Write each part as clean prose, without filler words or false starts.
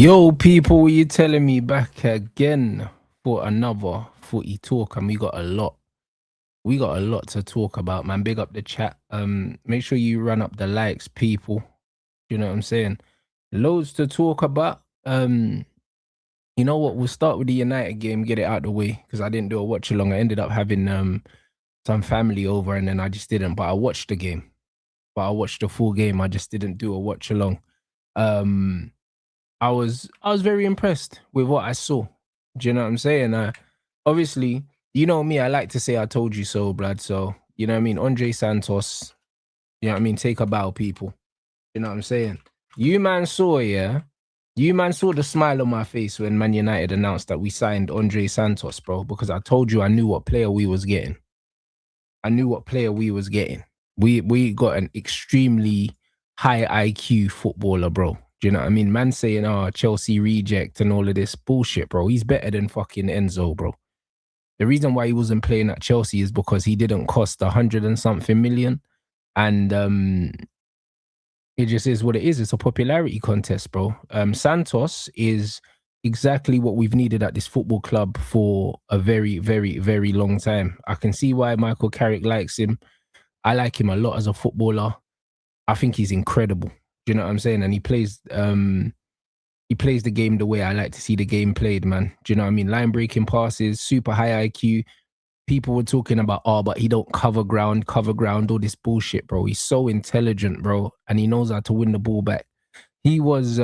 Yo, people, you telling me back again for another footy talk, and we got a lot. We got a lot to talk about, man. Big up the chat. Make sure you run up the likes, people. You know what I'm saying? Loads to talk about. You know what? We'll start with the United game, get it out the way, because I didn't do a watch along. I ended up having some family over, and then I just didn't. But I watched the game. But I watched the full game. I just didn't do a watch along. I was very impressed with what I saw. Do you know what I'm saying? Obviously, you know me, I like to say I told you so, blood. So, you know what I mean? Andre Santos, you know what I mean? Take a bow, people. You know what I'm saying? You man saw, yeah? You man saw the smile on my face when Man United announced that we signed Andre Santos, bro, because I told you I knew what player we was getting. I knew what player we was getting. We got an extremely high IQ footballer, bro. Do you know what I mean? Man saying, oh, Chelsea reject and all of this bullshit, bro. He's better than fucking Enzo, bro. The reason why he wasn't playing at Chelsea is because he didn't cost 100 and something million. And it just is what it is. It's a popularity contest, bro. Santos is exactly what we've needed at this football club for a very, very, very long time. I can see why Michael Carrick likes him. I like him a lot as a footballer. I think he's incredible. Do you know what I'm saying? And he plays the game the way I like to see the game played, man. Do you know what I mean? Line breaking passes, super high IQ. People were talking about, oh, but he don't cover ground, all this bullshit, bro. He's so intelligent, bro, and he knows how to win the ball back. He was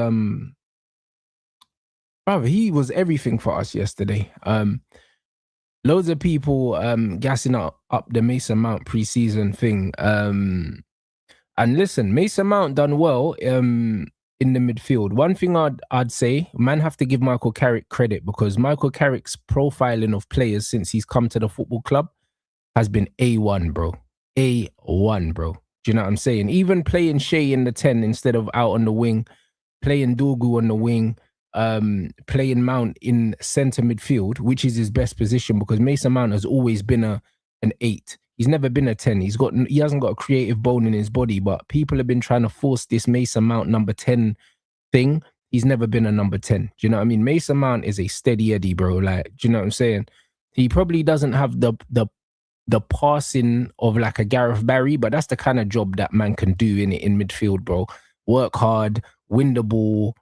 he was everything for us yesterday. Loads of people gassing up the Mason Mount preseason thing. And listen, Mason Mount done well in the midfield. One thing I'd say, man, have to give Michael Carrick credit, because Michael Carrick's profiling of players since he's come to the football club has been A1, bro. A1, bro. Do you know what I'm saying? Even playing Shea in the 10 instead of out on the wing, playing Dorgu on the wing, playing Mount in centre midfield, which is his best position, because Mason Mount has always been an 8. He's never been a 10. He hasn't got a creative bone in his body, but people have been trying to force this Mason Mount number 10 thing. He's never been a number 10. Do you know what I mean? Mason Mount is a steady Eddie, bro. Like, do you know what I'm saying? He probably doesn't have the passing of like a Gareth Barry, but that's the kind of job that man can do in midfield, bro. Work hard, win the ball,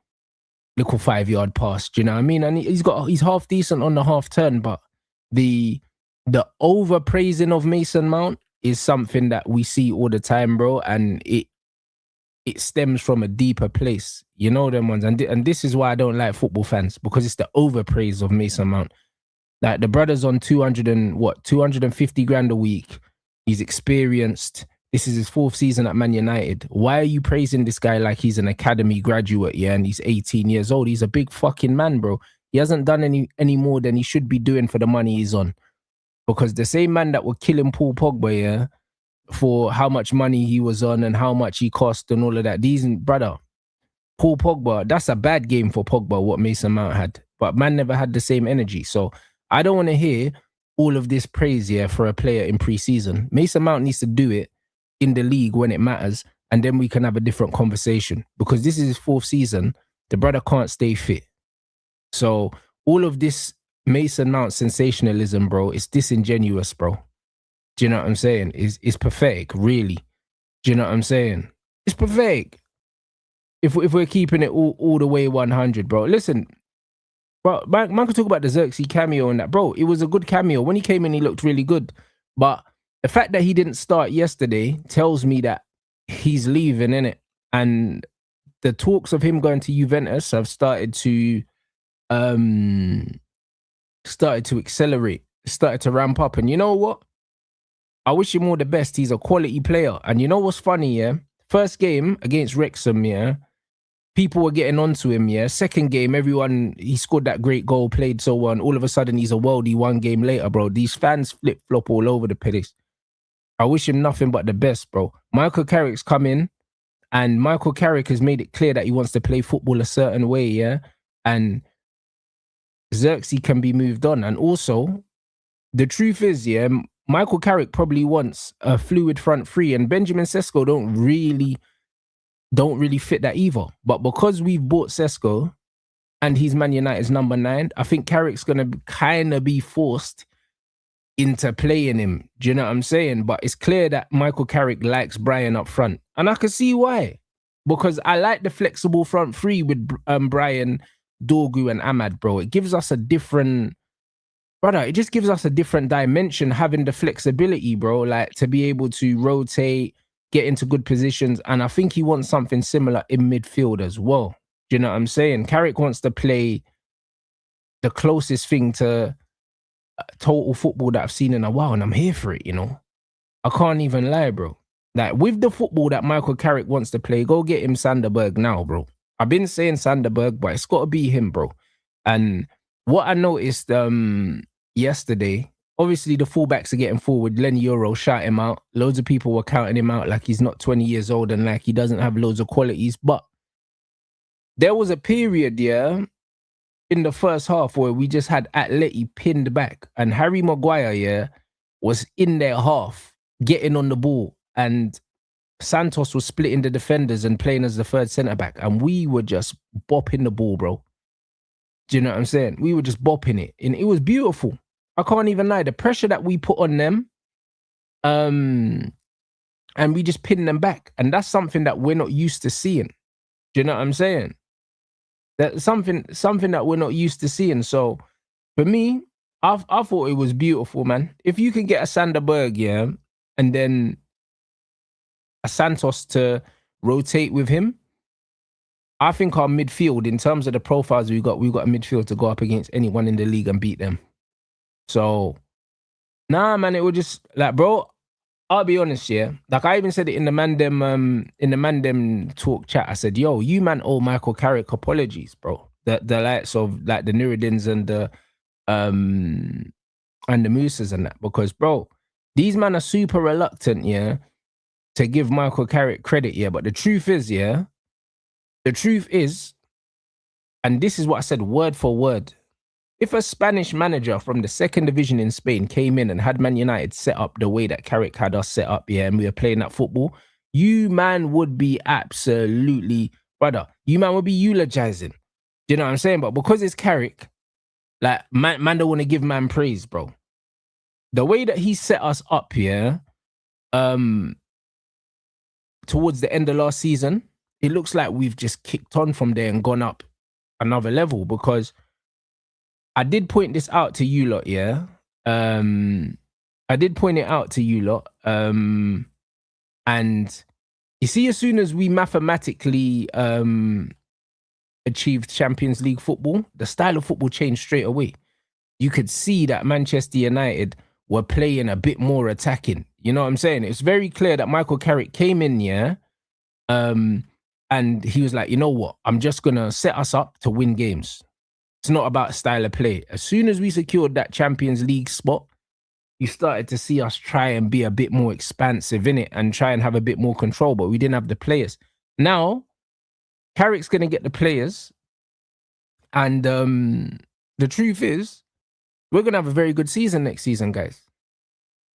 little 5-yard pass. Do you know what I mean? And he's half decent on the half turn, but the overpraising of Mason Mount is something that we see all the time, bro, and it stems from a deeper place. You know them ones, and this is why I don't like football fans, because it's the overpraise of Mason Mount. Like, the brother's on 250 grand a week. He's experienced. This is his 4th season at Man United. Why are you praising this guy like he's an academy graduate, yeah, and he's 18 years old? He's a big fucking man, bro. He hasn't done any more than he should be doing for the money he's on. Because the same man that were killing Paul Pogba, yeah, for how much money he was on and how much he cost and all of that. Paul Pogba, that's a bad game for Pogba, what Mason Mount had. But man never had the same energy. So I don't want to hear all of this praise, yeah, for a player in pre-season. Mason Mount needs to do it in the league when it matters, and then we can have a different conversation. Because this is his 4th season. The brother can't stay fit. So all of this Mason Mount sensationalism, bro, it's disingenuous, bro. Do you know what I'm saying? It's pathetic, really. Do you know what I'm saying? It's pathetic. If we're keeping it all the way 100, bro. Listen, bro, man could talk about the Xerxes cameo and that, bro. It was a good cameo. When he came in, he looked really good. But the fact that he didn't start yesterday tells me that he's leaving, innit? And the talks of him going to Juventus have started to accelerate, started to ramp up. And you know what? I wish him all the best. He's a quality player. And you know what's funny, yeah? First game against Wrexham, yeah, people were getting onto him, yeah. Second game, he scored that great goal, played so well, and all of a sudden he's a worldie 1 game later, bro. These fans flip-flop all over the place. I wish him nothing but the best, bro. Michael Carrick's come in, and Michael Carrick has made it clear that he wants to play football a certain way, yeah? And Xerxes can be moved on. And also, the truth is, yeah, Michael Carrick probably wants a fluid front three, and Benjamin Sesko don't really fit that either. But because we've bought Sesko, and he's Man United's number 9, I think Carrick's going to kind of be forced into playing him. Do you know what I'm saying? But it's clear that Michael Carrick likes Brian up front. And I can see why. Because I like the flexible front three with Brian, Dorgu and Ahmad, bro. It gives us a different... Brother, it just gives us a different dimension having the flexibility, bro. Like, to be able to rotate, get into good positions. And I think he wants something similar in midfield as well. Do you know what I'm saying? Carrick wants to play the closest thing to total football that I've seen in a while, and I'm here for it, you know. I can't even lie, bro. Like, with the football that Michael Carrick wants to play, go get him Sanderberg now, bro. I've been saying Sanderberg, but it's got to be him, bro. And what I noticed yesterday, obviously the fullbacks are getting forward. Lenny Euro shout him out. Loads of people were counting him out like he's not 20 years old and like he doesn't have loads of qualities. But there was a period, yeah, in the first half where we just had Atleti pinned back and Harry Maguire, yeah, was in their half getting on the ball and Santos was splitting the defenders and playing as the third centre-back and we were just bopping the ball, bro. Do you know what I'm saying? We were just bopping it and it was beautiful. I can't even lie. The pressure that we put on them and we just pinned them back, and that's something that we're not used to seeing. Do you know what I'm saying? That's something that we're not used to seeing. So for me, I thought it was beautiful, man. If you can get a Sanderberg, yeah, and then a Santos to rotate with him, I think our midfield, in terms of the profiles we've got a midfield to go up against anyone in the league and beat them. So, nah, man, it was just like, bro, I'll be honest, yeah. Like I even said it in the Mandem talk chat. I said, yo, you man owe Michael Carrick apologies, bro. The likes of like the Nuruddins and the Moosas and that. Because, bro, these men are super reluctant, yeah, to give Michael Carrick credit, yeah. But the truth is, yeah, and this is what I said word for word. If a Spanish manager from the second division in Spain came in and had Man United set up the way that Carrick had us set up, yeah, and we were playing that football, you man would be absolutely, brother, you man would be eulogizing. Do you know what I'm saying? But because it's Carrick, like, man don't want to give man praise, bro. The way that he set us up, yeah, towards the end of last season, it looks like we've just kicked on from there and gone up another level, because I did point this out to you lot, yeah. I did point it out to you lot. And you see, as soon as we mathematically achieved Champions League football, the style of football changed straight away. You could see that Manchester United were playing a bit more attacking. You know what I'm saying? It's very clear that Michael Carrick came in, yeah, and he was like, you know what? I'm just going to set us up to win games. It's not about style of play. As soon as we secured that Champions League spot, you started to see us try and be a bit more expansive in it and try and have a bit more control, but we didn't have the players. Now, Carrick's going to get the players, and the truth is, we're going to have a very good season next season, guys.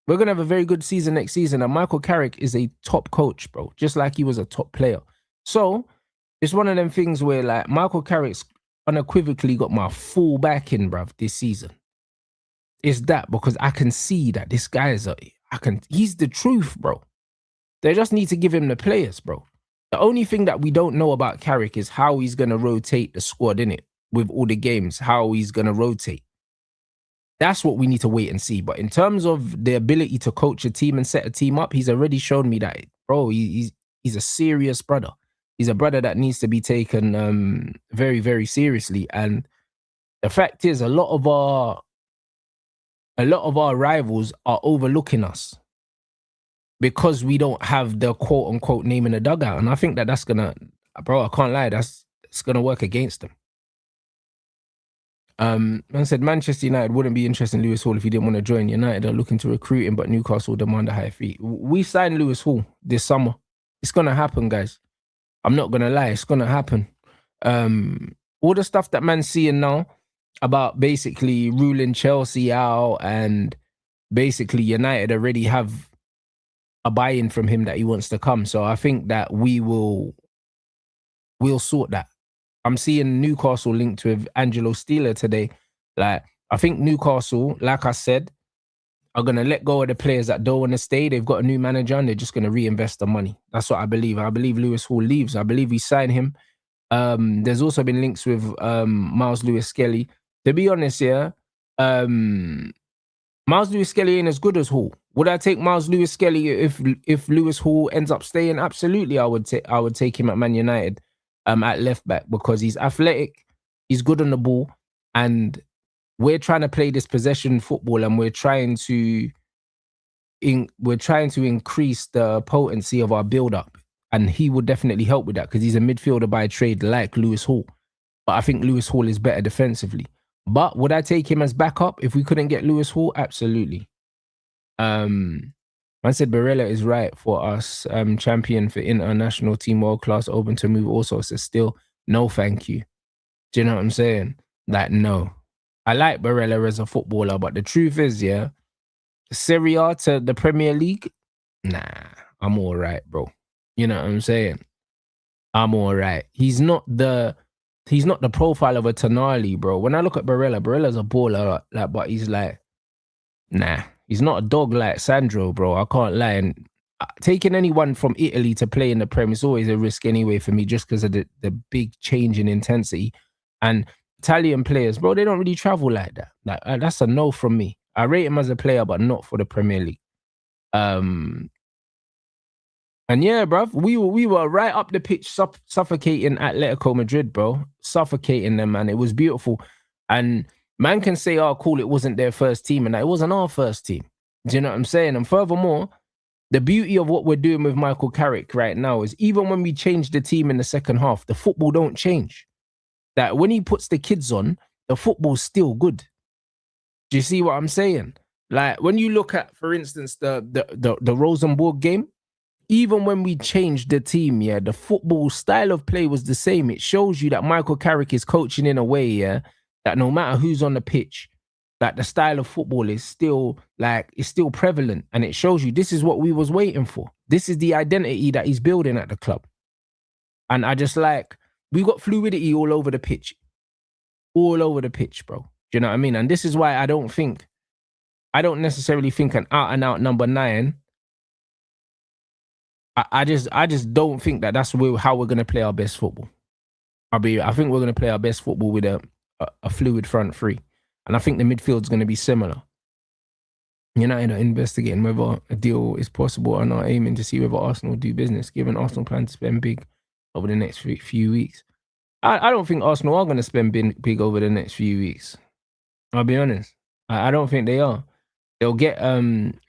We're going to have a very good season next season, and Michael Carrick is a top coach, bro, just like he was a top player. So, it's one of them things where, like, Michael Carrick's unequivocally got my full backing, bruv, this season. It's that, because I can see that this guy is he's the truth, bro. They just need to give him the players, bro. The only thing that we don't know about Carrick is how he's going to rotate the squad, innit? With all the games, how he's going to rotate. That's what we need to wait and see. But in terms of the ability to coach a team and set a team up, he's already shown me that, bro, he's a serious brother. He's a brother that needs to be taken very, very seriously. And the fact is, a lot of our rivals are overlooking us because we don't have the quote unquote name in the dugout. And I think that that's gonna, bro, I can't lie, it's gonna work against them. Man said Manchester United wouldn't be interested in Lewis Hall if he didn't want to join. United are looking to recruit him, but Newcastle demand a high fee. We signed Lewis Hall this summer. It's gonna happen, guys. I'm not gonna lie, it's gonna happen. All the stuff that man's seeing now about basically ruling Chelsea out, and basically United already have a buy-in from him that he wants to come. So I think that we'll sort that. I'm seeing Newcastle linked with Angelo Steeler today. Like, I think Newcastle, like I said, are going to let go of the players that don't want to stay. They've got a new manager and they're just going to reinvest the money. That's what I believe. I believe Lewis Hall leaves. I believe we sign him. There's also been links with Miles Lewis-Skelly. To be honest, yeah, Miles Lewis-Skelly ain't as good as Hall. Would I take Miles Lewis-Skelly if Lewis Hall ends up staying? Absolutely, I would take him at Man United at left back, because he's athletic, he's good on the ball, and we're trying to play this possession football, and we're trying to increase the potency of our build-up, and he would definitely help with that because he's a midfielder by trade like Lewis Hall. But I think Lewis Hall is better defensively. But would I take him as backup if we couldn't get Lewis Hall? Absolutely. I said Barella is right for us. Champion for international team, world class, open to move. Also, so still no, thank you. Do you know what I'm saying? Like, no. I like Barella as a footballer, but the truth is, yeah, Serie A to the Premier League, nah, I'm all right, bro. You know what I'm saying? I'm all right. He's not the profile of a Tonali, bro. When I look at Barella's a baller, like, but he's like, nah, he's not a dog like Sandro, bro. I can't lie. And taking anyone from Italy to play in the Prem is always a risk anyway for me, just because of the big change in intensity. And Italian players, bro, they don't really travel like that. Like, that's a no from me. I rate him as a player, but not for the Premier League. And yeah, bruv, we were right up the pitch, suffocating Atletico Madrid, bro. Suffocating them, man. It was beautiful. And man can say, oh, cool, it wasn't their first team, and that it wasn't our first team. Do you know what I'm saying? And furthermore, the beauty of what we're doing with Michael Carrick right now is even when we change the team in the second half, the football don't change. That when he puts the kids on, the football's still good. Do you see what I'm saying? Like, when you look at, for instance, the Rosenborg game, even when we changed the team, yeah, the football style of play was the same. It shows you that Michael Carrick is coaching in a way, yeah, that no matter who's on the pitch, that the style of football is still prevalent. And it shows you this is what we was waiting for. This is the identity that he's building at the club. And I just like, we got fluidity all over the pitch. All over the pitch, bro. Do you know what I mean? And this is why I don't necessarily think an out-and-out number 9. I just don't think that's how we're going to play our best football. I think we're going to play our best football with a fluid front three. And I think the midfield's going to be similar. United are investigating whether a deal is possible and are aiming to see whether Arsenal do business, given Arsenal plan to spend big over the next few weeks. I don't think Arsenal are going to spend big over the next few weeks. I'll be honest. I don't think they are. They'll get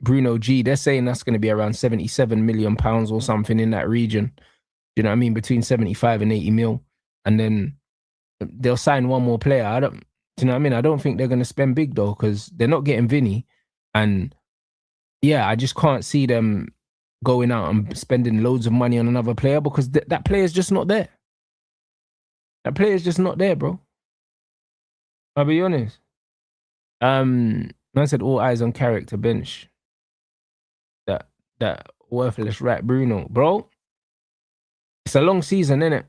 Bruno G. They're saying that's going to be around 77 million pounds or something in that region. You know what I mean? Between 75 and 80 mil. And then they'll sign one more player. Do you know what I mean? I don't think they're going to spend big though, because they're not getting Vinny. And yeah, I just can't see them going out and spending loads of money on another player, because that player's just not there. That player's just not there, bro. I'll be honest. I said all eyes on Carrick to bench that worthless rat Bruno. Bro, it's a long season, innit?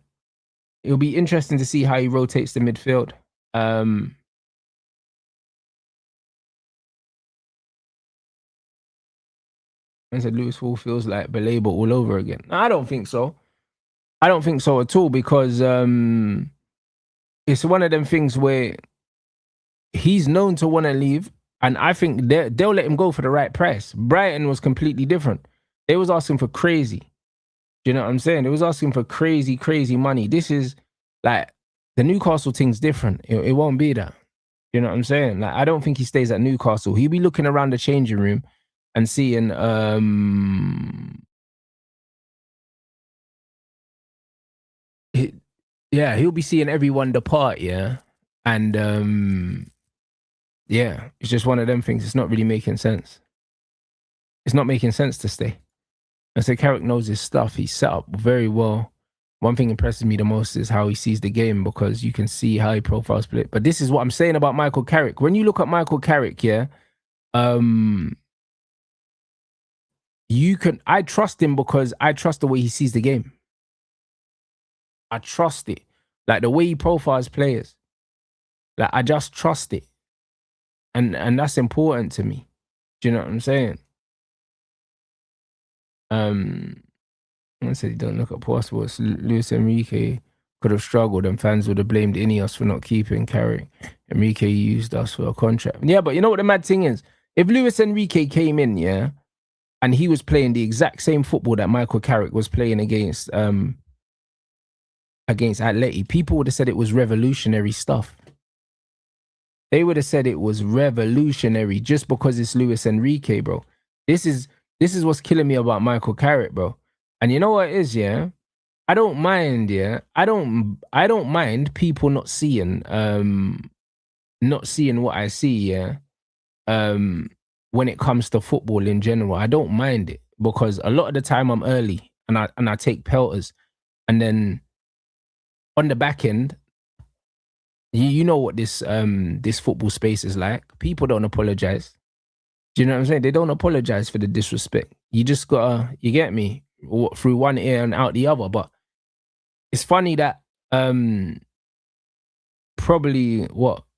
It'll be interesting to see how he rotates the midfield. I said Lewis Hall feels like Belabor all over again. I don't think so. I don't think so at all, because it's one of them things where he's known to want to leave, and I think they'll let him go for the right price. Brighton was completely different. They was asking for crazy. Do you know what I'm saying? They was asking for crazy, crazy money. This is like, the Newcastle thing's different. It won't be that. You know what I'm saying? Like, I don't think he stays at Newcastle. He'll be looking around the changing room and seeing he'll be seeing everyone depart, yeah. And yeah, it's just one of them things. It's not really making sense. It's not making sense to stay. And so Carrick knows his stuff. He's set up very well. One thing impresses me the most is how he sees the game, because you can see how he profiles play. But this is what I'm saying about Michael Carrick. When you look at Michael Carrick, yeah, I trust him because I trust the way he sees the game. I trust it. Like the way he profiles players. Like I just trust it. And that's important to me. Do you know what I'm saying? I said you don't look at passports. Luis Enrique could have struggled and fans would have blamed Ineos for not keeping Carrick. Enrique used us for a contract. Yeah, but you know what the mad thing is? If Luis Enrique came in, yeah, and he was playing the exact same football that Michael Carrick was playing against Atleti, people would have said it was revolutionary stuff. They would have said it was revolutionary just because it's Luis Enrique, bro. This is what's killing me about Michael Carrick, bro. And you know what it is, yeah? I don't mind, yeah. I don't mind people not seeing what I see, yeah. When it comes to football in general. I don't mind it because a lot of the time I'm early and I take pelters. And then on the back end, you know what this football space is like. People don't apologize. Do you know what I'm saying? They don't apologize for the disrespect. You just gotta, you get me, through one ear and out the other. But it's funny that probably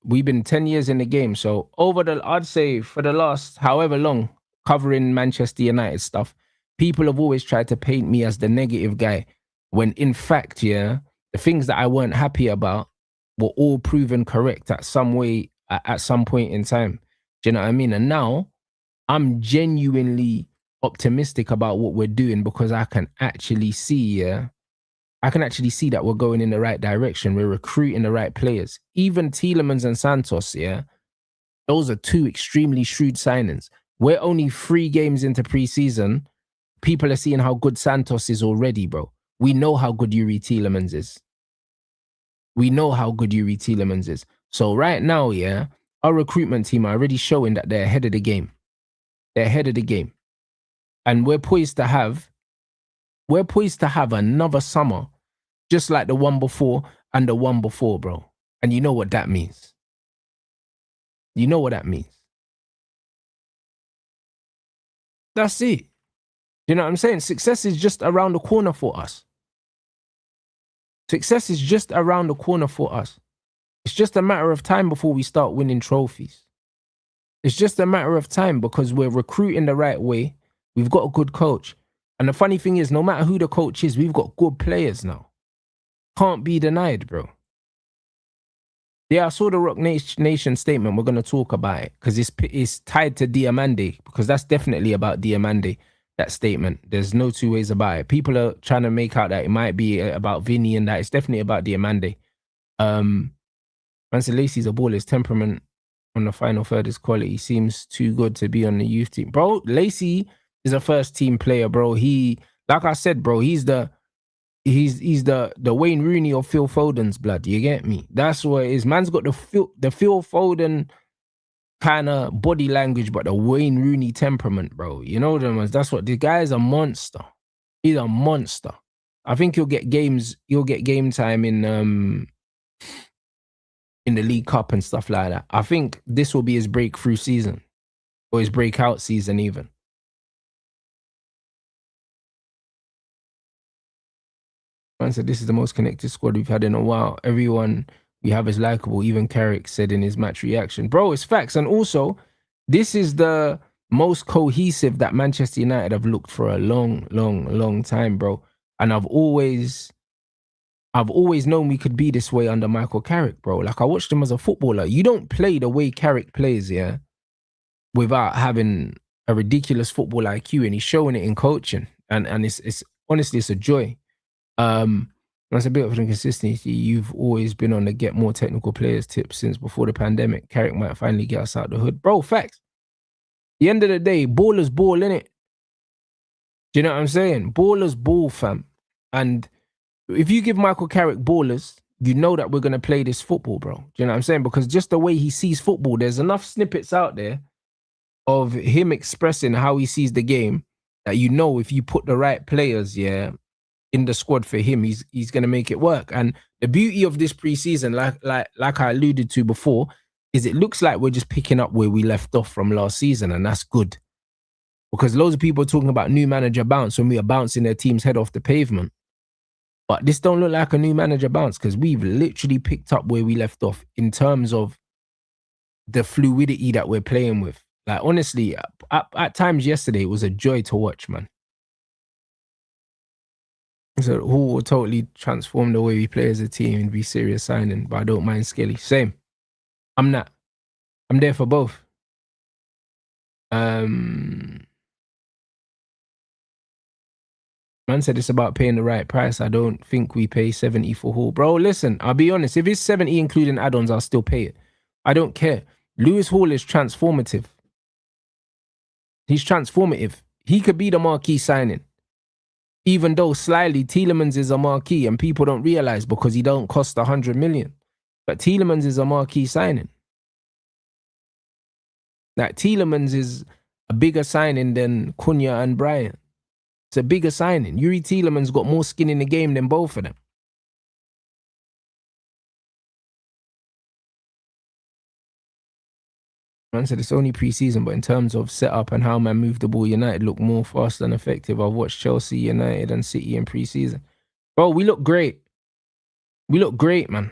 we've been 10 years in the game. So I'd say for the last however long covering Manchester United stuff, people have always tried to paint me as the negative guy when in fact, yeah, the things that I weren't happy about were all proven correct at some point in time. Do you know what I mean? And now I'm genuinely optimistic about what we're doing because I can actually see, that we're going in the right direction. We're recruiting the right players. Even Tielemans and Santos, yeah, those are two extremely shrewd signings. We're only 3 games into preseason. People are seeing how good Santos is already, bro. We know how good Yuri Tielemans is. So right now, yeah, our recruitment team are already showing that they're ahead of the game. And we're poised to have another summer just like the one before and the one before, bro. And you know what that means. That's it. You know what I'm saying? Success is just around the corner for us. It's just a matter of time before we start winning trophies. It's just a matter of time because we're recruiting the right way. We've got a good coach. And the funny thing is, no matter who the coach is, we've got good players now. Can't be denied, bro. Yeah, I saw the Rock Nation statement. We're going to talk about it because it's tied to Diomande, because that's definitely about Diomande, that statement. There's no two ways about it. People are trying to make out that it might be about Vinny and that. It's definitely about Diomande. Man said Lacey's a ball. His temperament on the final third is quality. He seems too good to be on the youth team. Bro, Lacey is a first team player, bro. He, like I said, bro, he's the Wayne Rooney of Phil Foden's blood. You get me? That's what it is. Man's got the Phil Foden kind of body language, but the Wayne Rooney temperament, bro. You know them ones. That's what the guy is. A monster. He's a monster. I think he'll get game time in the League Cup and stuff like that. I think this will be his breakthrough season, or his breakout season even. Man said this is the most connected squad we've had in a while. Everyone we have is likable. Even Carrick said in his match reaction. Bro, it's facts. And also, this is the most cohesive that Manchester United have looked for a long time, bro. And I've always known we could be this way under Michael Carrick, bro. Like, I watched him as a footballer. You don't play the way Carrick plays, yeah, without having a ridiculous football IQ, and he's showing it in coaching. And it's honestly, it's a joy. That's a bit of inconsistency. You've always been on the get more technical players tip since before the pandemic. Carrick might finally get us out the hood. Bro, facts. The end of the day, ballers ball, innit? Do you know what I'm saying? Ballers ball, fam. And if you give Michael Carrick ballers, you know that we're going to play this football, bro. Do you know what I'm saying? Because just the way he sees football, there's enough snippets out there of him expressing how he sees the game that you know if you put the right players, yeah, in the squad for him, he's going to make it work. And the beauty of this preseason, like I alluded to before, is it looks like we're just picking up where we left off from last season, and that's good. Because loads of people are talking about new manager bounce when we are bouncing their team's head off the pavement. But this don't look like a new manager bounce because we've literally picked up where we left off in terms of the fluidity that we're playing with. Like, honestly, at times yesterday, it was a joy to watch, man. So who will totally transform the way we play as a team and be serious signing, but I don't mind Skelly. Same. I'm not. I'm there for both. Man said it's about paying the right price. I don't think we pay 70 for Hall. Bro, listen, I'll be honest. If it's 70 including add-ons, I'll still pay it. I don't care. Lewis Hall is transformative. He's transformative. He could be the marquee signing. Even though slyly Tielemans is a marquee and people don't realize because he don't cost 100 million. But Tielemans is a marquee signing. Like, Tielemans is a bigger signing than Cunha and Bryant. It's a bigger signing. Yuri Tielemans got more skin in the game than both of them. Man said it's only pre-season, but in terms of setup and how man moved the ball, United look more fast and effective. I've watched Chelsea, United and City in pre-season. Bro, we look great. We look great, man.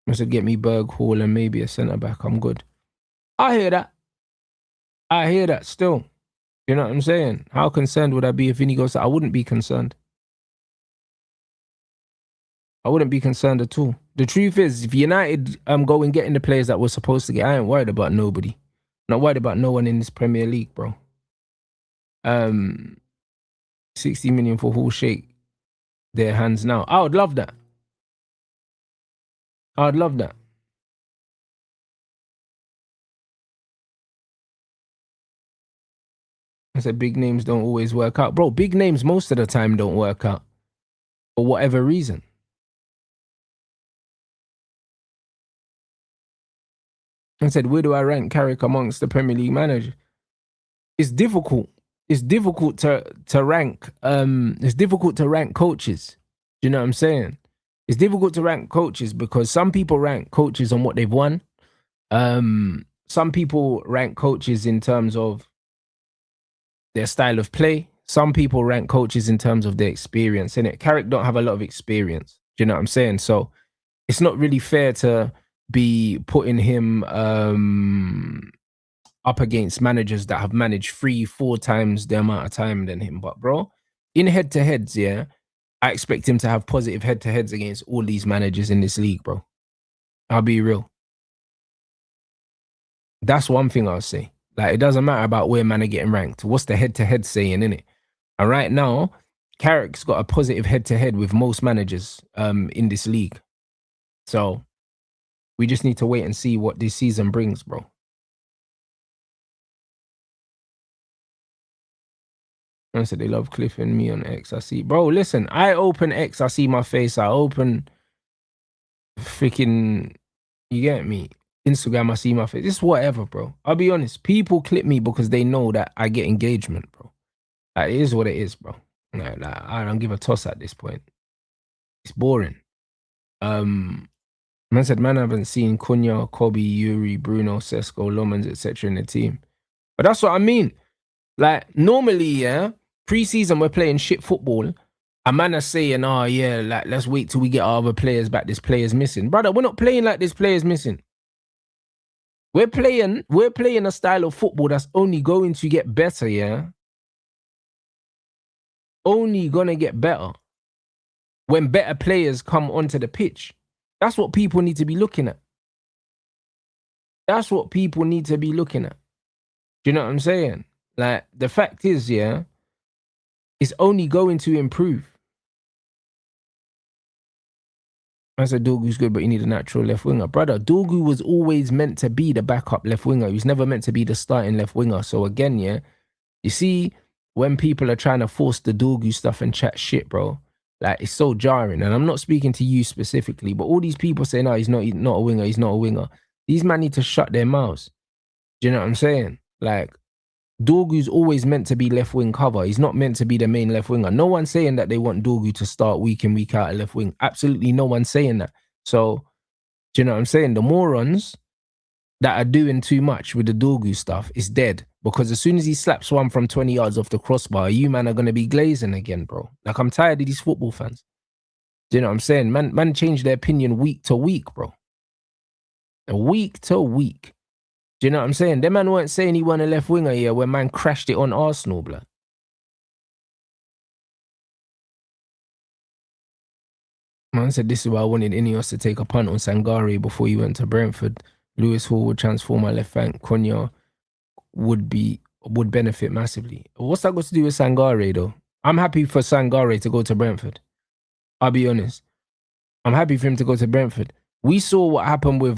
I said get me Berg, Hall and maybe a centre-back. I'm good. I hear that. I hear that still. You know what I'm saying? How concerned would I be if Vinny goes to... I wouldn't be concerned. I wouldn't be concerned at all. The truth is, if United go and getting the players that we're supposed to get, I ain't worried about nobody. I'm not worried about no one in this Premier League, bro. 60 million for Hall, shake their hands now. I would love that. I'd love that. I said big names don't always work out. Bro, big names most of the time don't work out. For whatever reason. I said, where do I rank Carrick amongst the Premier League managers? It's difficult. It's difficult to rank. It's difficult to rank coaches. Do you know what I'm saying? It's difficult to rank coaches because some people rank coaches on what they've won. Some people rank coaches in terms of their style of play. Some people rank coaches in terms of their experience. Innit? Carrick don't have a lot of experience. Do you know what I'm saying? So it's not really fair to be putting him up against managers that have managed 3-4 times the amount of time than him. But bro, in head-to-heads, yeah, I expect him to have positive head-to-heads against all these managers in this league, bro. I'll be real. That's one thing I'll say. Like, it doesn't matter about where man are getting ranked. What's the head-to-head saying, innit? And right now, Carrick's got a positive head-to-head with most managers in this league. So we just need to wait and see what this season brings, bro. I said they love Cliff and me on X. I see. Bro, listen, I open X, I see my face. I open freaking, you get me? Instagram, I see my face. It's whatever, bro. I'll be honest. People clip me because they know that I get engagement, bro. Like, it is what it is, bro. Like, I don't give a toss at this point. It's boring. Man said, man, I haven't seen Cunha, Kobe, Yuri, Bruno, Sesko, Lomans, etc. in the team. But that's what I mean. Like, normally, yeah, pre-season we're playing shit football. A man is saying, oh, yeah, like, let's wait till we get our other players back. This player's missing. Brother, we're not playing like this player's missing. We're playing a style of football that's only going to get better, yeah? Only gonna get better when better players come onto the pitch. That's what people need to be looking at. That's what people need to be looking at. Do you know what I'm saying? Like, the fact is, yeah, it's only going to improve. I said Dorgu's good, but you need a natural left winger. Brother, Dorgu was always meant to be the backup left winger. He was never meant to be the starting left winger. So again, yeah, you see, when people are trying to force the Dorgu stuff and chat shit, bro, like, it's so jarring. And I'm not speaking to you specifically, but all these people saying, no, he's not a winger, he's not a winger. These men need to shut their mouths. Do you know what I'm saying? Like, Dorgu's always meant to be left wing cover. He's not meant to be the main left winger. No one's saying that they want Dorgu to start week in, week out at left wing. Absolutely no one's saying that. So, do you know what I'm saying? The morons that are doing too much with the Dorgu stuff is dead. Because as soon as he slaps one from 20 yards off the crossbar, you man are gonna be glazing again, bro. Like, I'm tired of these football fans. Do you know what I'm saying? Man change their opinion week to week, bro. Week to week. Do you know what I'm saying? Them man weren't saying he won a left winger here when man crashed it on Arsenal, blood. Man said this is why I wanted Ineos to take a punt on Sangare before he went to Brentford. Lewis Hall would transform my left flank. Konya would benefit massively. What's that got to do with Sangare though? I'm happy for Sangare to go to Brentford. I'll be honest. I'm happy for him to go to Brentford. We saw what happened with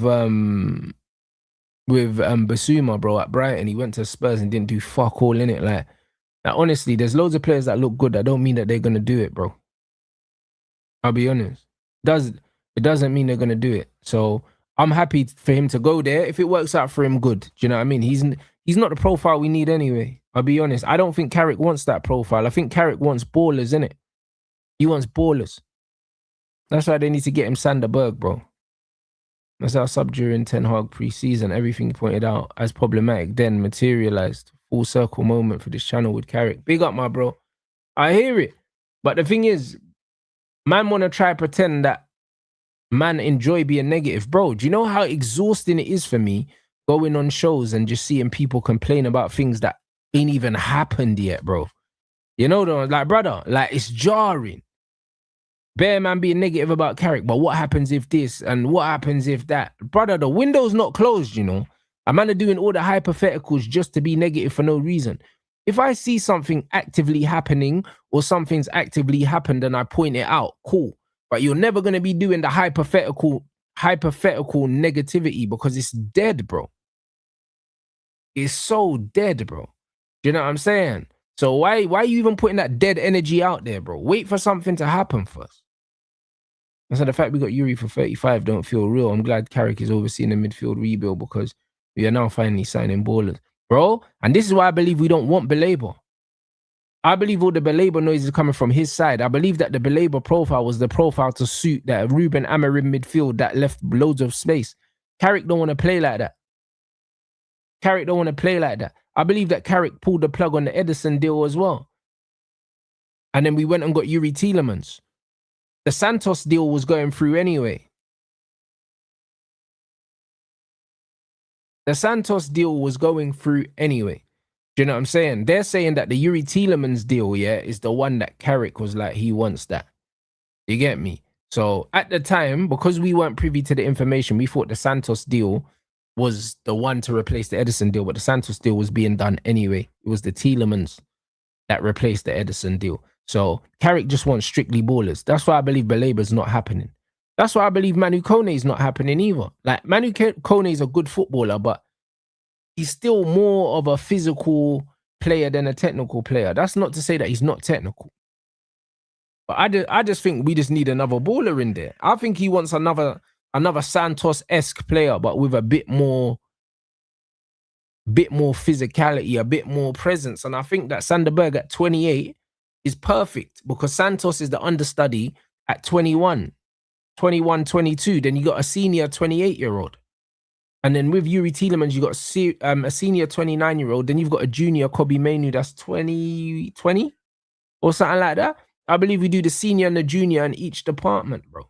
Basuma, bro, at Brighton. He went to Spurs and didn't do fuck all in it. Like honestly, there's loads of players that look good that don't mean that they're gonna do it, bro. I'll be honest. It doesn't mean they're gonna do it. So I'm happy for him to go there. If it works out for him, good. Do you know what I mean? He's not the profile we need anyway. I'll be honest. I don't think Carrick wants that profile. I think Carrick wants ballers, innit? He wants ballers. That's why they need to get him Sander Berg, bro. That's our sub during Ten Hag pre-season. Everything pointed out as problematic then materialized. Full circle moment for this channel with Carrick. Big up, my bro. I hear it. But the thing is, man want to try pretend that man enjoy being negative. Bro, do you know how exhausting it is for me going on shows and just seeing people complain about things that ain't even happened yet, bro? You know, though, like, brother, like, it's jarring. Bear man being negative about Carrick, but what happens if this and what happens if that? Brother, the window's not closed, you know. A man are doing all the hypotheticals just to be negative for no reason. If I see something actively happening or something's actively happened and I point it out, cool. But you're never going to be doing the hypothetical negativity because it's dead, bro. It's so dead, bro. Do you know what I'm saying? So why are you even putting that dead energy out there, bro? Wait for something to happen first. And so the fact we got Yuri for 35 don't feel real. I'm glad Carrick is overseeing the midfield rebuild because we are now finally signing ballers. Bro, and this is why I believe we don't want Belabor. I believe all the Belabor noise is coming from his side. I believe that the Belabor profile was the profile to suit that Ruben Amorim midfield that left loads of space. Carrick don't want to play like that. Carrick don't want to play like that. I believe that Carrick pulled the plug on the Edison deal as well. And then we went and got Yuri Tielemans. The Santos deal was going through anyway. The Santos deal was going through anyway. Do you know what I'm saying? They're saying that the Yuri Tielemans deal, yeah, is the one that Carrick was like, he wants that. You get me? So at the time, because we weren't privy to the information, we thought the Santos deal was the one to replace the Edison deal, but the Santos deal was being done anyway. It was the Tielemans that replaced the Edison deal. So Carrick just wants strictly ballers. That's why I believe Belabor's not happening. That's why I believe Manu Kone is not happening either. Like, Manu Kone is a good footballer, but he's still more of a physical player than a technical player. That's not to say that he's not technical. But I just think we just need another baller in there. I think he wants another Santos-esque player, but with a bit more physicality, a bit more presence. And I think that Sander Berg at 28 is perfect because Santos is the understudy at 21, 22. Then you got a senior 28-year-old. And then with Yuri Tielemans, you got a senior 29-year-old. Then you've got a junior Kobe Mainu that's 20 or something like that. I believe we do the senior and the junior in each department, bro.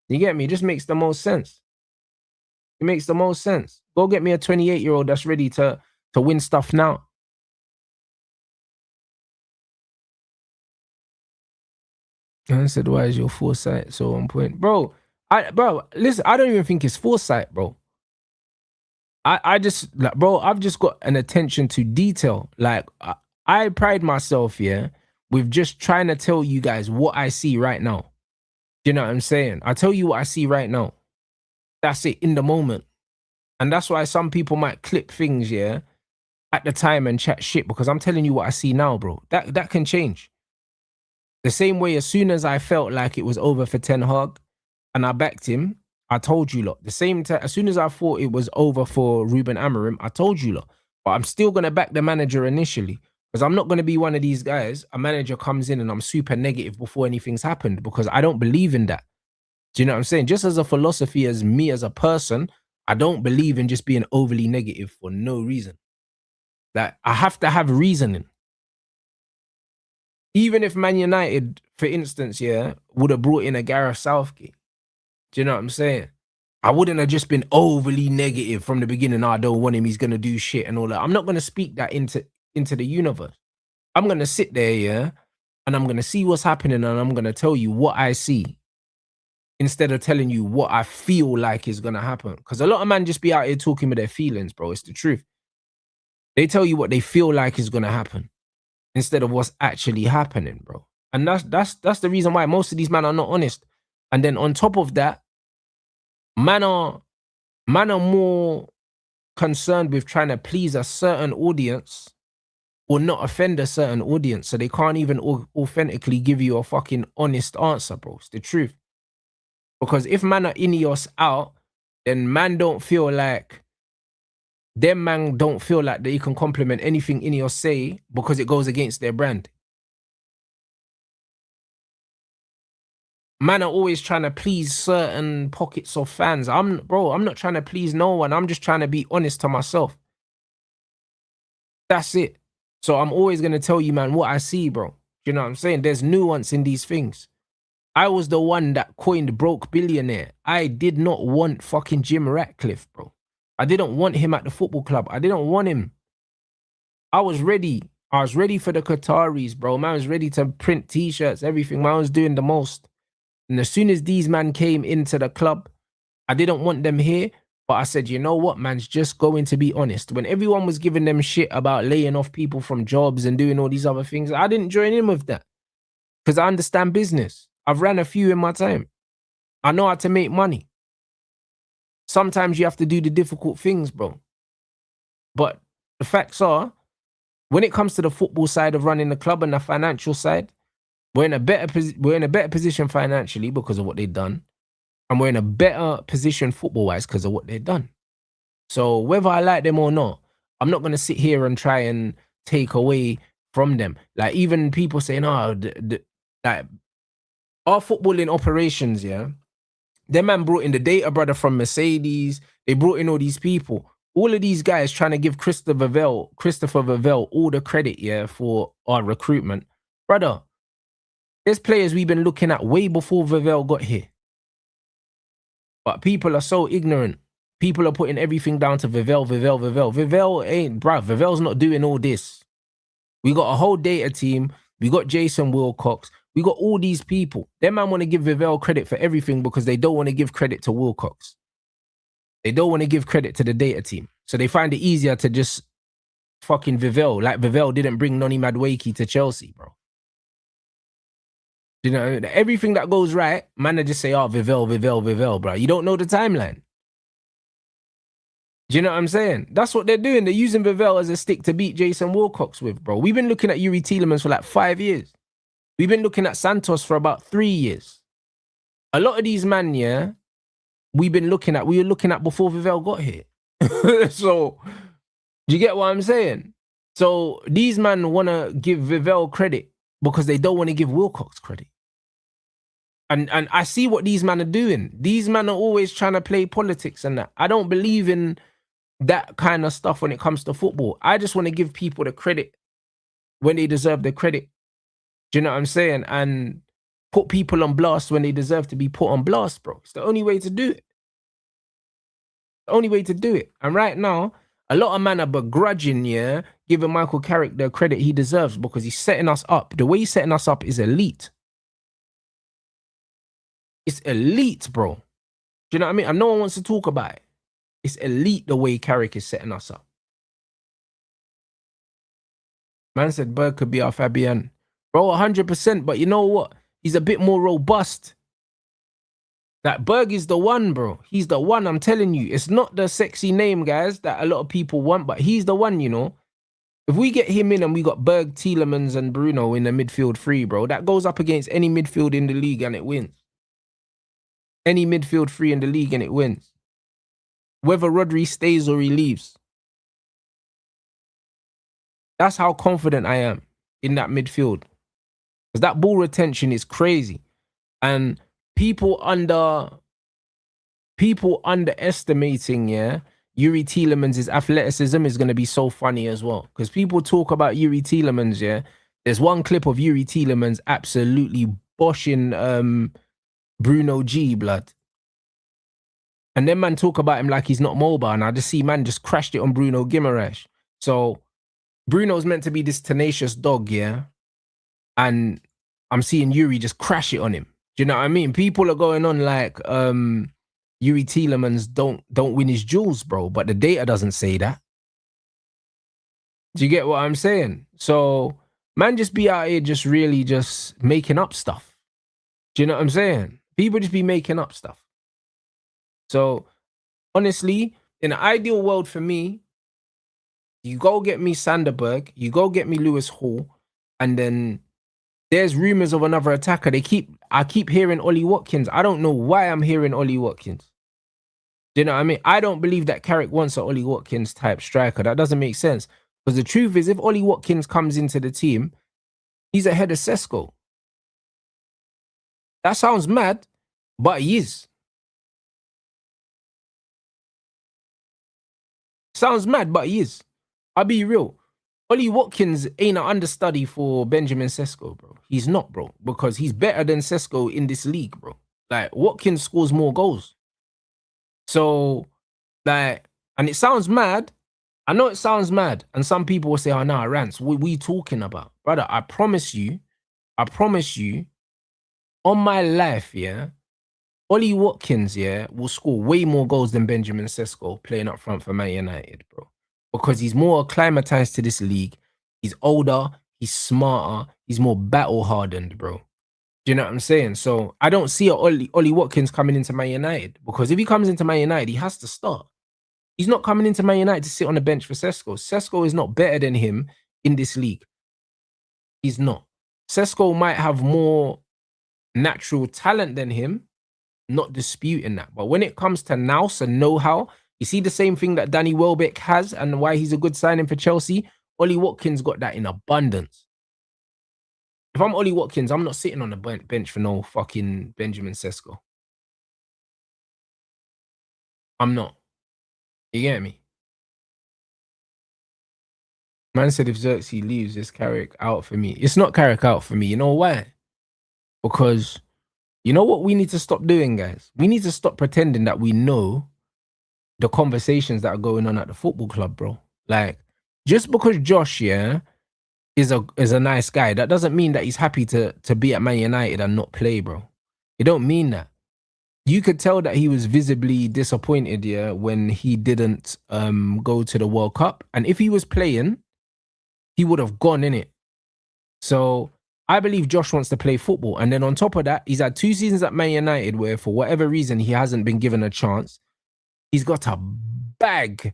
You get me? It just makes the most sense. It makes the most sense. Go get me a 28-year-old that's ready to win stuff now. And I said, why is your foresight so on point? Bro, listen, I don't even think it's foresight, bro. I just, like, bro, I've just got an attention to detail. Like, I pride myself, yeah, with just trying to tell you guys what I see right now. You know what I'm saying? I tell you what I see right now. That's it, in the moment. And that's why some people might clip things, yeah, at the time and chat shit, because I'm telling you what I see now, bro. That can change. The same way, as soon as I felt like it was over for Ten Hag and I backed him, I told you lot. The same time, as soon as I thought it was over for Ruben Amorim, I told you lot. But I'm still going to back the manager initially, because I'm not going to be one of these guys. A manager comes in and I'm super negative before anything's happened, because I don't believe in that. Do you know what I'm saying? Just as a philosophy, as me as a person, I don't believe in just being overly negative for no reason. That I have to have reasoning. Even if Man United, for instance, would have brought in a Gareth Southgate. Do you know what I'm saying? I wouldn't have just been overly negative from the beginning. I don't want him. He's gonna do shit and all that. I'm not gonna speak that into the universe. I'm gonna sit there, and I'm gonna see what's happening, and I'm gonna tell you what I see instead of telling you what I feel like is gonna happen. Because a lot of men just be out here talking with their feelings, bro. It's the truth. They tell you what they feel like is gonna happen instead of what's actually happening, bro. And that's the reason why most of these men are not honest. And then on top of that, man are more concerned with trying to please a certain audience or not offend a certain audience, so they can't even authentically give you a fucking honest answer, bro. It's the truth. Because if man are Ineos out, then man don't feel like they can compliment anything Ineos say because it goes against their brand. Man are always trying to please certain pockets of fans. I'm not trying to please no one. I'm just trying to be honest to myself. That's it. So I'm always going to tell you, man, what I see, bro. You know what I'm saying? There's nuance in these things. I was the one that coined broke billionaire. I did not want fucking Jim Ratcliffe, bro. I didn't want him at the football club. I didn't want him. I was ready. I was ready for the Qataris, bro. Man was ready to print T-shirts, everything. Man was doing the most. And as soon as these man came into the club, I didn't want them here. But I said, you know what, man's just going to be honest. When everyone was giving them shit about laying off people from jobs and doing all these other things, I didn't join in with that. Because I understand business. I've ran a few in my time. I know how to make money. Sometimes you have to do the difficult things, bro. But the facts are, when it comes to the football side of running the club and the financial side, we're in a better position financially because of what they've done. And we're in a better position football-wise because of what they've done. So whether I like them or not, I'm not going to sit here and try and take away from them. Like even people saying, like our footballing operations, them man brought in the data brother from Mercedes. They brought in all these people. All of these guys trying to give Christopher Vavell all the credit, for our recruitment. Brother, there's players we've been looking at way before Vavell got here. But people are so ignorant. People are putting everything down to Vavell. Vavell ain't, bruv. Vavell's not doing all this. We got a whole data team. We got Jason Wilcox. We got all these people. Them man want to give Vavell credit for everything because they don't want to give credit to Wilcox. They don't want to give credit to the data team. So they find it easier to just fucking Vavell. Like Vavell didn't bring Noni Madueke to Chelsea, bro. You know, everything that goes right, man, they just say, oh, Vavell, bro. You don't know the timeline. Do you know what I'm saying? That's what they're doing. They're using Vavell as a stick to beat Jason Wilcox with, bro. We've been looking at Yuri Tielemans for like 5 years. We've been looking at Santos for about 3 years. A lot of these man, we were looking at before Vavell got here. So, do you get what I'm saying? So, these men want to give Vavell credit because they don't want to give Wilcox credit. And I see what these men are doing. These men are always trying to play politics and that. I don't believe in that kind of stuff when it comes to football. I just want to give people the credit when they deserve the credit. Do you know what I'm saying? And put people on blast when they deserve to be put on blast, bro. It's the only way to do it. The only way to do it. And right now, a lot of men are begrudging, giving Michael Carrick the credit he deserves because he's setting us up. The way he's setting us up is elite. It's elite, bro. Do you know what I mean? And no one wants to talk about it. It's elite the way Carrick is setting us up. Man said Berg could be our Fabian. Bro, 100%. But you know what? He's a bit more robust. That Berg is the one, bro. He's the one, I'm telling you. It's not the sexy name, guys, that a lot of people want, but he's the one, If we get him in and we got Berg, Tielemans, and Bruno in the midfield three, bro, that goes up against any midfield in the league and it wins. Any midfield three in the league and it wins. Whether Rodri stays or he leaves. That's how confident I am in that midfield. Because that ball retention is crazy. And people underestimating, Yuri Tielemans' athleticism is going to be so funny as well. Because people talk about Yuri Tielemans, yeah. There's one clip of Yuri Tielemans absolutely boshing Bruno G, blood. And then man talk about him like he's not mobile. And I just see man just crashed it on Bruno Guimaraes. So Bruno's meant to be this tenacious dog, yeah? And I'm seeing Yuri just crash it on him. Do you know what I mean? People are going on like Yuri Tielemans don't win his duels, bro. But the data doesn't say that. Do you get what I'm saying? So man just be out here just really just making up stuff. Do you know what I'm saying? People just be making up stuff. So honestly, in an ideal world for me, you go get me Sanderberg, you go get me Lewis Hall, and then there's rumors of another attacker. I keep hearing Ollie Watkins. I don't know why I'm hearing Ollie Watkins. Do you know what I mean? I don't believe that Carrick wants an Ollie Watkins type striker. That doesn't make sense. Because the truth is, if Ollie Watkins comes into the team, he's ahead of Sesko. That sounds mad, but he is. Sounds mad, but he is. I'll be real. Ollie Watkins ain't an understudy for Benjamin Sesko, bro. He's not, bro. Because he's better than Sesko in this league, bro. Like, Watkins scores more goals. So, like, and it sounds mad. I know it sounds mad. And some people will say, oh, nah, Rants, what are you talking about? Brother, I promise you, on my life, yeah, Ollie Watkins, yeah, will score way more goals than Benjamin Sesko playing up front for Man United, bro. Because he's more acclimatized to this league. He's older, he's smarter, he's more battle-hardened, bro. Do you know what I'm saying? So I don't see Ollie Watkins coming into Man United. Because if he comes into Man United, he has to start. He's not coming into Man United to sit on the bench for Sesko. Sesko is not better than him in this league. He's not. Sesko might have more natural talent than him, not disputing that. But when it comes to nous and know-how, you see the same thing that Danny Welbeck has and why he's a good signing for Chelsea? Ollie Watkins got that in abundance. If I'm Ollie Watkins, I'm not sitting on the bench for no fucking Benjamin Sesko. I'm not. You get me? Man said if Xerxes leaves, it's Carrick out for me. It's not Carrick out for me. You know why? Because you know what we need to stop doing, guys? We need to stop pretending that we know the conversations that are going on at the football club, bro. Like, just because Josh, yeah, is a nice guy, that doesn't mean that he's happy to be at Man United and not play, bro. It don't mean that. You could tell that he was visibly disappointed, yeah, when he didn't go to the World Cup. And if he was playing, he would have gone in it. So I believe Josh wants to play football. And then on top of that, he's had 2 seasons at Man United where for whatever reason he hasn't been given a chance. He's got a bag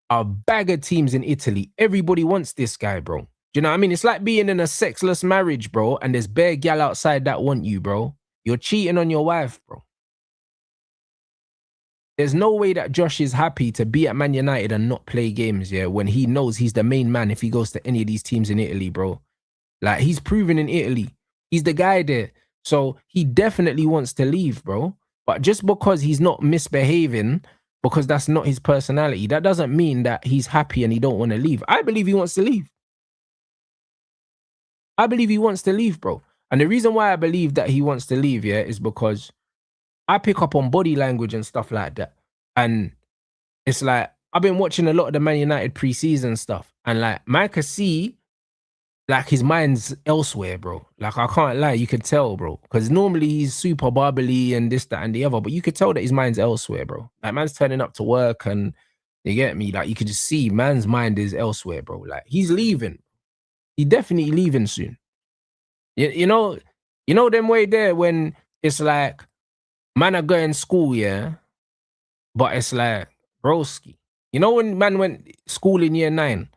of teams in Italy. Everybody wants this guy, bro. Do you know what I mean? It's like being in a sexless marriage, bro, and there's bare gal outside that want you, bro. You're cheating on your wife, bro. There's no way that Josh is happy to be at Man United and not play games, yeah, when he knows he's the main man if he goes to any of these teams in Italy, bro. Like, he's proven in Italy. He's the guy there. So he definitely wants to leave, bro. But just because he's not misbehaving, because that's not his personality, that doesn't mean that he's happy and he don't want to leave. I believe he wants to leave. I believe he wants to leave, bro. And the reason why I believe that he wants to leave, yeah, is because I pick up on body language and stuff like that. And it's like, I've been watching a lot of the Man United preseason stuff. And like, man could see, like, his mind's elsewhere, bro. Like, I can't lie, you could tell, bro. Because normally he's super bubbly and this, that, and the other. But you could tell that his mind's elsewhere, bro. Like, man's turning up to work and, you get me? Like, you could just see man's mind is elsewhere, bro. Like, he's leaving. He's definitely leaving soon. You know them way there when it's like, man are going school, yeah? But it's like, broski. You know when man went school in year 9?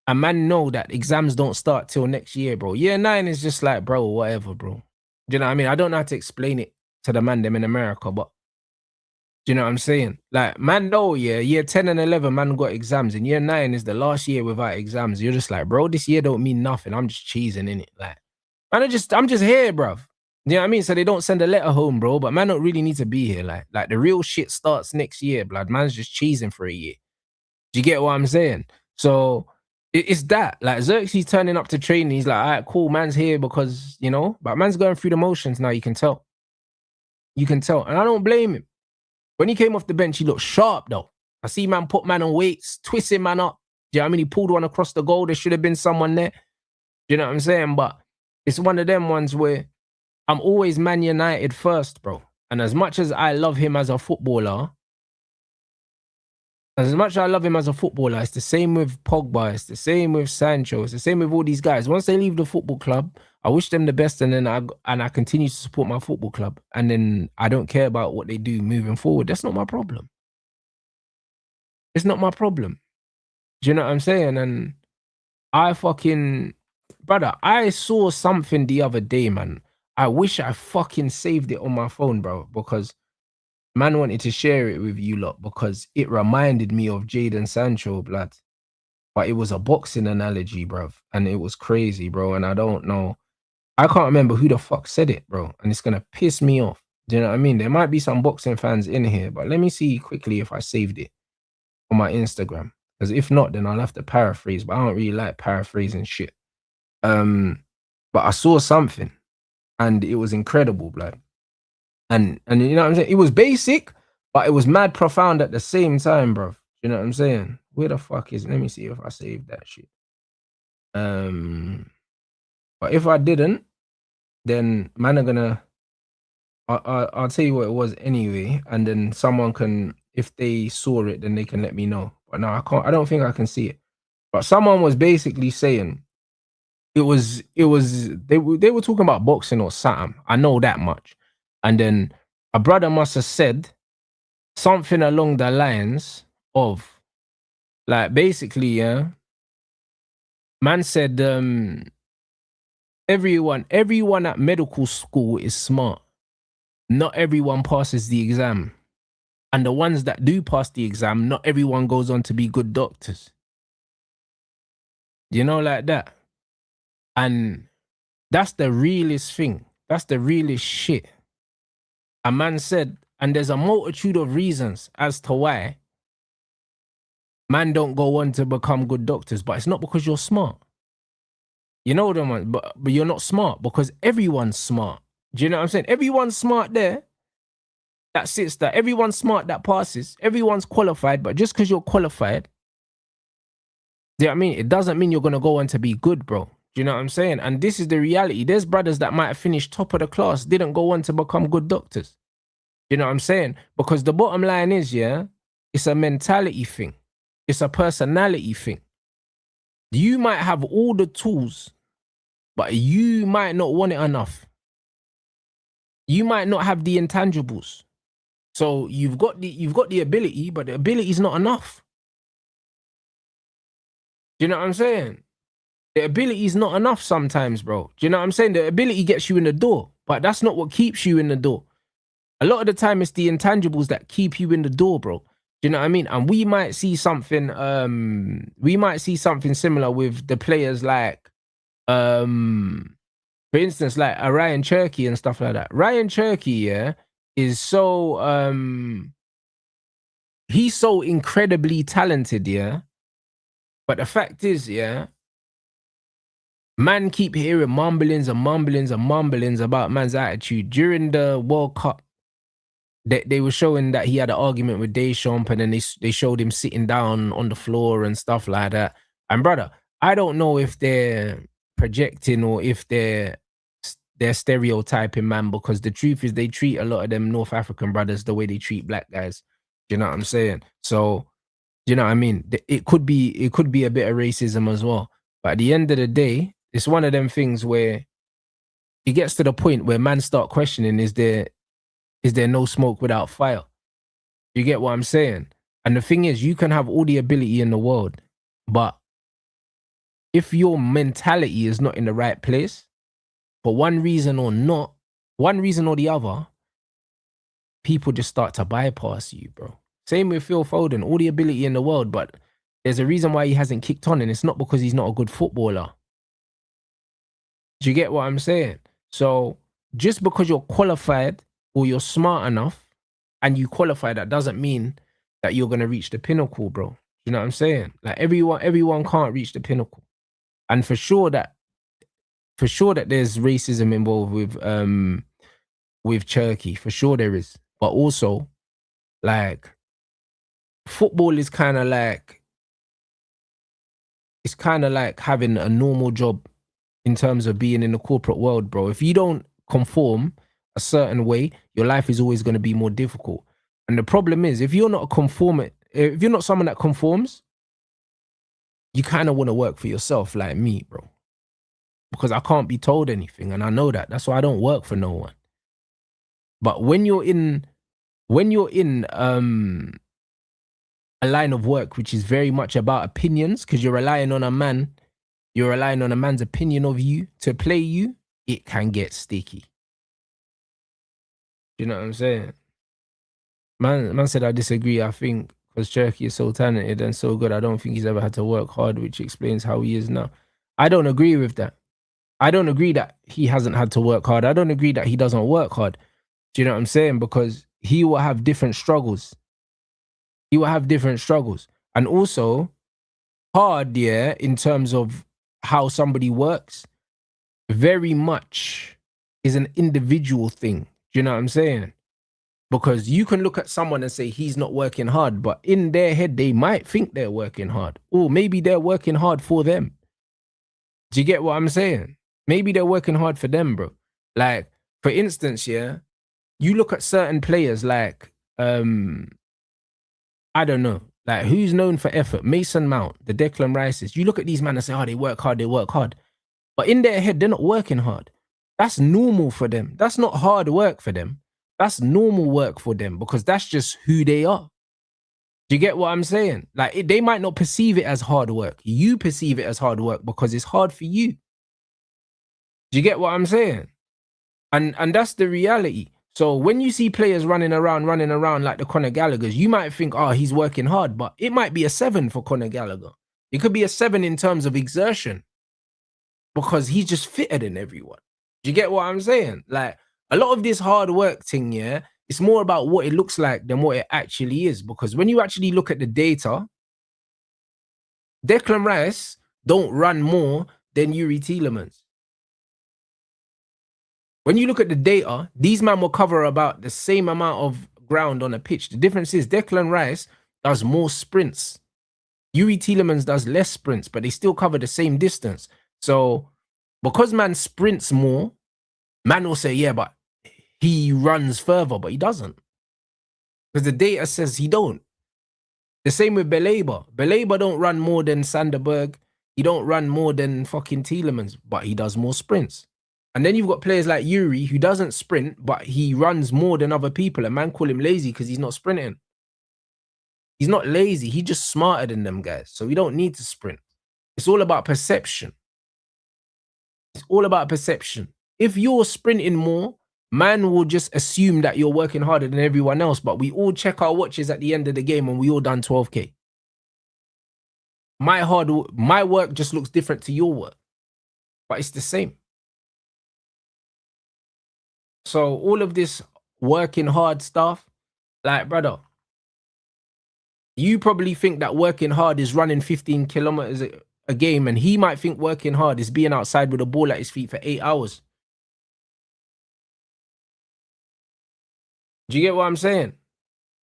And man know that exams don't start till next year, bro. Year 9 is just like, bro, whatever, bro. Do you know what I mean? I don't know how to explain it to the man them in America, but do you know what I'm saying? Like, man know, yeah, year 10 and 11, man got exams. And year 9 is the last year without exams. You're just like, bro, this year don't mean nothing. I'm just cheesing in it. Like, man, I'm just here, bruv. You know what I mean? So they don't send a letter home, bro. But man don't really need to be here. Like the real shit starts next year, blood. Man's just cheesing for a year. Do you get what I'm saying? So it's that. Like Xerxes turning up to training, he's like, all right, cool, man's here because, you know, but man's going through the motions now, you can tell. You can tell. And I don't blame him. When he came off the bench, he looked sharp though. I see man put man on weights, twisting man up. Do you know what I mean? He pulled one across the goal. There should have been someone there. Do you know what I'm saying? But it's one of them ones where I'm always Man United first, bro. And as much as I love him as a footballer, it's the same with Pogba, it's the same with Sancho, it's the same with all these guys. Once they leave the football club, I wish them the best, and then I continue to support my football club, and then I don't care about what they do moving forward. That's not my problem. It's not my problem. Do you know what I'm saying? And brother, I saw something the other day, man. I wish I fucking saved it on my phone, bro, because man wanted to share it with you lot because it reminded me of Jadon Sancho, blood. But it was a boxing analogy, bro. And it was crazy, bro. And I don't know. I can't remember who the fuck said it, bro. And it's going to piss me off. Do you know what I mean? There might be some boxing fans in here, but let me see quickly if I saved it on my Instagram. Because if not, then I'll have to paraphrase. But I don't really like paraphrasing shit. But I saw something. And it was incredible, blood. And you know what I'm saying? It was basic, but it was mad profound at the same time, bro. You know what I'm saying? Where the fuck is it? Let me see if I saved that shit. But if I didn't, then man are gonna I'll tell you what it was anyway, and then someone can, if they saw it, then they can let me know. But no, I don't think I can see it. But someone was basically saying they were talking about boxing or something. I know that much. And then a brother must have said something along the lines of, like, basically, yeah, man said, everyone at medical school is smart. Not everyone passes the exam. And the ones that do pass the exam, not everyone goes on to be good doctors. You know, like that. And that's the realest thing. That's the realest shit. A man said, and there's a multitude of reasons as to why man don't go on to become good doctors, but it's not because you're smart. You know them ones, but you're not smart because everyone's smart. Do you know what I'm saying? Everyone's smart there. That sits there. Everyone's smart that passes. Everyone's qualified, but just because you're qualified, do you know what I mean? It doesn't mean you're going to go on to be good, bro. Do you know what I'm saying? And this is the reality. There's brothers that might have finished top of the class, didn't go on to become good doctors. You know what I'm saying? Because the bottom line is, yeah, it's a mentality thing. It's a personality thing. You might have all the tools, but you might not want it enough. You might not have the intangibles. So you've got the ability, but the ability is not enough. Do you know what I'm saying? The ability is not enough sometimes, bro. Do you know what I'm saying? The ability gets you in the door, but that's not what keeps you in the door. A lot of the time, it's the intangibles that keep you in the door, bro. Do you know what I mean? And we might see something similar with the players like, for instance, like a Ryan Cherky and stuff like that. Ryan Cherky, yeah, is so, he's so incredibly talented, yeah. But the fact is, yeah, man keep hearing mumblings about man's attitude. During the World Cup, they were showing that he had an argument with Deschamps, and then they showed him sitting down on the floor and stuff like that. And brother, I don't know if they're projecting or if they're stereotyping, man, because the truth is they treat a lot of them North African brothers the way they treat black guys. Do you know what I'm saying? So, you know what I mean? It could be a bit of racism as well. But at the end of the day, it's one of them things where it gets to the point where man start questioning, is there no smoke without fire? You get what I'm saying? And the thing is, you can have all the ability in the world, but if your mentality is not in the right place, for one reason or the other, people just start to bypass you, bro. Same with Phil Foden, all the ability in the world, but there's a reason why he hasn't kicked on, and it's not because he's not a good footballer. Do you get what I'm saying? So just because you're qualified or you're smart enough and you qualify, that doesn't mean that you're gonna reach the pinnacle, bro. You know what I'm saying? Like everyone can't reach the pinnacle. And for sure that there's racism involved with Turkey. For sure there is. But also, like, football is kind of like, it's kind of like having a normal job in terms of being in the corporate world, bro. If you don't conform a certain way, your life is always going to be more difficult. And the problem is, if you're not someone that conforms, you kind of want to work for yourself, like me, bro. Because I can't be told anything, and I know that. That's why I don't work for no one. But when you're in a line of work which is very much about opinions, because you're relying on a man's opinion of you to play you, it can get sticky. You know what I'm saying? Man said I disagree. I think because Cherokee is so talented and so good, I don't think he's ever had to work hard, which explains how he is now. I don't agree with that. I don't agree that he hasn't had to work hard. I don't agree that he doesn't work hard. Do you know what I'm saying? Because he will have different struggles. He will have different struggles. And also, hard, yeah, in terms of how somebody works, very much is an individual thing. Do you know what I'm saying? Because you can look at someone and say he's not working hard, but in their head, they might think they're working hard. Or maybe they're working hard for them. Do you get what I'm saying? Maybe they're working hard for them, bro. Like, for instance, yeah, you look at certain players like, I don't know, like who's known for effort? Mason Mount, the Declan Rices. You look at these men and say, oh, they work hard, they work hard. But in their head, they're not working hard. That's normal for them. That's not hard work for them. That's normal work for them because that's just who they are. Do you get what I'm saying? Like, they might not perceive it as hard work. You perceive it as hard work because it's hard for you. Do you get what I'm saying? And that's the reality. So when you see players running around like the Conor Gallaghers, you might think, oh, he's working hard, but it might be a 7 for Conor Gallagher. It could be a 7 in terms of exertion because he's just fitter than everyone. Do you get what I'm saying? Like, a lot of this hard work thing, yeah, it's more about what it looks like than what it actually is. Because when you actually look at the data, Declan Rice don't run more than Yuri Tielemans. When you look at the data, these men will cover about the same amount of ground on a pitch. The difference is Declan Rice does more sprints. Yuri Tielemans does less sprints, but they still cover the same distance. So because man sprints more, man will say, yeah, but he runs further, but he doesn't. Because the data says he don't. The same with Belabor. Belabor don't run more than Sanderberg. He don't run more than fucking Tielemans, but he does more sprints. And then you've got players like Yuri who doesn't sprint, but he runs more than other people. And man call him lazy because he's not sprinting. He's not lazy. He's just smarter than them guys. So we don't need to sprint. It's all about perception. It's all about perception. If you're sprinting more, man will just assume that you're working harder than everyone else. But we all check our watches at the end of the game and we all done 12K. My work just looks different to your work, but it's the same. So all of this working hard stuff, like, brother, you probably think that working hard is running 15 kilometers a game, and he might think working hard is being outside with a ball at his feet for 8 hours. Do you get what I'm saying?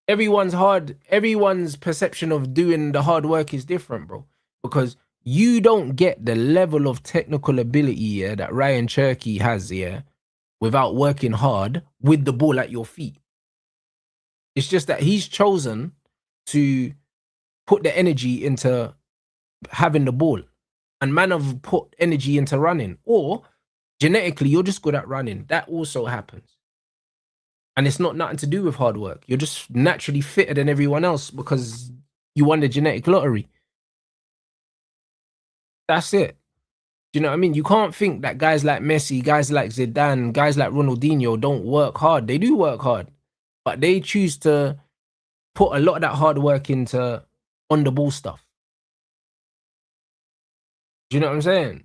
Everyone's perception of doing the hard work is different, bro. Because you don't get the level of technical ability, yeah, that Ryan Cherokee has, yeah, without working hard with the ball at your feet. It's just that he's chosen to put the energy into having the ball, and man have put energy into running, or genetically you're just good at running. That also happens. And it's not nothing to do with hard work. You're just naturally fitter than everyone else because you won the genetic lottery. That's it. Do you know what I mean? You can't think that guys like Messi, guys like Zidane, guys like Ronaldinho don't work hard. They do work hard, but they choose to put a lot of that hard work into on the ball stuff. Do you know what I'm saying?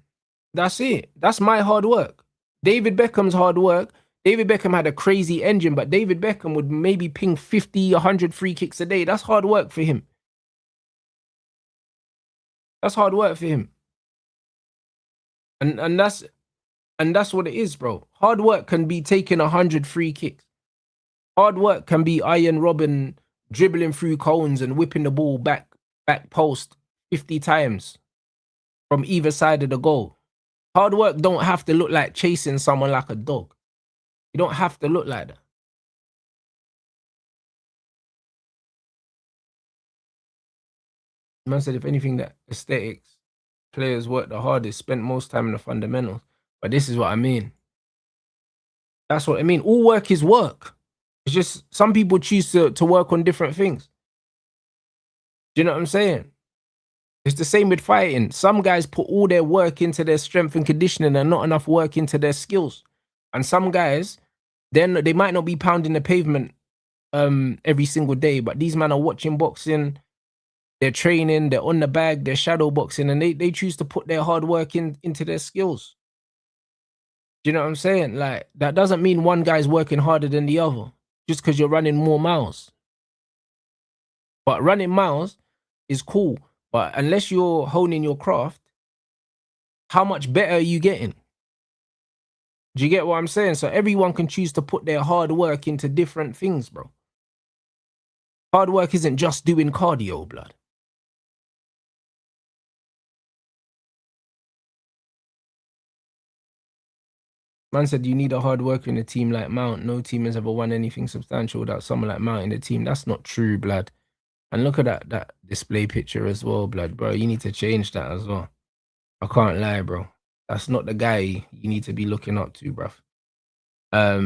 That's it. That's my hard work. David Beckham's hard work David Beckham had a crazy engine, but David Beckham would maybe ping 50, 100 free kicks a day. That's hard work for him. That's hard work for him. And that's what it is, bro. Hard work can be taking 100 free kicks. Hard work can be Iron Robin dribbling through cones and whipping the ball back post 50 times from either side of the goal. Hard work don't have to look like chasing someone like a dog. You don't have to look like that. Man said, if anything, that aesthetics players work the hardest, spent most time in the fundamentals. But this is what I mean. That's what I mean. All work is work. It's just some people choose to work on different things. Do you know what I'm saying? It's the same with fighting. Some guys put all their work into their strength and conditioning and not enough work into their skills. And some guys, then they might not be pounding the pavement every single day, but these men are watching boxing, they're training, they're on the bag, they're shadow boxing, and they choose to put their hard work into their skills. Do you know what I'm saying? Like, that doesn't mean one guy's working harder than the other just because you're running more miles. But running miles is cool. But unless you're honing your craft, how much better are you getting? Do you get what I'm saying? So everyone can choose to put their hard work into different things, bro. Hard work isn't just doing cardio, blood. Man said you need a hard worker in a team like Mount. No team has ever won anything substantial without someone like Mount in the team. That's not true, blood. And look at that display picture as well, blood, bro. You need to change that as well. I can't lie, bro. That's not the guy you need to be looking up to, bruv. I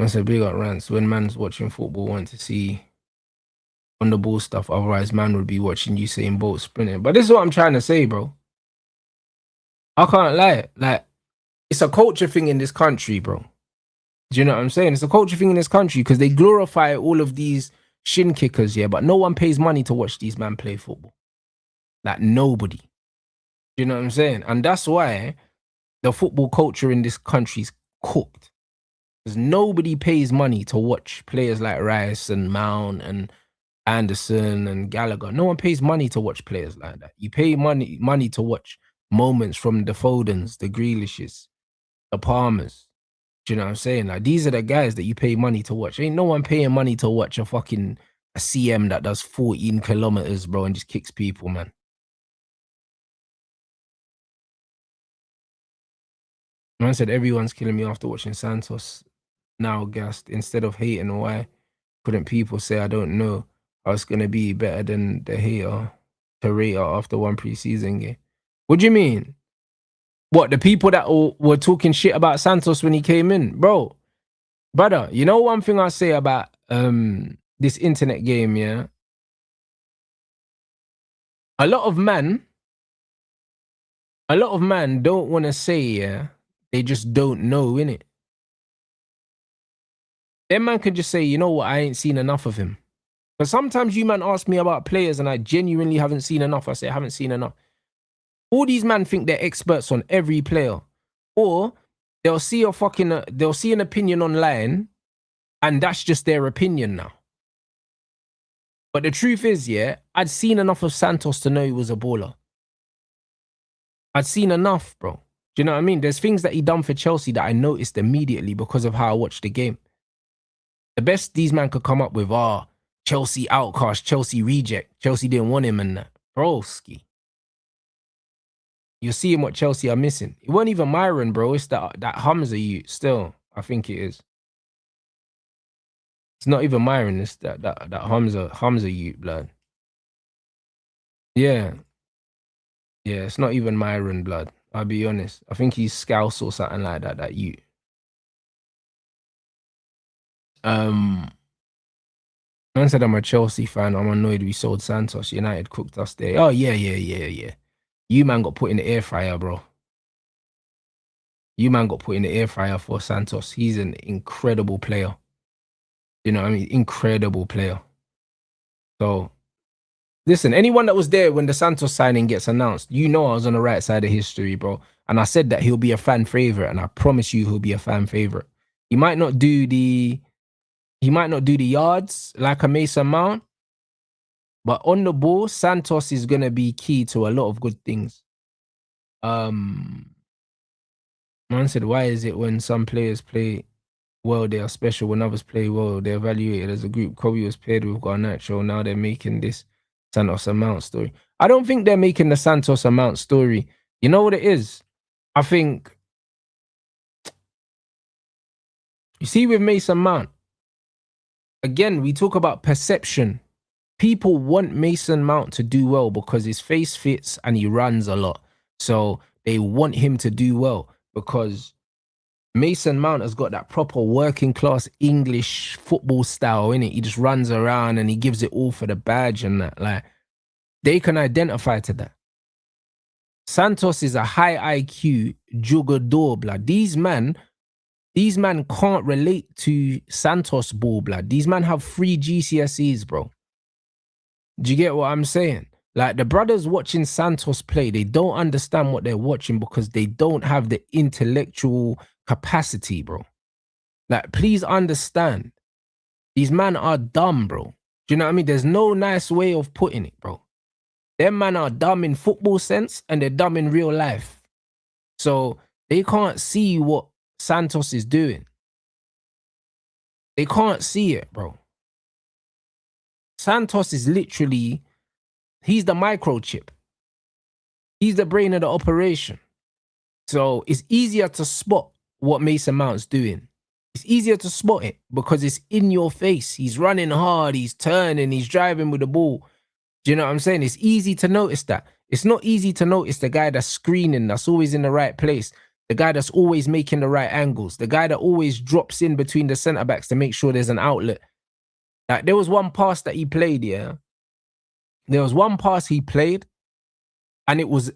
said big up rants. When man's watching football, want to see on the ball stuff. Otherwise, man would be watching Usain Bolt sprinting. But this is what I'm trying to say, bro. I can't lie. Like, it's a culture thing in this country, bro. Do you know what I'm saying? It's a culture thing in this country because they glorify all of these shin kickers, yeah, but no one pays money to watch these men play football. Like, nobody. Do you know what I'm saying? And that's why the football culture in this country is cooked. Because nobody pays money to watch players like Rice and Mount and Anderson and Gallagher. No one pays money to watch players like that. You pay money to watch moments from the Fodens, the Grealishes, the Palmers. Do you know what I'm saying? Like, these are the guys that you pay money to watch. Ain't no one paying money to watch a CM that does 14 kilometers, bro, and just kicks people, man. Man said everyone's killing me after watching Santos. Now gassed. Instead of hating, why couldn't people say I don't know how it's gonna be better than the hater to rate her after one preseason game? What do you mean? What, the people that were talking shit about Santos when he came in? Bro, brother, you know one thing I say about this internet game, yeah? A lot of man don't want to say, yeah, they just don't know, innit? Them man can just say, you know what, I ain't seen enough of him. But sometimes you man ask me about players and I genuinely haven't seen enough. I say, I haven't seen enough. All these men think they're experts on every player. Or they'll see they'll see an opinion online and that's just their opinion now. But the truth is, yeah, I'd seen enough of Santos to know he was a baller. I'd seen enough, bro. Do you know what I mean? There's things that he done for Chelsea that I noticed immediately because of how I watched the game. The best these men could come up with are Chelsea outcast, Chelsea reject, Chelsea didn't want him and that. Broski. You're seeing what Chelsea are missing. It wasn't even Myron, bro. It's that Hamza you still. I think it is. It's not even Myron. It's that Hamza you, blood. Yeah. Yeah, it's not even Myron, blood. I'll be honest. I think he's Scouse or something like that you. Man said I'm a Chelsea fan. I'm annoyed we sold Santos. United cooked us there. Oh, yeah. You man got put in the air fryer, bro. You man got put in the air fryer for Santos. He's an incredible player. You know what I mean? Incredible player. So, listen, anyone that was there when the Santos signing gets announced, you know I was on the right side of history, bro. And I said that he'll be a fan favorite, and I promise you he'll be a fan favorite. He might not do the yards like a Mason Mount, but on the ball, Santos is gonna be key to a lot of good things. Man said, why is it when some players play well, they are special. When others play well, they're evaluated as a group. Kobe was paired with Garnacho. Now they're making this Santos Mount story. I don't think they're making the Santos Mount story. You know what it is? I think, you see with Mason Mount, again, we talk about perception. People want Mason Mount to do well because his face fits and he runs a lot. So they want him to do well because Mason Mount has got that proper working class English football style, innit? He just runs around and he gives it all for the badge and that. Like, they can identify to that. Santos is a high IQ jugador, blood. These man can't relate to Santos ball, blood. These men have 3 GCSEs, bro. Do you get what I'm saying? Like, the brothers watching Santos play, they don't understand what they're watching because they don't have the intellectual capacity, bro. Like, please understand. These men are dumb, bro. Do you know what I mean? There's no nice way of putting it, bro. Them men are dumb in football sense and they're dumb in real life. So they can't see what Santos is doing. They can't see it, bro. Santos is literally, he's the microchip. He's the brain of the operation. So it's easier to spot what Mason Mount's doing. It's easier to spot it because it's in your face. He's running hard, he's turning, he's driving with the ball. Do you know what I'm saying? It's easy to notice that. It's not easy to notice the guy that's screening, that's always in the right place, the guy that's always making the right angles, the guy that always drops in between the centre-backs to make sure there's an outlet. Like, there was one pass that he played, yeah? There was one pass he played, and it was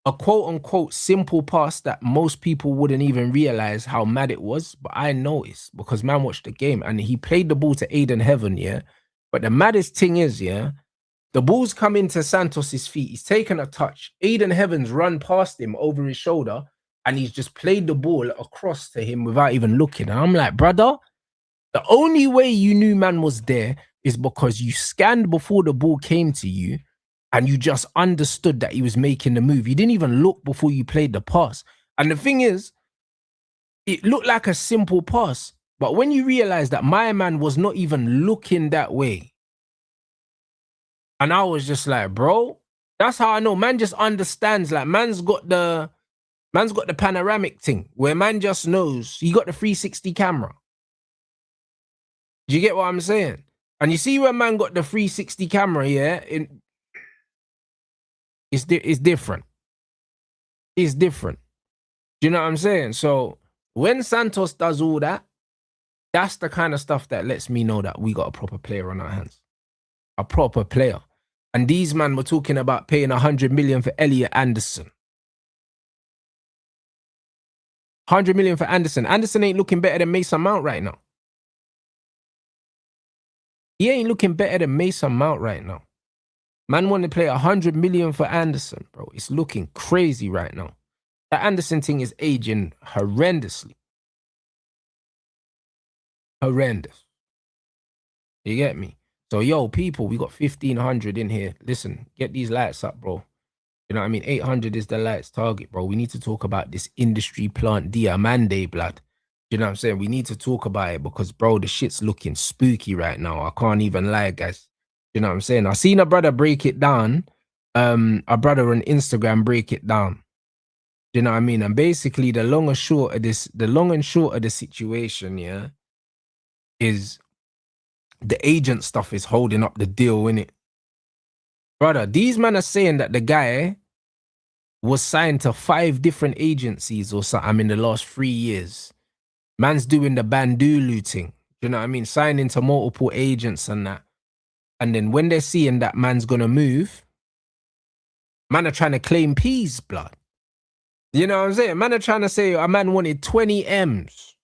a quote-unquote simple pass that most people wouldn't even realize how mad it was, but I noticed because man watched the game, and he played the ball to Aiden Heaven, yeah? But the maddest thing is, yeah, the ball's come into Santos's feet. He's taken a touch. Aiden Heavens run past him over his shoulder, and he's just played the ball across to him without even looking. And I'm like, brother, the only way you knew man was there is because you scanned before the ball came to you and you just understood that he was making the move. You didn't even look before you played the pass. And the thing is, it looked like a simple pass, but when you realize that my man was not even looking that way, and I was just like, bro, that's how I know. Man just understands. Like, man's got the panoramic thing where man just knows. He got the 360 camera. Do you get what I'm saying? And you see when man got the 360 camera, yeah, it's different. It's different. Do you know what I'm saying? So when Santos does all that, that's the kind of stuff that lets me know that we got a proper player on our hands. A proper player. And these man were talking about paying 100 million for Elliot Anderson. 100 million for Anderson. Anderson ain't looking better than Mason Mount right now. He ain't looking better than Mason Mount right now. Man want to play 100 million for Anderson, bro. It's looking crazy right now. That Anderson thing is aging horrendously. Horrendous. You get me? So, yo, people, we got 1,500 in here. Listen, get these lights up, bro. You know what I mean? 800 is the lights target, bro. We need to talk about this industry plant Diomande, blood. You know what I'm saying? We need to talk about it because, bro, the shit's looking spooky right now. I can't even lie, guys. You know what I'm saying? I seen a brother break it down. A brother on Instagram break it down. You know what I mean? And basically, the long and short of the situation, yeah, is the agent stuff is holding up the deal, innit? Brother, these men are saying that the guy was signed to 5 different agencies or something in the last 3 years. Man's doing the Bandulu thing. You know what I mean? Signing to multiple agents and that. And then when they're seeing that man's gonna move, man are trying to claim peas, blood. You know what I'm saying? Man are trying to say a man wanted 20 M's.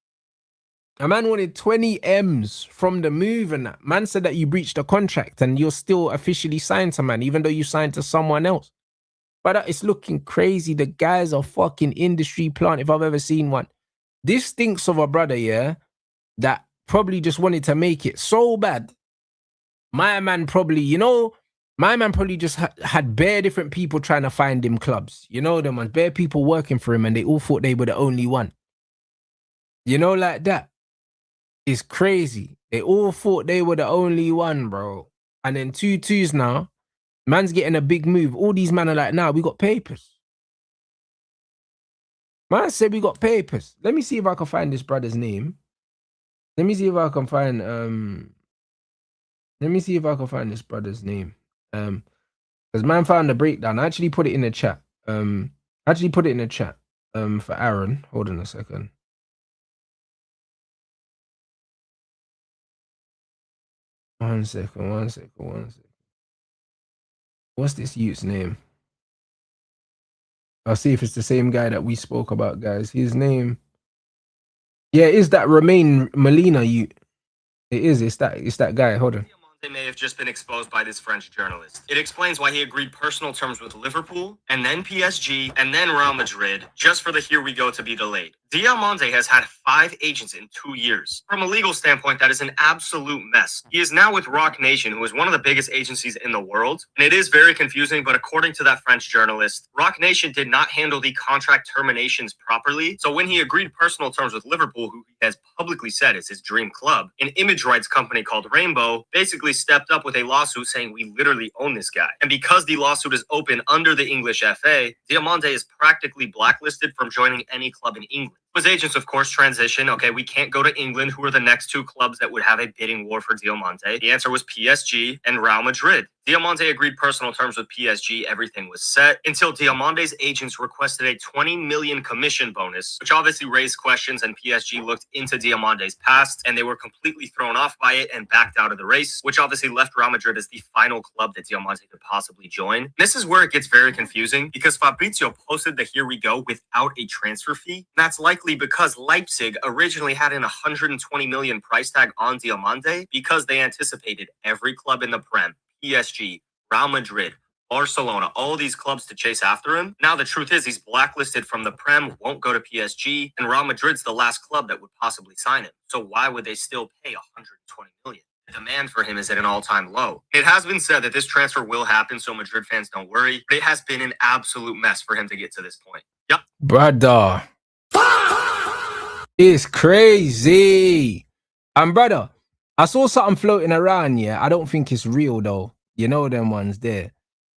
A man wanted 20 M's from the move and that. Man said that you breached a contract and you're still officially signed to man, even though you signed to someone else. Brother, it's looking crazy. The guy's a fucking industry plant if I've ever seen one. This stinks of a brother, yeah, that probably just wanted to make it so bad. My man probably, my man probably just had bare different people trying to find him clubs. You know them ones, bare people working for him, and they all thought they were the only one. You know, like that. It's crazy. They all thought they were the only one, bro. And then 2-2s now. Man's getting a big move. All these men are like, nah, we got papers. Man said we got papers. Let me see if I can find this brother's name. Let me see if I can find this brother's name. Because man found the breakdown. I actually put it in the chat. For Aaron. Hold on a second. One second. What's this youth's name? I'll see if it's the same guy that we spoke about, guys. His name. Yeah, is that Romain Molina youth? It is. It's that guy. Hold on. Diomande may have just been exposed by this French journalist. It explains why he agreed personal terms with Liverpool, and then PSG, and then Real Madrid, just for the here we go to be delayed. Diomande has had 5 agents in 2 years. From a legal standpoint, that is an absolute mess. He is now with Rock Nation, who is one of the biggest agencies in the world. And it is very confusing, but according to that French journalist, Rock Nation did not handle the contract terminations properly. So when he agreed personal terms with Liverpool, who he has publicly said is his dream club, an image rights company called Rainbow basically stepped up with a lawsuit saying we literally own this guy. And because the lawsuit is open under the English FA, Diomande is practically blacklisted from joining any club in England. His agents, of course, transition. Okay, we can't go to England. Who are the next 2 clubs that would have a bidding war for Diomande? The answer was PSG and Real Madrid. Diomande agreed personal terms with PSG. Everything was set until Diamande's agents requested a 20 million commission bonus, which obviously raised questions, and PSG looked into Diamande's past, and they were completely thrown off by it and backed out of the race, which obviously left Real Madrid as the final club that Diomande could possibly join. This is where it gets very confusing because Fabrizio posted the here we go without a transfer fee. That's likely because Leipzig originally had an 120 million price tag on Diomande because they anticipated every club in the Prem, PSG, Real Madrid, Barcelona, all these clubs to chase after him. Now the truth is he's blacklisted from the Prem, won't go to PSG, and Real Madrid's the last club that would possibly sign him. So why would they still pay 120 million? The demand for him is at an all-time low. It has been said that this transfer will happen, so Madrid fans don't worry, but it has been an absolute mess for him to get to this point. Yep. Brother. It's crazy. And brother, I saw something floating around, yeah. I don't think it's real though. You know them ones there.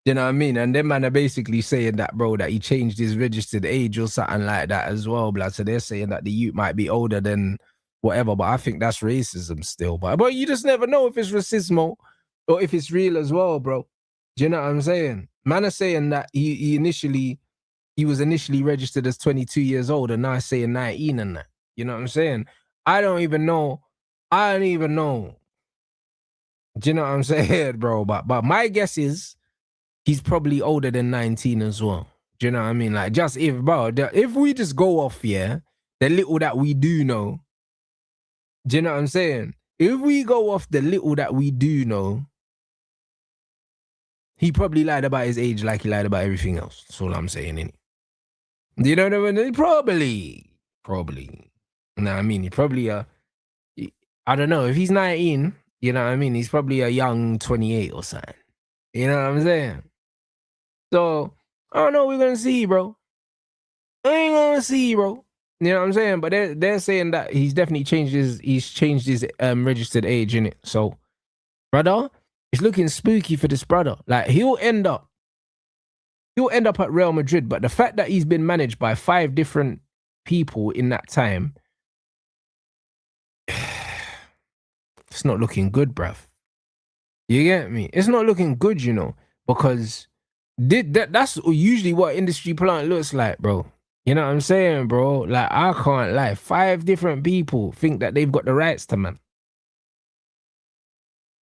You know what I mean? And them man are basically saying that, bro, that he changed his registered age or something like that as well, blood. So they're saying that the youth might be older than whatever, but I think that's racism still. But you just never know if it's racismo or if it's real as well, bro. Do you know what I'm saying? Man are saying that he was initially registered as 22 years old and now he's saying 19 and that. You know what I'm saying? I don't even know. Do you know what I'm saying, bro? But my guess is he's probably older than 19 as well. Do you know what I mean? Like, just if we just go off, yeah, the little that we do know, do you know what I'm saying? If we go off the little that we do know, he probably lied about his age like he lied about everything else. That's all I'm saying, innit? Do you know what I mean? Probably. No, I mean, he probably, I don't know, if he's 19, you know what I mean? He's probably a young 28 or something. You know what I'm saying? So, I don't know, we're going to see, bro. I ain't going to see, bro. You know what I'm saying? But they're saying that he's definitely changed his registered age, innit? So, brother, it's looking spooky for this brother. Like, he'll end up at Real Madrid, but the fact that he's been managed by 5 different people in that time, it's not looking good, bruv. You get me? It's not looking good, you know, because that's usually what industry plant looks like, bro. You know what I'm saying, bro? Like, I can't lie. 5 different people think that they've got the rights to man.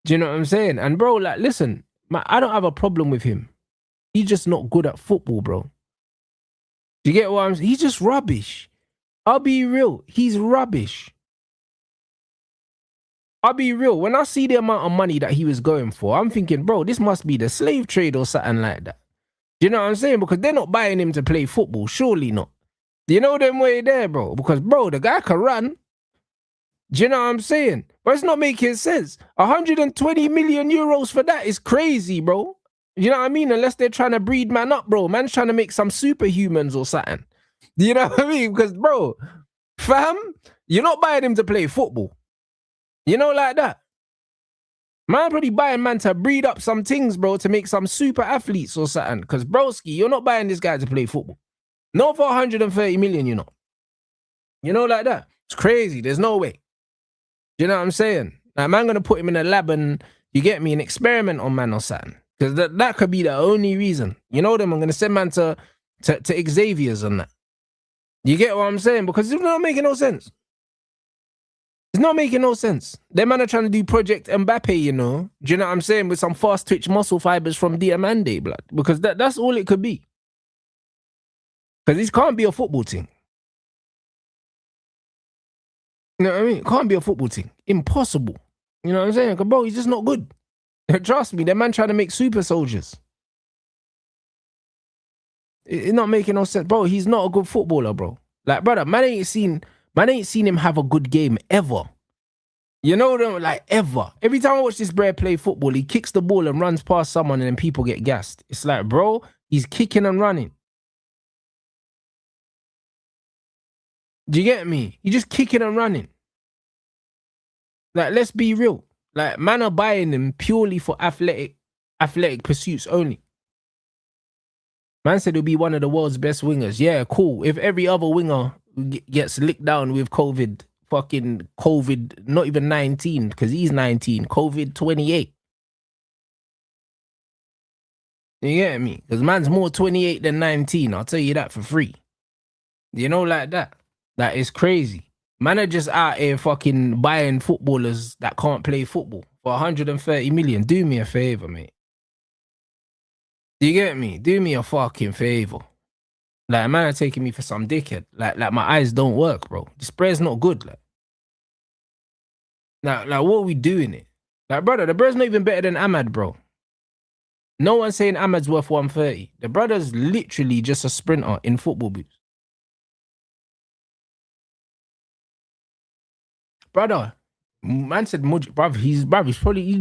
Do you know what I'm saying? And bro, like, listen, I don't have a problem with him. He's just not good at football, bro. Do you get what I'm saying? He's just rubbish. I'll be real. He's rubbish. I'll be real. When I see the amount of money that he was going for, I'm thinking, bro, this must be the slave trade or something like that. Do you know what I'm saying? Because they're not buying him to play football. Surely not. You know them way there, bro? Because, bro, the guy can run. Do you know what I'm saying? But it's not making sense. 120 million euros for that is crazy, bro. You know what I mean? Unless they're trying to breed man up, bro. Man's trying to make some superhumans or something. Do you know what I mean? Because, bro, fam, you're not buying him to play football. You know, like that. Man, probably buying man to breed up some things, bro, to make some super athletes or something. Because, broski, you're not buying this guy to play football. Not for 130 million, you know. You know, like that. It's crazy. There's no way. You know what I'm saying? Like, man gonna put him in a lab and, you get me, an experiment on man or something. Because that could be the only reason. You know them, I'm gonna send man to Xavier's and that. You get what I'm saying? Because it's not making no sense. It's not making no sense. Them man are trying to do Project Mbappe, you know. Do you know what I'm saying? With some fast twitch muscle fibers from Diomande, blood. Because that's all it could be. Because this can't be a football thing. You know what I mean? It can't be a football thing. Impossible. You know what I'm saying? Because, bro, he's just not good. Trust me, that man trying to make super soldiers. It's not making no sense. Bro, he's not a good footballer, bro. Like, brother, man ain't seen him have a good game ever. You know them, like, ever. Every time I watch this bro play football, he kicks the ball and runs past someone and then people get gassed. It's like, bro, he's kicking and running. Do you get me? He's just kicking and running. Like, let's be real. Like, man are buying him purely for athletic pursuits only. Man said he'll be one of the world's best wingers. Yeah, cool. If every other winger gets licked down with COVID, not even 19, because he's 19, COVID 28. You get me? Because man's more 28 than 19. I'll tell you that for free. You know, like that. That is crazy. Man are just out here fucking buying footballers that can't play football for 130 million. Do me a favor, mate. Do you get me? Do me a fucking favor. Like, man are taking me for some dickhead. Like my eyes don't work, bro. The spread's not good. Like, what are we doing it? Like, brother, the brother's not even better than Ahmad, bro. No one's saying Ahmad's worth 130. The brother's literally just a sprinter in football boots. Brother, man said Mudrik, bruv, he's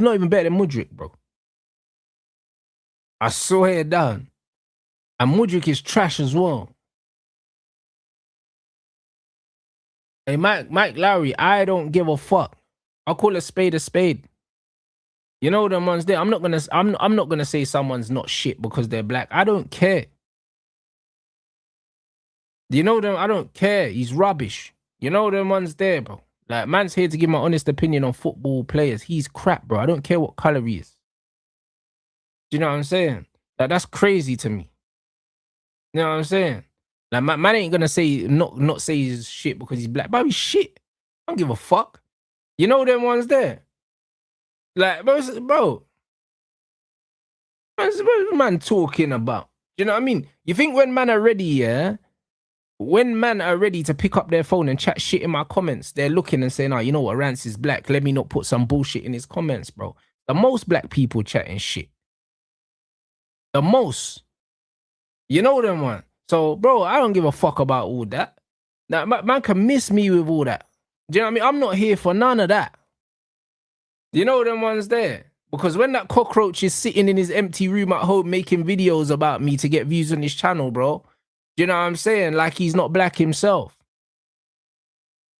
not even better than Mudrik, bro. I swear down. And Mudrik is trash as well. Hey, Mike Lowry, I don't give a fuck. I'll call a spade a spade. You know them ones there. I'm not gonna say someone's not shit because they're black. I don't care. You know them, I don't care. He's rubbish. You know them ones there, bro. Like, man's here to give my honest opinion on football players. He's crap, bro. I don't care what color he is. Do you know what I'm saying? Like, that's crazy to me. You know what I'm saying? Like, man ain't gonna say not say he's shit because he's black. But he's shit. I don't give a fuck. You know them ones there? Like, bro. What's man talking about? You know what I mean? You think when man are ready, yeah? When man are ready to pick up their phone and chat shit in my comments, they're looking and saying, oh, you know what, Rance is black. Let me not put some bullshit in his comments, bro. The most black people chatting shit. The most. You know them, one. So, bro, I don't give a fuck about all that. Now, man can miss me with all that. Do you know what I mean? I'm not here for none of that. You know them ones there? Because when that cockroach is sitting in his empty room at home making videos about me to get views on his channel, bro. Do you know what I'm saying? Like he's not black himself.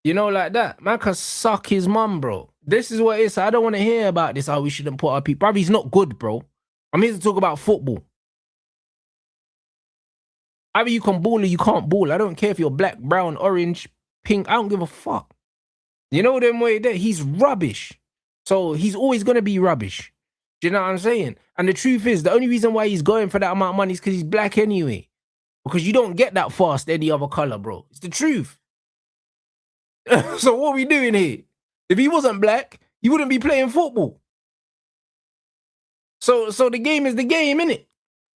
You know, like that. Man can suck his mum, bro. This is what it is. I don't want to hear about this, how we shouldn't put our people. Bruv, he's not good, bro. I'm here to talk about football. Either you can ball or you can't ball. I don't care if you're black, brown, orange, pink. I don't give a fuck. You know them way there? He's rubbish. So he's always going to be rubbish. Do you know what I'm saying? And the truth is, the only reason why he's going for that amount of money is because he's black anyway. Because you don't get that fast any other color, bro. It's the truth. So what are we doing here? If he wasn't black, he wouldn't be playing football. So the game is the game, innit?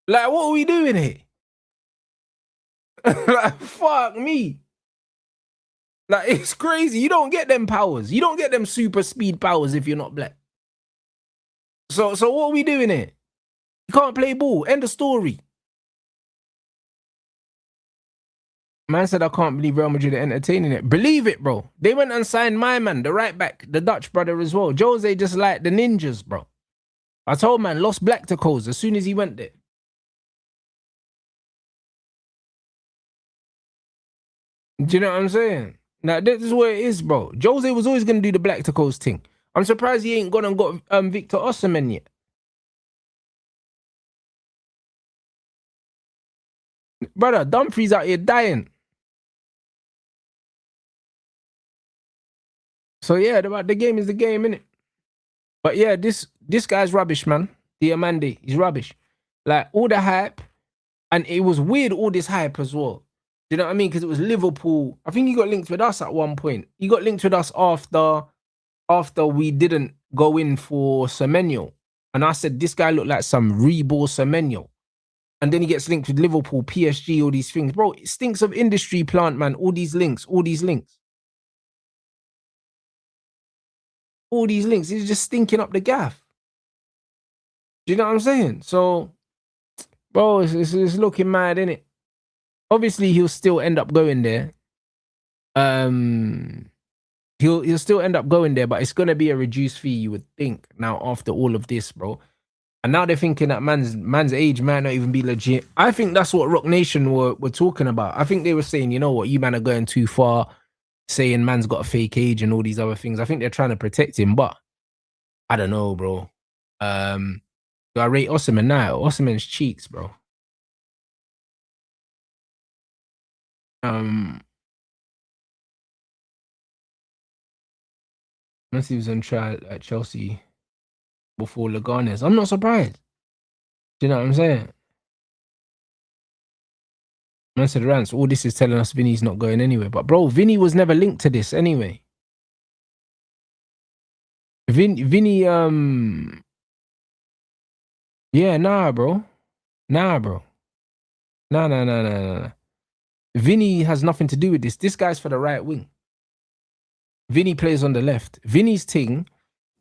Like, what are we doing here? Like, fuck me. Like, it's crazy. You don't get them powers. You don't get them super speed powers if you're not black. So what are we doing here? You can't play ball. End of story. Man said, I can't believe Real Madrid are entertaining it. Believe it, bro. They went and signed my man, the right back, the Dutch brother as well. Jose just like the ninjas, bro. I told man, lost Blackticos as soon as he went there. Do you know what I'm saying? Now, this is what it is, bro. Jose was always going to do the Blackticos thing. I'm surprised he ain't gone and got Victor Osimhen yet. Brother, Dumfries out here dying. So yeah, the game is the game, innit? But yeah, this guy's rubbish, man. Diomande, he's rubbish. Like all the hype, and it was weird, all this hype as well. Do you know what I mean? Because it was Liverpool. I think he got linked with us at one point. He got linked with us after we didn't go in for Semenyo. And I said, this guy looked like some reborn Semenyo. And then he gets linked with Liverpool, PSG, all these things. Bro, it stinks of industry plant, man. All these links. All these links. He's just stinking up the gaff. Do you know what I'm saying? So, bro, it's looking mad, innit? Obviously, he'll still end up going there. He'll still end up going there, but it's gonna be a reduced fee, you would think. Now, after all of this, bro. And now they're thinking that man's age might not even be legit. I think that's what Rock Nation were talking about. I think they were saying, you know what, you man are going too far, saying man's got a fake age and all these other things. I think they're trying to protect him, but I don't know, bro. Do I rate Osimhen now? Osimhen's cheeks, bro. Unless he was on trial at Chelsea before Leganes. I'm not surprised. Do you know what I'm saying? Man said, Rance, all this is telling us Vinny's not going anywhere. But bro, Vinny was never linked to this anyway. Vinny, yeah, nah, bro. Nah. Vinny has nothing to do with this. This guy's for the right wing. Vinny plays on the left. Vinny's thing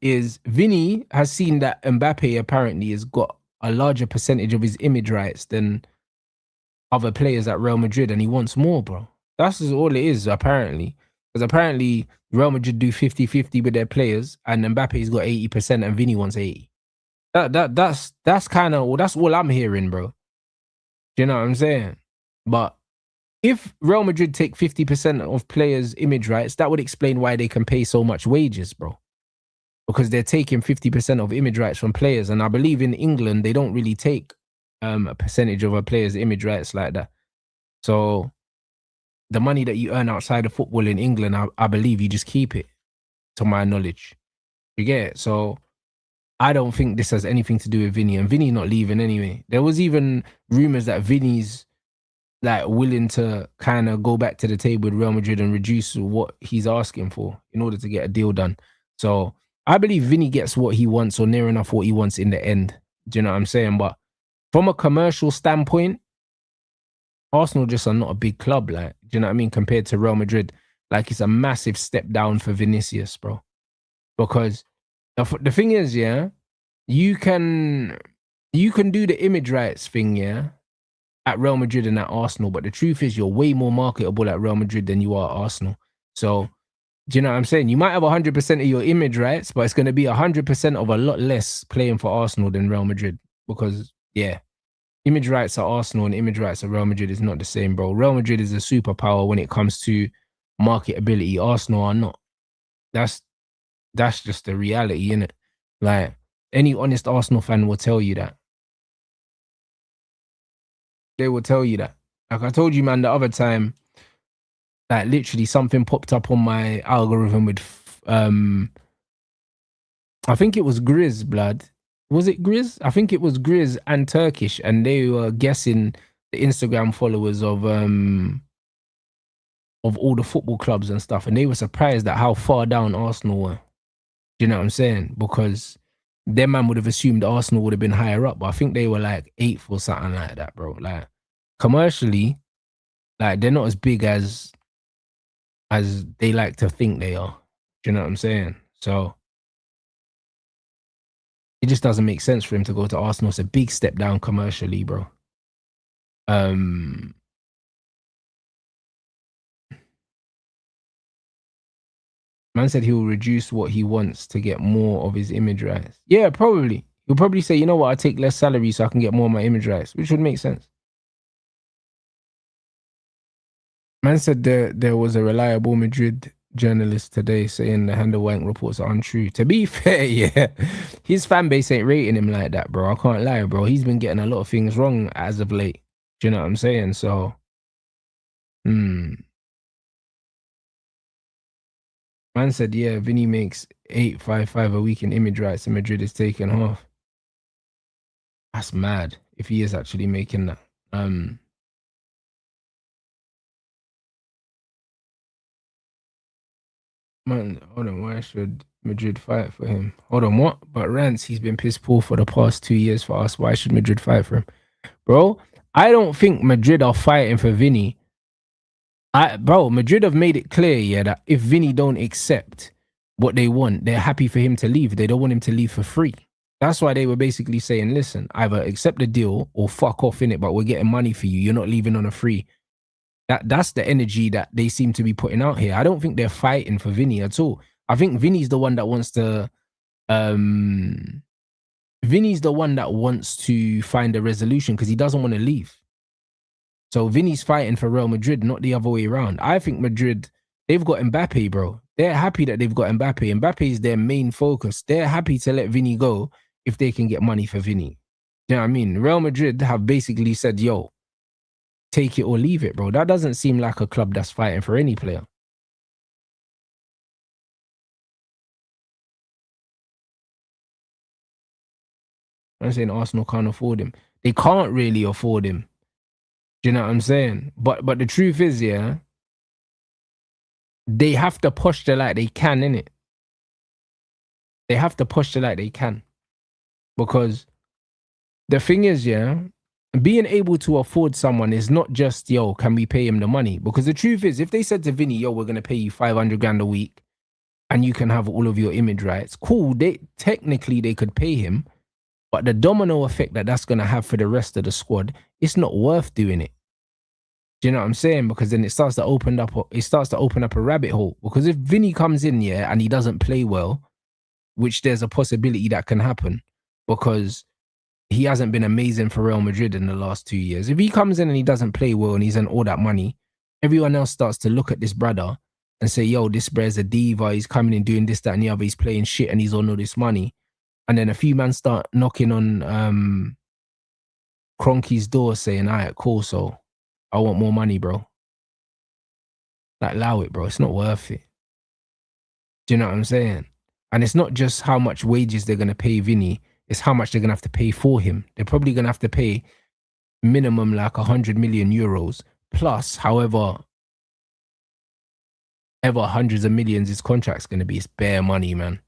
is Vinny has seen that Mbappe apparently has got a larger percentage of his image rights than other players at Real Madrid, and he wants more, bro. That's all it is, apparently. Because apparently Real Madrid do 50-50 with their players, and Mbappe's got 80% and Vinny wants 80. That's kind of, that's all I'm hearing, bro. Do you know what I'm saying? But if Real Madrid take 50% of players' image rights, that would explain why they can pay so much wages, bro. Because they're taking 50% of image rights from players. And I believe in England, they don't really take a percentage of a player's image rights like that. So the money that you earn outside of football in England, I believe you just keep it, to my knowledge. You get it? So I don't think this has anything to do with Vinny. And Vinny's not leaving anyway. There was even rumors that Vinny's like willing to kind of go back to the table with Real Madrid and reduce what he's asking for in order to get a deal done. So I believe Vinny gets what he wants or near enough what he wants in the end. Do you know what I'm saying? But from a commercial standpoint, Arsenal just are not a big club. Like, do you know what I mean? Compared to Real Madrid, like it's a massive step down for Vinicius, bro. Because the thing is, yeah, you can do the image rights thing, yeah, at Real Madrid and at Arsenal. But the truth is, you're way more marketable at Real Madrid than you are at Arsenal. So, do you know what I'm saying? You might have 100% of your image rights, but it's going to be 100% of a lot less playing for Arsenal than Real Madrid. Because, yeah, image rights at Arsenal and image rights at Real Madrid is not the same, bro. Real Madrid is a superpower when it comes to marketability. Arsenal are not. That's just the reality, innit? Like, any honest Arsenal fan will tell you that. They will tell you that. Like I told you, man, the other time, like literally something popped up on my algorithm with, I think it was Grizz, blood. Was it Grizz? I think it was Grizz and Turkish, and they were guessing the Instagram followers of all the football clubs and stuff, and they were surprised at how far down Arsenal were. Do you know what I'm saying? Because their man would have assumed Arsenal would have been higher up, but I think they were like 8th or something like that, bro. Like commercially, like they're not as big as they like to think they are. Do you know what I'm saying? So it just doesn't make sense for him to go to Arsenal. It's a big step down commercially, bro. Man said he'll reduce what he wants to get more of his image rights. Yeah, probably. He'll probably say, you know what, I'll take less salary so I can get more of my image rights, which would make sense. Man said there was a reliable Madrid journalist today saying the Handle Wank reports are untrue. To be fair, yeah, his fan base ain't rating him like that, bro. I can't lie, bro. He's been getting a lot of things wrong as of late. Do you know what I'm saying? So, Man said, yeah, Vinny makes 855 a week in image rights and Madrid is taking half. That's mad if he is actually making that. Man, hold on, why should Madrid fight for him? Hold on, what? But Rance, he's been piss poor for the past 2 years for us. Why should Madrid fight for him? Bro, I don't think Madrid are fighting for Vinny. Bro, Madrid have made it clear, yeah, that if Vinny don't accept what they want, they're happy for him to leave. They don't want him to leave for free. That's why they were basically saying, listen, either accept the deal or fuck off in it, but we're getting money for you. You're not leaving on a free. That's the energy that they seem to be putting out here. I don't think they're fighting for Vinny at all. I think Vinny's the one that wants to find a resolution because he doesn't want to leave. So Vinny's fighting for Real Madrid, not the other way around. I think Madrid, they've got Mbappe, bro. They're happy that they've got Mbappe. Mbappe is their main focus. They're happy to let Vinny go if they can get money for Vinny. You know what I mean? Real Madrid have basically said, yo, take it or leave it, bro. That doesn't seem like a club that's fighting for any player. I'm saying Arsenal can't afford him. They can't really afford him. Do you know what I'm saying? But the truth is, yeah, they have to posture like they can, innit? They have to posture like they can. Because the thing is, yeah, being able to afford someone is not just, yo, can we pay him the money? Because the truth is, if they said to Vinny, yo, we're going to pay you 500 grand a week and you can have all of your image rights, cool, technically they could pay him, but the domino effect that's going to have for the rest of the squad, it's not worth doing it. Do you know what I'm saying? Because then it starts to open up a rabbit hole. Because if Vinny comes in, yeah, and he doesn't play well, which there's a possibility that can happen because he hasn't been amazing for Real Madrid in the last 2 years. If he comes in and he doesn't play well and he's on all that money, everyone else starts to look at this brother and say, yo, this brother's a diva. He's coming in doing this, that, and the other. He's playing shit and he's on all this money. And then a few men start knocking on Kroenke's door saying, all right, cool, so I want more money, bro. Like, allow it, bro. It's not worth it. Do you know what I'm saying? And it's not just how much wages they're going to pay Vinny. It's how much they're going to have to pay for him. They're probably going to have to pay minimum like 100 million euros plus however hundreds of millions his contract's going to be. It's bare money, man.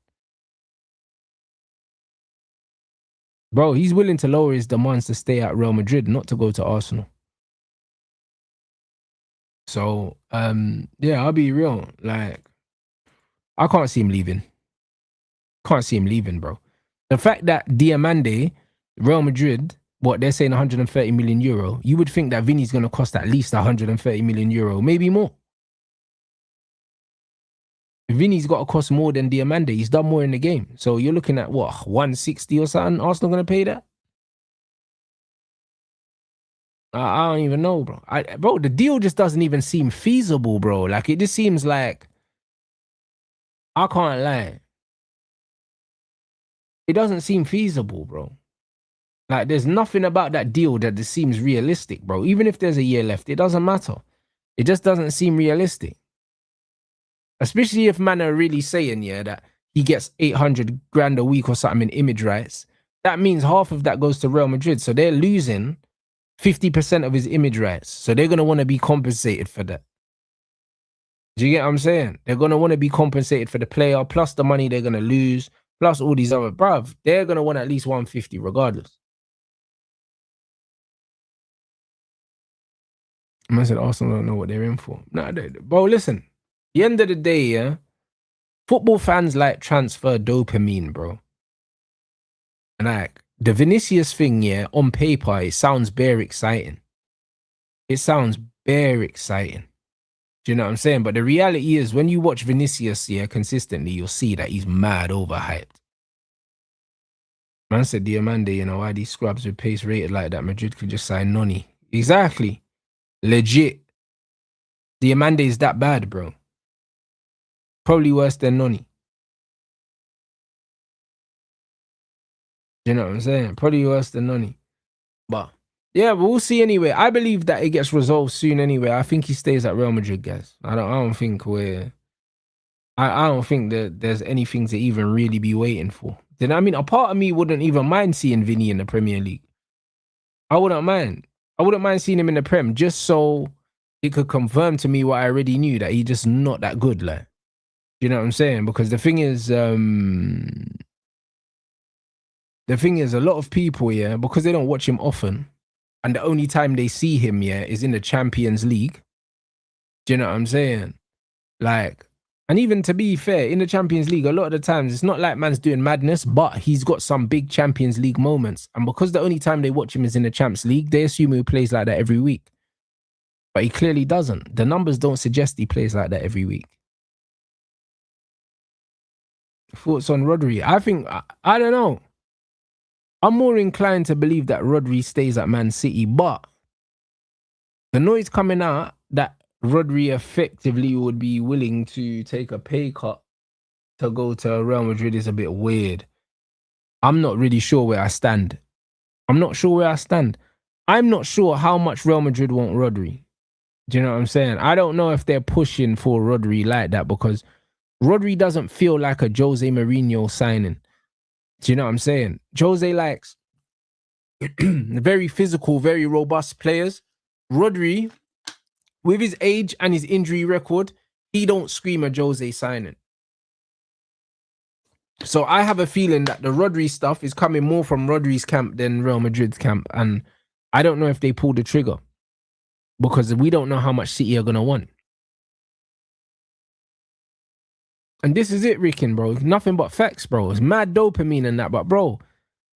Bro, he's willing to lower his demands to stay at Real Madrid, not to go to Arsenal. So, yeah, I'll be real. Like, I can't see him leaving. Can't see him leaving, bro. The fact that Diomande, Real Madrid, what they're saying 130 million euro, you would think that Vinny's going to cost at least 130 million euro, maybe more. Vinny's got to cost more than Diomande. He's done more in the game. So you're looking at what, 160 or something? Arsenal going to pay that? I don't even know, bro. Bro, the deal just doesn't even seem feasible, bro. Like, it just seems like, I can't lie. It doesn't seem feasible, bro. Like, there's nothing about that deal that just seems realistic, bro. Even if there's a year left, it doesn't matter. It just doesn't seem realistic. Especially if man are really saying, yeah, that he gets 800 grand a week or something in image rights. That means half of that goes to Real Madrid. So they're losing 50% of his image rights. So they're going to want to be compensated for that. Do you get what I'm saying? They're going to want to be compensated for the player, plus the money they're going to lose, plus all these other, bruv. They're going to want at least 150 regardless. I said Arsenal don't know what they're in for. No, bro, listen. The end of the day, yeah, football fans like transfer dopamine, bro. And like, the Vinicius thing, yeah, on paper, it sounds bare exciting. It sounds bare exciting. Do you know what I'm saying? But the reality is, when you watch Vinicius, consistently, you'll see that he's mad overhyped. Man said Diomande, you know, why these scrubs with pace rated like that? Madrid could just sign Noni. Exactly. Legit. Diomande is that bad, bro. Probably worse than Noni. You know what I'm saying? Probably worse than Noni. But yeah, but we'll see anyway. I believe that it gets resolved soon anyway. I think he stays at Real Madrid, guys. I don't think I don't think that there's anything to even really be waiting for. Then I mean, a part of me wouldn't even mind seeing Vinny in the Premier League. I wouldn't mind. I wouldn't mind seeing him in the Prem just so it could confirm to me what I already knew, that he's just not that good, like. You know what I'm saying? Because the thing is, a lot of people, because they don't watch him often, and the only time they see him, is in the Champions League. Do you know what I'm saying? Like, and even to be fair, in the Champions League, a lot of the times, it's not like man's doing madness, but he's got some big Champions League moments. And because the only time they watch him is in the Champs League, they assume he plays like that every week. But he clearly doesn't. The numbers don't suggest he plays like that every week. Thoughts on Rodri? I think, I don't know. I'm more inclined to believe that Rodri stays at Man City, but the noise coming out that Rodri effectively would be willing to take a pay cut to go to Real Madrid is a bit weird. I'm not really sure where I stand. I'm not sure how much Real Madrid want Rodri. Do you know what I'm saying? I don't know if they're pushing for Rodri like that, because Rodri doesn't feel like a Jose Mourinho signing. Do you know what I'm saying? Jose likes very physical, very robust players. Rodri, with his age and his injury record, he don't scream a Jose signing. So I have a feeling that the Rodri stuff is coming more from Rodri's camp than Real Madrid's camp. And I don't know if they pull the trigger, because we don't know how much City are going to want. And this is it, Rickin, bro. Nothing but facts, bro. It's mad dopamine and that, but bro,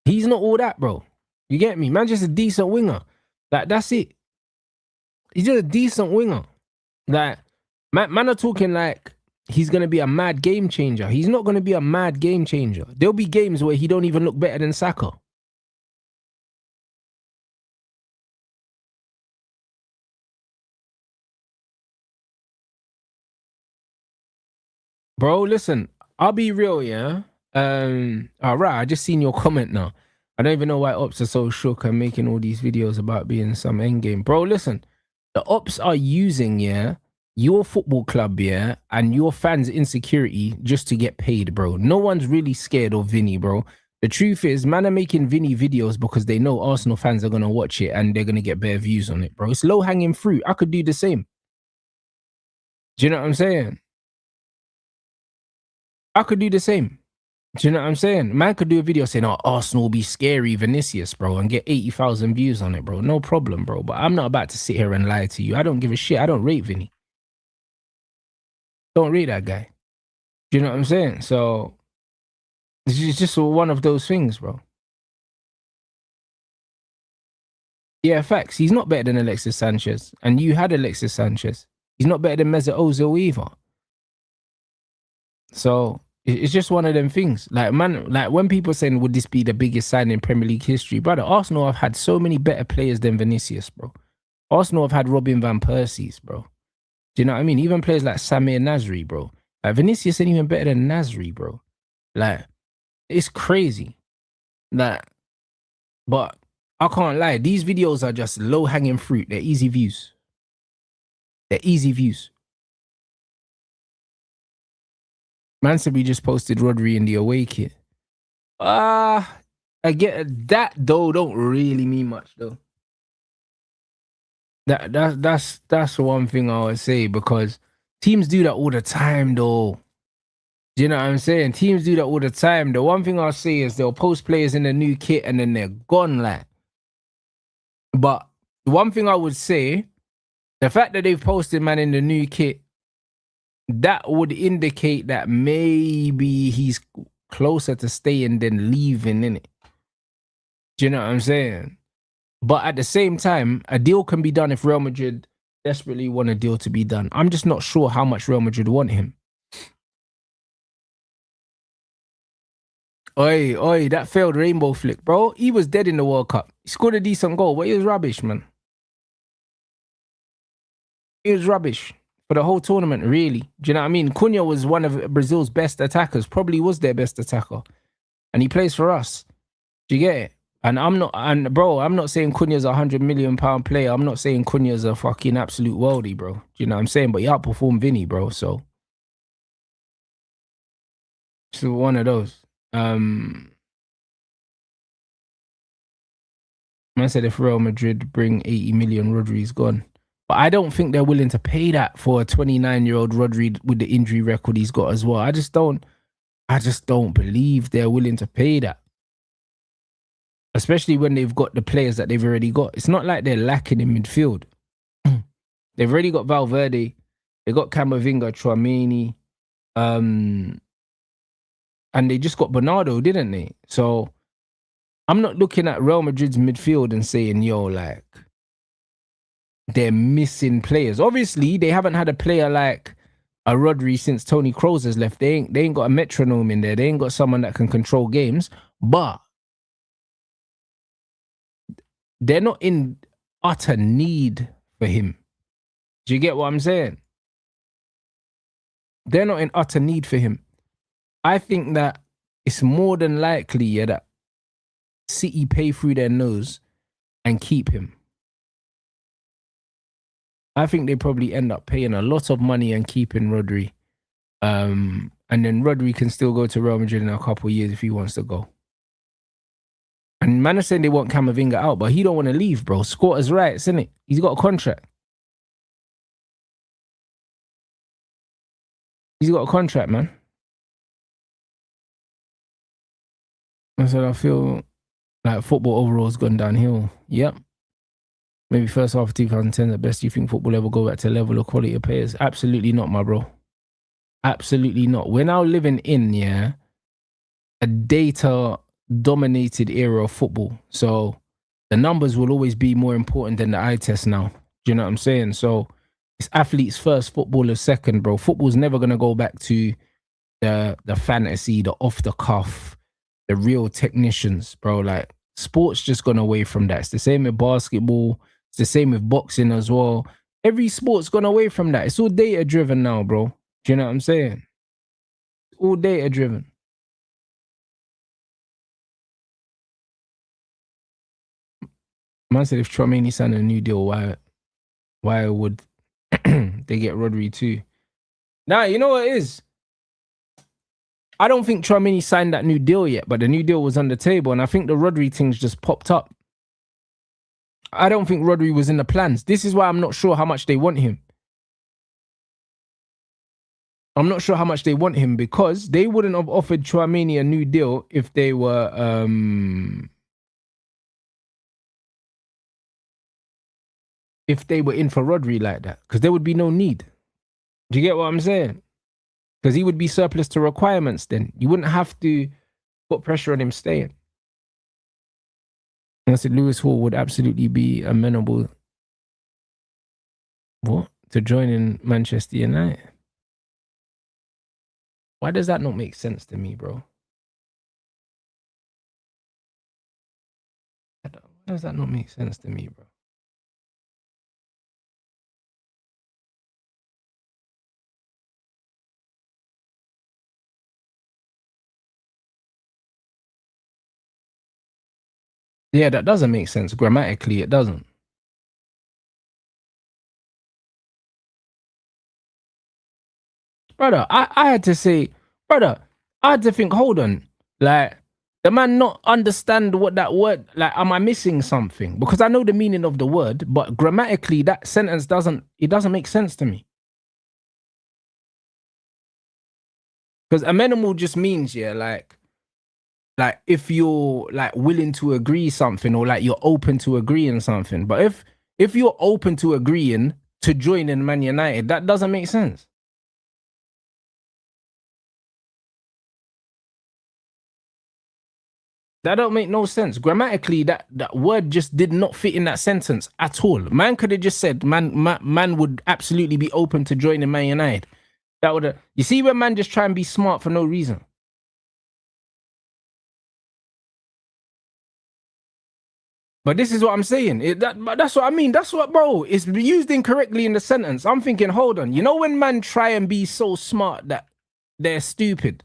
he's not all that, bro. You get me? Man, just a decent winger. Like, that's it. He's just a decent winger. Like, man are talking like he's going to be a mad game changer. He's not going to be a mad game changer. There'll be games where he don't even look better than Saka. Bro, listen, I'll be real, yeah? All right, I just seen your comment now. I don't even know why Ops are so shook and making all these videos about being some endgame. Bro, listen, the Ops are using, your football club, and your fans' insecurity just to get paid, bro. No one's really scared of Vinny, bro. The truth is, man are making Vinny videos because they know Arsenal fans are going to watch it and they're going to get better views on it, bro. It's low-hanging fruit. I could do the same. Do you know what I'm saying? I could do the same. Do you know what I'm saying? Man could do a video saying, oh, Arsenal will be scary, Vinicius, bro, and get 80,000 views on it, bro. No problem, bro. But I'm not about to sit here and lie to you. I don't give a shit. I don't rate Vinny. Don't rate that guy. Do you know what I'm saying? So it's just one of those things, bro. Yeah, facts. He's not better than Alexis Sanchez. And you had Alexis Sanchez. He's not better than Mesut Ozil either. So it's just one of them things. Like, man, like when people saying, would this be the biggest signing in Premier League history? Brother, Arsenal have had so many better players than Vinicius, bro. Arsenal have had Robin Van Persie's, bro. Do you know what I mean? Even players like Samir Nasri, bro. Like, Vinicius ain't even better than Nasri, bro. Like, it's crazy. Like, but I can't lie. These videos are just low-hanging fruit. They're easy views. They're easy views. Man said we just posted Rodri in the away kit. I get that, though, don't really mean much, though. That's one thing I would say, because teams do that all the time, though. Do you know what I'm saying? Teams do that all the time. The one thing I'll say is they'll post players in the new kit and then they're gone, like. But the one thing I would say, the fact that they've posted man in the new kit, that would indicate that maybe he's closer to staying than leaving, innit? Do you know what I'm saying? But at the same time, a deal can be done if Real Madrid desperately want a deal to be done. I'm just not sure how much Real Madrid want him. Oi, that failed rainbow flick, bro. He was dead in the World Cup. He scored a decent goal, but he was rubbish, man. He was rubbish for the whole tournament, really. Do you know what I mean? Cunha was one of Brazil's best attackers, probably was their best attacker. And he plays for us. Do you get it? And I'm not saying Cunha's a £100 million player. I'm not saying Cunha's a fucking absolute worldie, bro. Do you know what I'm saying? But he outperformed Vinny, bro. So one of those. Man said if Real Madrid bring 80 million, Rodri's gone. But I don't think they're willing to pay that for a 29-year-old Rodri with the injury record he's got as well. I just don't believe they're willing to pay that. Especially when they've got the players that they've already got. It's not like they're lacking in midfield. They've already got Valverde. They got Camavinga, Tchouaméni. And they just got Bernardo, didn't they? So I'm not looking at Real Madrid's midfield and saying, yo, like, they're missing players. Obviously, they haven't had a player like a Rodri since Toni Kroos has left. They ain't got a metronome in there. They ain't got someone that can control games. But they're not in utter need for him. Do you get what I'm saying? They're not in utter need for him. I think that it's more than likely, that City pay through their nose and keep him. I think they probably end up paying a lot of money and keeping Rodri. And then Rodri can still go to Real Madrid in a couple of years if he wants to go. And man is saying they want Camavinga out, but he don't want to leave, bro. Squatter's rights, isn't it? He's got a contract. He's got a contract, man. I said, I feel like football overall has gone downhill. Yep. Maybe first half of 2010 the best. You think football ever go back to level of quality of players? Absolutely not, my bro. Absolutely not. We're now living in, a data-dominated era of football. So the numbers will always be more important than the eye test now. Do you know what I'm saying? So it's athletes first, footballers second, bro. Football's never going to go back to the fantasy, the off-the-cuff, the real technicians, bro. Like, sport's just gone away from that. It's the same with basketball. It's the same with boxing as well. Every sport's gone away from that. It's all data-driven now, bro. Do you know what I'm saying? It's all data-driven. Man said if Tchouaméni signed a new deal, why would they get Rodri too? Nah, you know what it is? I don't think Tchouaméni signed that new deal yet, but the new deal was on the table, and I think the Rodri things just popped up. I don't think Rodri was in the plans. This is why I'm not sure how much they want him. I'm not sure how much they want him because they wouldn't have offered Tchouaméni a new deal if they were in for Rodri like that, because there would be no need. Do you get what I'm saying? Because he would be surplus to requirements then. You wouldn't have to put pressure on him staying. And I said Lewis Hall would absolutely be amenable to joining Manchester United. Why does that not make sense to me, bro? Why does that not make sense to me, bro? Yeah, that doesn't make sense. Grammatically, it doesn't. Brother, I had to say, I had to think, hold on. Like, the man not understand what that word, like, am I missing something? Because I know the meaning of the word, but grammatically, that sentence doesn't make sense to me. Because amenable just means, like if you're like willing to agree something, or like you're open to agreeing something. But if you're open to agreeing to join in Man United, that doesn't make sense. That don't make no sense. Grammatically, that word just did not fit in that sentence at all. Man could have just said, man would absolutely be open to joining Man United. That would have, you see when man just try and be smart for no reason. But this is what I'm saying. That's what I mean. That's what, bro, it's used incorrectly in the sentence. I'm thinking, hold on. You know when man try and be so smart that they're stupid?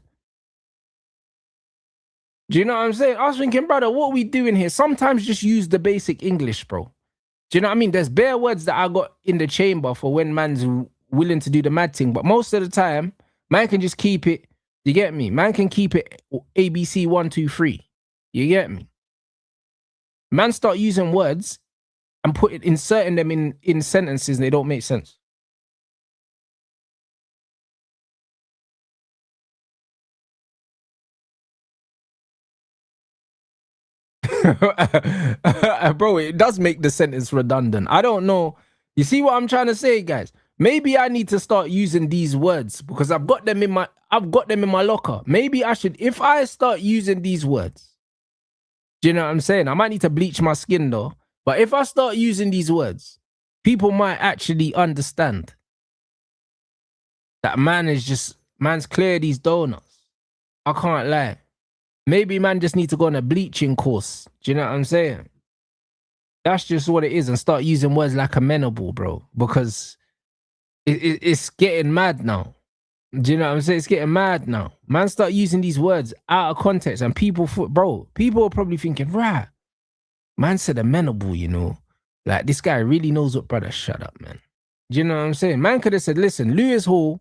Do you know what I'm saying? I was thinking, brother, what are we doing here? Sometimes just use the basic English, bro. Do you know what I mean? There's bare words that I got in the chamber for when man's willing to do the mad thing. But most of the time, man can just keep it. You get me? Man can keep it ABC 1, 2, 3. You get me? Man start using words and inserting them in sentences and they don't make sense. Bro, it does make the sentence redundant. I don't know. You see what I'm trying to say, guys? Maybe I need to start using these words because I've got them in my locker. Maybe I should, if I start using these words, do you know what I'm saying? I might need to bleach my skin though. But if I start using these words, people might actually understand that man's clear these donuts. I can't lie. Maybe man just need to go on a bleaching course. Do you know what I'm saying? That's just what it is, and start using words like amenable, bro, because it's getting mad now. Do you know what I'm saying? It's getting mad now. Man, start using these words out of context, and people are probably thinking, right, man said amenable, you know, like this guy really knows what brother. Shut up, man. Do you know what I'm saying? Man could have said, listen, Lewis Hall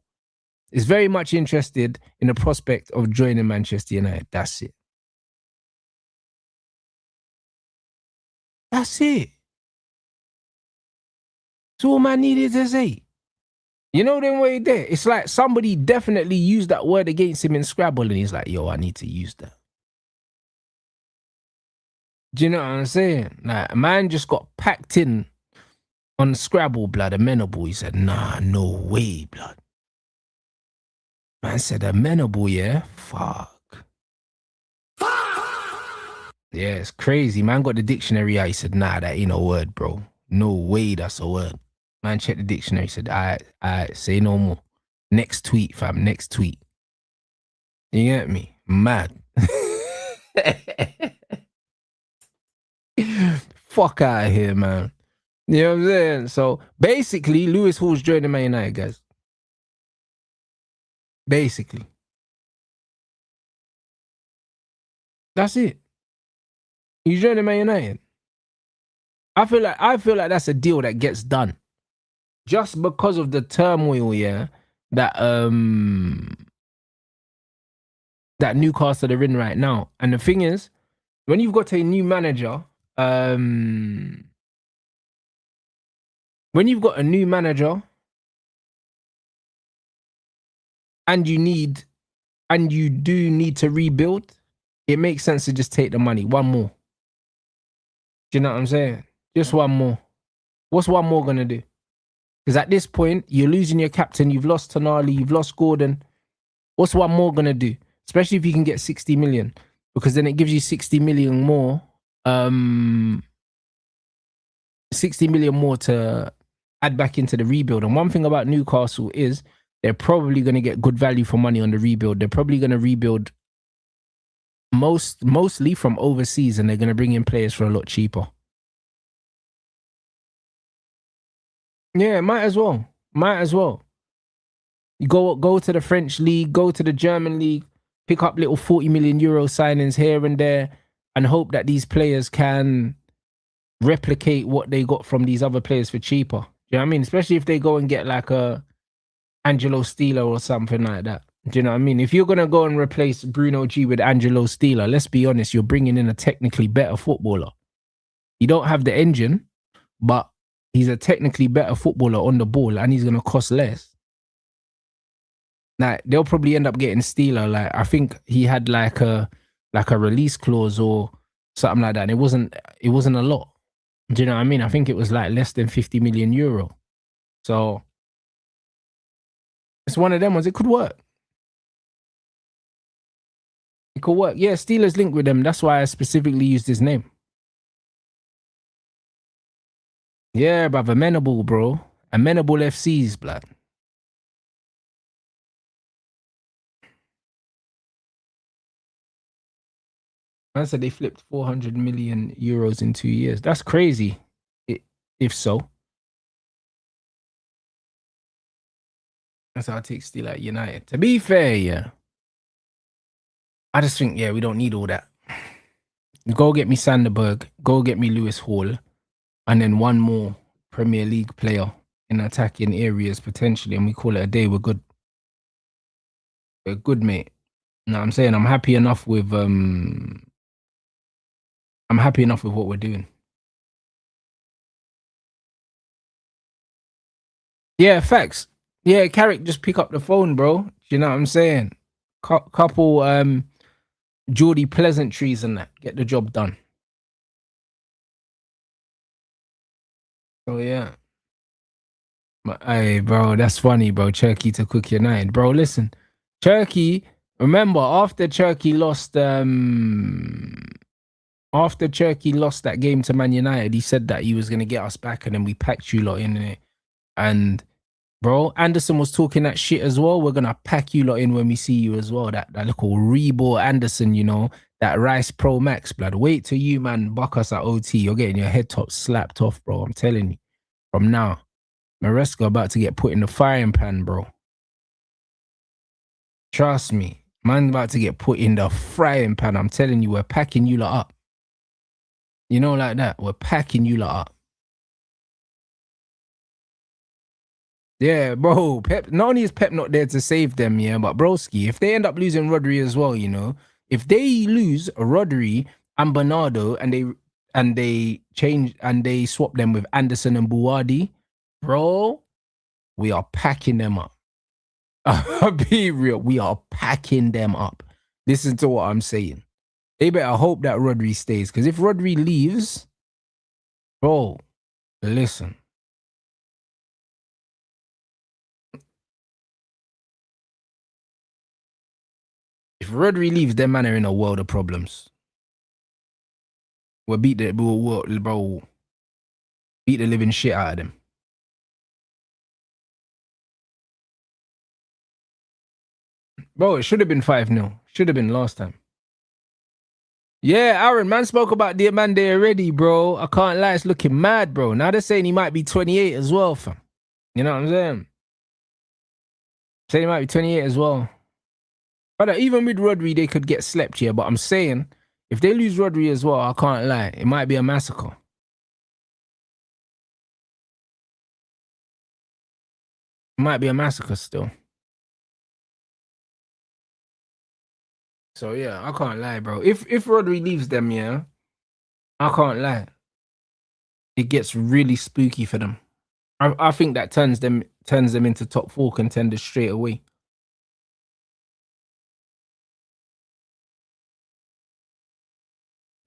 is very much interested in the prospect of joining Manchester United. That's it. That's it. That's all man needed to say. You know them way there. It's like somebody definitely used that word against him in Scrabble and he's like, yo, I need to use that. Do you know what I'm saying? Like, a man just got packed in on Scrabble, blood, amenable. He said, nah, no way, blood. Man said, amenable, yeah? Fuck. Yeah, it's crazy. Man got the dictionary out. He said, nah, that ain't a word, bro. No way that's a word. Man checked the dictionary. He said, all right, say no more. Next tweet, fam. Next tweet. You get me? Mad. Fuck out of here, man. You know what I'm saying? So basically, Lewis Hall's joining Man United, guys. Basically. That's it. He's joining Man United. I feel like that's a deal that gets done. Just because of the turmoil, yeah, that Newcastle are in right now. And the thing is, when you've got a new manager, when you've got a new manager and you do need to rebuild, it makes sense to just take the money. One more. Do you know what I'm saying? Just one more. What's one more gonna do? Because at this point, you're losing your captain. You've lost Tonali. You've lost Gordon. What's one more gonna do? Especially if you can get 60 million, because then it gives you 60 million more. 60 million more to add back into the rebuild. And one thing about Newcastle is they're probably going to get good value for money on the rebuild. They're probably going to rebuild mostly from overseas, and they're going to bring in players for a lot cheaper. Yeah, might as well. Might as well. You go to the French league, go to the German league, pick up little 40 million euro signings here and there, and hope that these players can replicate what they got from these other players for cheaper. Do you know what I mean? Especially if they go and get like a Angelo Stila or something like that. Do you know what I mean? If you're going to go and replace Bruno G with Angelo Stila, let's be honest, you're bringing in a technically better footballer. You don't have the engine, but he's a technically better footballer on the ball, and he's going to cost less. Like, they'll probably end up getting Stila. Like, I think he had like a release clause or something like that, and it wasn't a lot. Do you know what I mean? I think it was like less than 50 million euro. So it's one of them ones. It could work. It could work. Yeah, Steelers linked with them. That's why I specifically used his name. Yeah, bruv, amenable, bro. Amenable FCs, blood. Man said they flipped 400 million euros in 2 years. That's crazy. If so. That's how I take Steel at United. To be fair, yeah. I just think, yeah, we don't need all that. Go get me Sanderberg, go get me Lewis Hall, and then one more Premier League player in attacking areas potentially, and we call it a day. We're good. We're good, mate. No, I'm saying I'm happy enough with what we're doing. Yeah, facts. Yeah, Carrick, just pick up the phone, bro. You know what I'm saying? Couple Geordie pleasantries and that. Get the job done. Oh yeah. But hey, bro, that's funny, bro. Turkey to Cook United. Bro, listen. Turkey, remember after Turkey lost that game to Man United, he said that he was gonna get us back and then we packed you lot in it. And bro, Anderson was talking that shit as well. We're gonna pack you lot in when we see you as well. That little Reebok Anderson, you know, that Rice Pro Max, blood. Wait till you, man, buck us at OT. You're getting your head top slapped off, bro. I'm telling you. From now. Maresca about to get put in the frying pan, bro. Trust me. Man about to get put in the frying pan. I'm telling you, we're packing you lot up. You know, like that. We're packing you lot up. Yeah, bro. Pep, not only is Pep not there to save them, yeah, but broski, if they end up losing Rodri as well, you know, if they lose Rodri and Bernardo and they change and they swap them with Anderson and Buwadi, bro, we are packing them up. Be real, we are packing them up. Listen to what I'm saying. They better hope that Rodri stays, because if Rodri leaves, bro, listen. If Rodri leaves, them man are in a world of problems. We'll beat the living shit out of them. Bro, it should have been 5-0. Should have been last time. Yeah, Aaron, man spoke about Diomande already, bro. I can't lie, it's looking mad, bro. Now they're saying he might be 28 as well, fam. You know what I'm saying? Saying he might be 28 as well. But even with Rodri, they could get slept here. But I'm saying, if they lose Rodri as well, I can't lie. It might be a massacre. It might be a massacre still. So yeah, I can't lie, bro. If Rodri leaves them, yeah, I can't lie. It gets really spooky for them. I think that turns them into top 4 contenders straight away.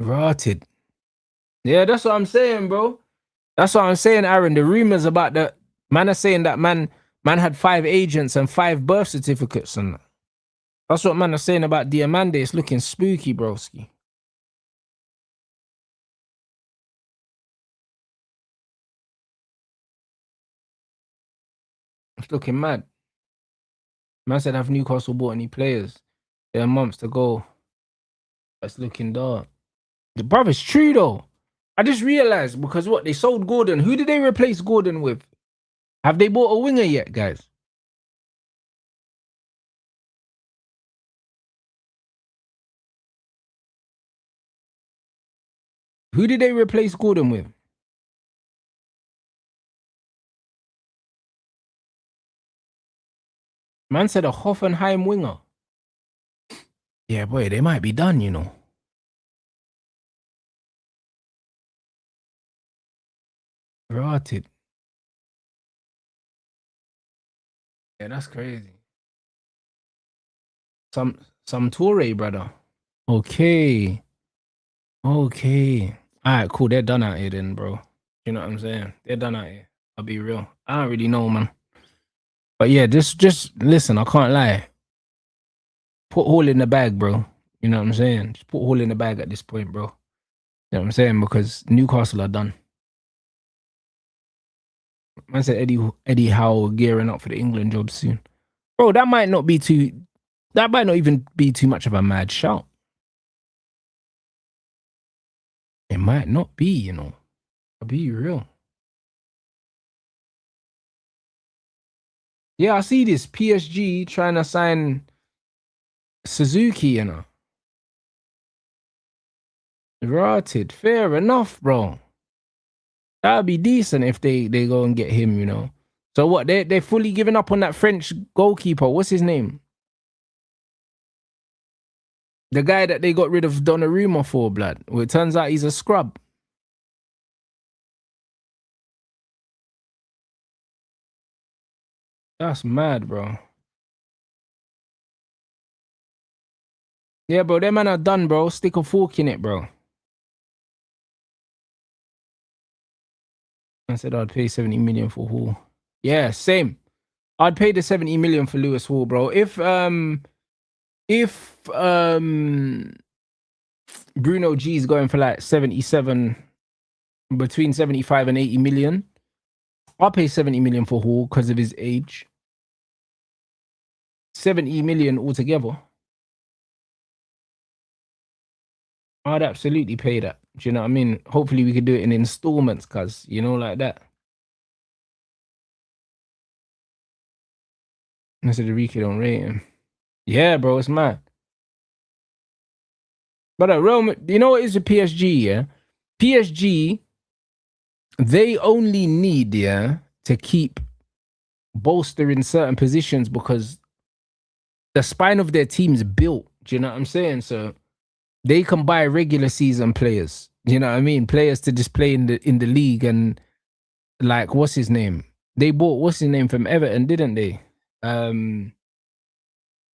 Rotted. Yeah, that's what I'm saying, bro. That's what I'm saying, Aaron. The rumors about the man are saying that man had 5 agents and 5 birth certificates and that. That's what man are saying about Diomande. It's looking spooky, broski. It's looking mad. Man said, have Newcastle bought any players? There are months to go. That's looking dark. The brother's true though. I just realized because what they sold Gordon. Who did they replace Gordon with? Have they bought a winger yet, guys? Who did they replace Gordon with? Man said a Hoffenheim winger. Yeah, boy, they might be done, you know. Rotted. Yeah, that's crazy. Some Toure, brother. Okay. Okay. All right, cool. They're done out here then, bro. You know what I'm saying? They're done out here. I'll be real. I don't really know, man. But yeah, just listen, I can't lie. Put all in the bag, bro. You know what I'm saying? Just put Hall in the bag at this point, bro. You know what I'm saying? Because Newcastle are done. Man said Eddie Howe gearing up for the England job soon. Bro, that might not even be too much of a mad shout. It might not be, you know. I'll be real. Yeah, I see this PSG trying to sign Suzuki, you know. Rotted. Fair enough, bro. That'd be decent if they go and get him, you know. So what? They're fully giving up on that French goalkeeper. What's his name? The guy that they got rid of Donnarumma for, blood. Well, it turns out he's a scrub. That's mad, bro. Yeah, bro. Them man are done, bro. Stick a fork in it, bro. I said I'd pay 70 million for Hall. Yeah, same. I'd pay the 70 million for Lewis Hall, bro. If Bruno G is going for like 77, between 75 and 80 million, I'll pay 70 million for Hall because of his age. 70 million altogether. I'd absolutely pay that. Do you know what I mean? Hopefully we could do it in installments, cuz, you know, like that. I said Enrique don't rate him. Yeah, bro, it's mad. But Rome, you know what is the PSG, yeah? PSG, they only need, yeah, to keep bolstering certain positions because the spine of their team's built. Do you know what I'm saying? So they can buy regular season players. You know what I mean? Players to just play in the league, and like, what's his name? They bought what's his name from Everton, didn't they?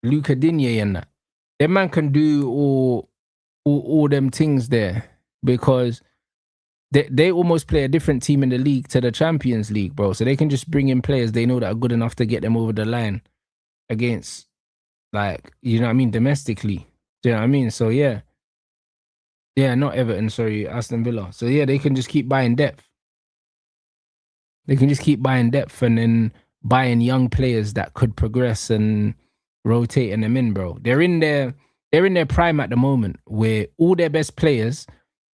Luca Digne and that. That man can do all them things there because they almost play a different team in the league to the Champions League, bro. So they can just bring in players they know that are good enough to get them over the line against, like, you know what I mean, domestically. Do you know what I mean? So yeah. Yeah, not Everton, sorry, Aston Villa. So yeah, they can just keep buying depth. They can just keep buying depth and then buying young players that could progress and rotating them in, bro. They're in their prime at the moment where all their best players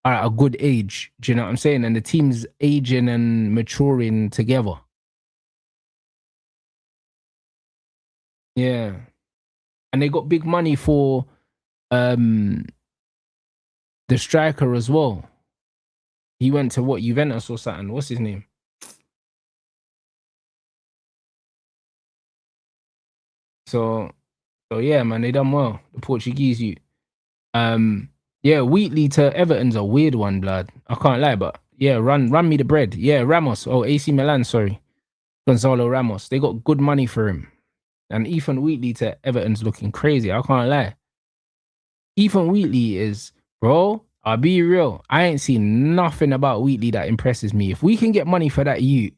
are at a good age. Do you know what I'm saying? And the team's aging and maturing together. Yeah. And they got big money for the striker as well. He went to what, Juventus or something? What's his name? So yeah, man, they done well. The Portuguese youth. Yeah, Wheatley to Everton's a weird one, blood. I can't lie, but yeah, run me the bread. Yeah, Ramos. Oh, AC Milan, sorry. Gonzalo Ramos. They got good money for him. And Ethan Wheatley to Everton's looking crazy. I can't lie. Ethan Wheatley is, bro, I'll be real. I ain't seen nothing about Wheatley that impresses me. If we can get money for that youth,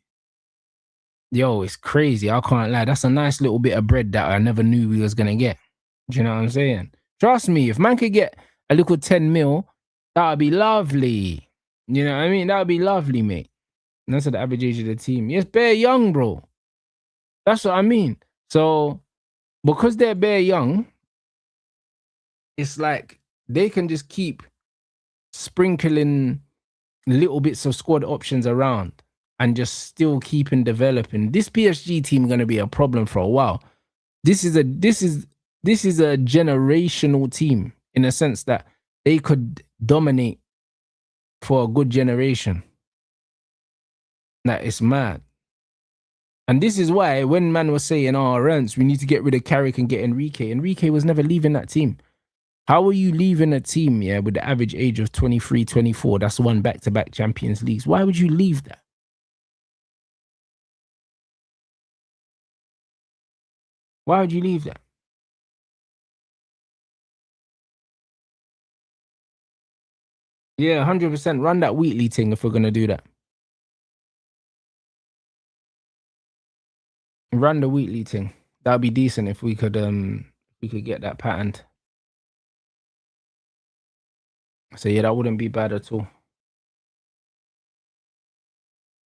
yo, it's crazy. I can't lie. That's a nice little bit of bread that I never knew we was gonna get. Do you know what I'm saying? Trust me, if man could get a little 10 mil, that would be lovely. You know what I mean? That would be lovely, mate. And that's at the average age of the team. Yes, bare young, bro. That's what I mean. So, because they're bare young, it's like they can just keep sprinkling little bits of squad options around and just still keeping developing. This PSG team is going to be a problem for a while. This is a generational team in a sense that they could dominate for a good generation. That is mad. And this is why when man was saying, oh, Rance, we need to get rid of Carrick and get Enrique. Enrique was never leaving that team. How are you leaving a team, yeah, with the average age of 23, 24? That's won back-to-back Champions Leagues. Why would you leave that? Why would you leave that? Yeah, 100%. Run that Wheatley thing if we're going to do that. Run the Wheatley thing. That'd be decent if we could get that patterned. So yeah, that wouldn't be bad at all.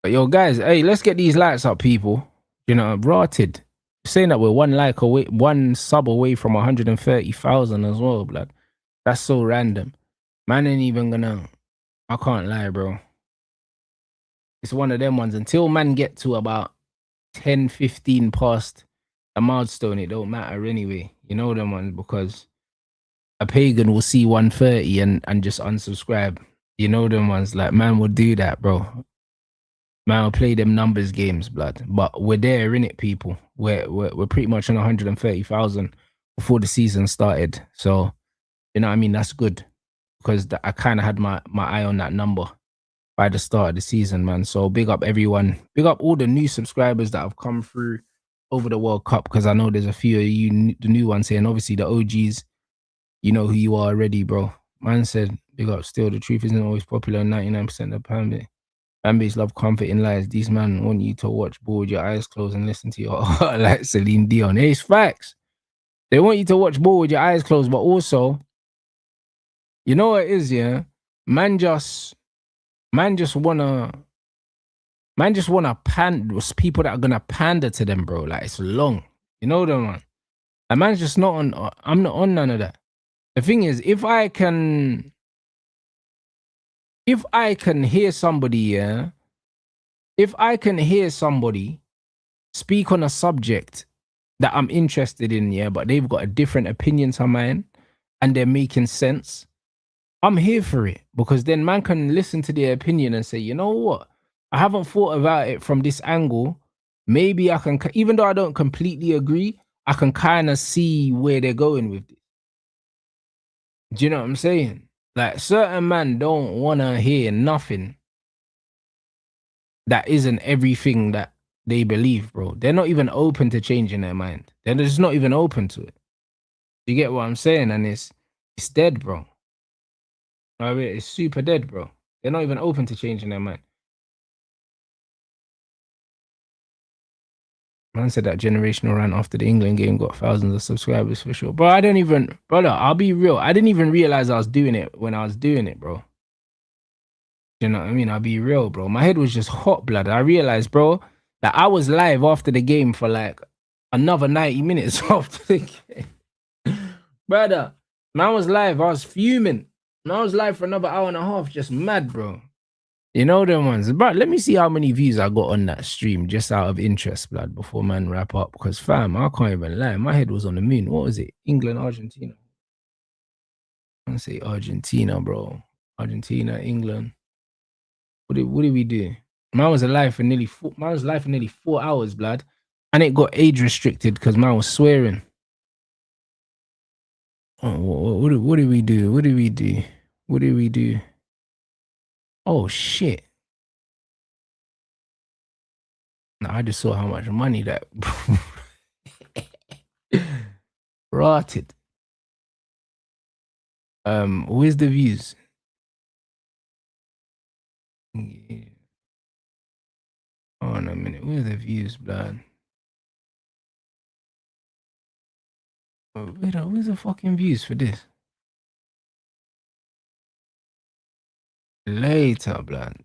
But yo, guys, hey, let's get these likes up, people. You know, rotted. Saying that we're one like away, one sub away from 130,000 as well, blood. That's so random. Man ain't even gonna. I can't lie, bro. It's one of them ones. Until man get to about 10, 15 past a milestone, it don't matter anyway. You know them ones, because a pagan will see 130 and just unsubscribe. You know them ones, like man will do that, bro. Man will play them numbers games, blood. But we're there, innit, people. We're pretty much on 130,000 before the season started. So you know what I mean? That's good, because I kind of had my eye on that number by the start of the season, man. So big up everyone. Big up all the new subscribers that have come through over the World Cup, because I know there's a few of you, the new ones here, and obviously the OGs. You know who you are already, bro. Man said, big up. Still, the truth isn't always popular. 99% of fan base love comfort in lies. These men want you to watch ball with your eyes closed and listen to your heart like Celine Dion. It's facts. They want you to watch ball with your eyes closed, but also, you know what it is, yeah? Man just wanna pander. People that are gonna pander to them, bro. Like, it's long. You know them, man. A man's just not on. I'm not on none of that. The thing is, if I can hear somebody, yeah, if I can hear somebody speak on a subject that I'm interested in, yeah, but they've got a different opinion to mine and they're making sense, I'm here for it, because then man can listen to their opinion and say, you know what, I haven't thought about it from this angle. Maybe I can, even though I don't completely agree, I can kind of see where they're going with it. Do you know what I'm saying? Like, certain man don't want to hear nothing that isn't everything that they believe, bro. They're not even open to changing their mind. They're just not even open to it. You get what I'm saying? And it's dead, bro. I mean, it's super dead, bro. They're not even open to changing their mind. Man said that generational rant after the England game got thousands of subscribers for sure. Bro, I don't even, brother, I'll be real. I didn't even realize I was doing it when I was doing it, bro. You know what I mean? I'll be real, bro. My head was just hot, blood. I realized, bro, that I was live after the game for like another 90 minutes after the game. Brother, man was live. I was fuming. Man was live for another hour and a half, just mad, bro. You know them ones. But let me see how many views I got on that stream, just out of interest, blood, before man wrap up. Because fam, I can't even lie. My head was on the moon. What was it? England, Argentina. I want to say Argentina, bro. Argentina, England. What did we do? Man was alive for nearly 4 hours, blood. And it got age restricted because man was swearing. Oh, what did we do? What did we do? What did we do? Oh shit. No, I just saw how much money that rotted. Where's the views? Yeah. Hold on a minute. Where's the views, blood? Where's the fucking views for this? Later, blood.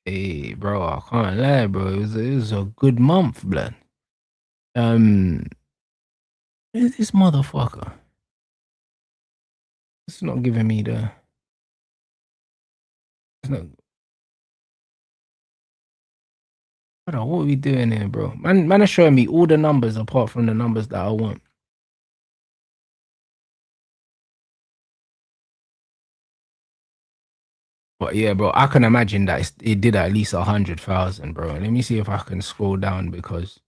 Hey, bro, I can't lie, bro. It was a good month, blood. Where's this motherfucker? It's not giving me the. It's not. What are we doing here, bro? Man are showing me all the numbers apart from the numbers that I want. But yeah, bro, I can imagine that it did at least 100,000, bro. Let me see if I can scroll down, because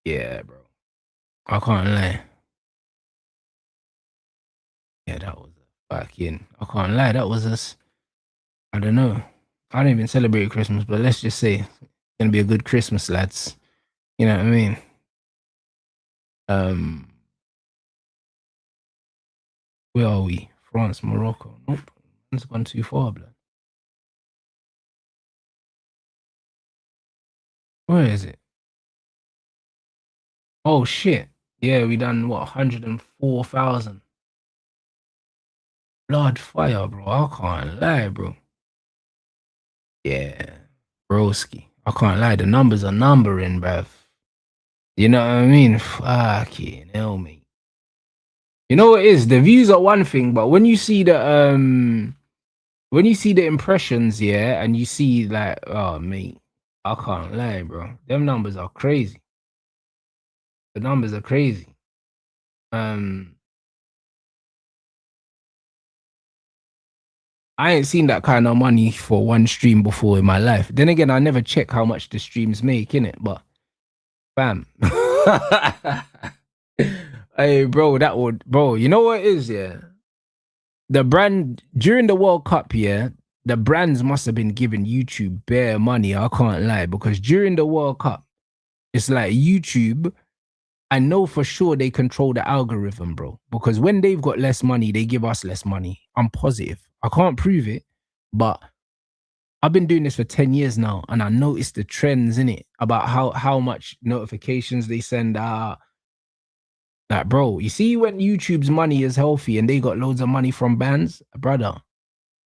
yeah, bro, I can't lie. Yeah, that was back in. I can't lie. That was us. I don't know. I don't even celebrate Christmas, but let's just say it's gonna be a good Christmas, lads. You know what I mean? Um, where are we? France, Morocco. Nope, it's gone too far, blood. Where is it? Oh shit! Yeah, we done what 104,000. Blood fire, bro. I can't lie, bro. Yeah, broski. I can't lie. The numbers are numbering, bruv. You know what I mean? Fucking hell, mate. You know what it is? The views are one thing, but when you see the impressions, yeah, and you see like, oh mate, I can't lie, bro. Them numbers are crazy. The numbers are crazy. I ain't seen that kind of money for one stream before in my life. Then again, I never check how much the streams make, innit? But bam. Hey, bro, bro, you know what it is, yeah? The brand during the World Cup, yeah, the brands must have been giving YouTube bare money. I can't lie, because during the World Cup, it's like YouTube, I know for sure they control the algorithm, bro. Because when they've got less money, they give us less money. I'm positive. I can't prove it, but I've been doing this for 10 years now, and I noticed the trends in it about how much notifications they send out. Like, bro, you see when YouTube's money is healthy and they got loads of money from bands, brother,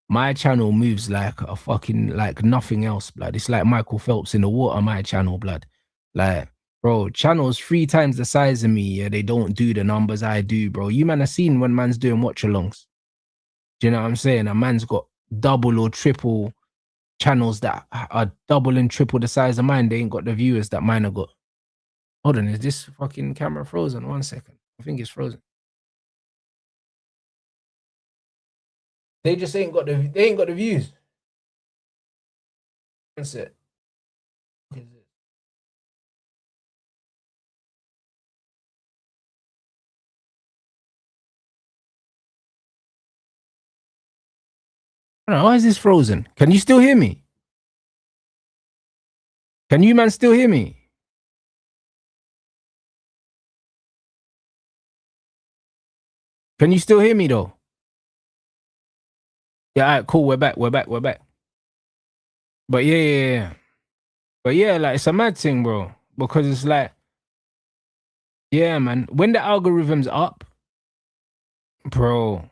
my channel moves like a fucking, like nothing else, blood. It's like Michael Phelps in the water, my channel, blood. Like, bro, channels 3 times the size of me, yeah, they don't do the numbers I do, bro. You man have seen when man's doing watch-alongs. Do you know what I'm saying? A man's got double or triple channels that are double and triple the size of mine. They ain't got the viewers that mine have got. Hold on, is this fucking camera frozen? 1 second. I think it's frozen. They just ain't got the views. That's it. I don't know, why is this frozen? Can you still hear me? Can you man still hear me? Can you still hear me though? Yeah, all right, cool. We're back. But yeah. But yeah, like it's a mad thing, bro. Because it's like, yeah, man. When the algorithm's up, bro,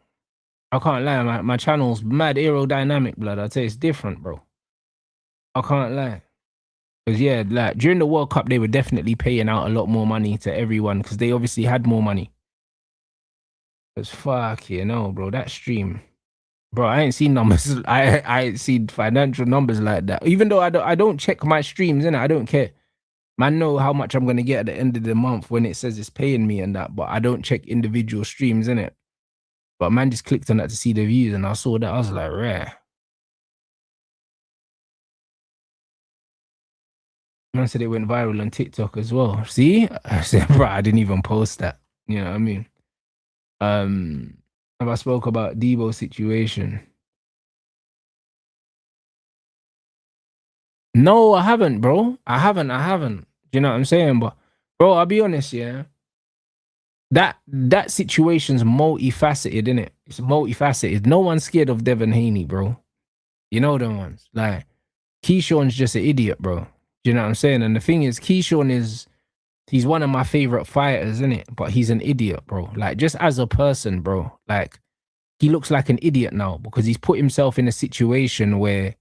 I can't lie. My channel's mad aerodynamic, blood. I'd say it's different, bro. I can't lie. Because yeah, like during the World Cup, they were definitely paying out a lot more money to everyone because they obviously had more money. It's fuck, you know, bro. That stream, bro. I ain't seen numbers. I ain't seen financial numbers like that. Even though I don't check my streams, innit? I don't care. Man, know how much I'm gonna get at the end of the month when it says it's paying me and that, but I don't check individual streams, innit? But man just clicked on that to see the views, and I saw that. I was like, rare. Man said it went viral on TikTok as well. See, I said, bro, I didn't even post that. You know what I mean? Have I spoke about Debo's situation? No, I haven't, bro. I haven't. Do you know what I'm saying? But bro, I'll be honest, yeah. That situation's multifaceted, innit? It's multifaceted. No one's scared of Devin Haney, bro. You know them ones. Like Keyshawn's just an idiot, bro. Do you know what I'm saying? And the thing is, he's one of my favorite fighters, isn't it? But he's an idiot, bro. Like just as a person, bro. Like he looks like an idiot now because he's put himself in a situation where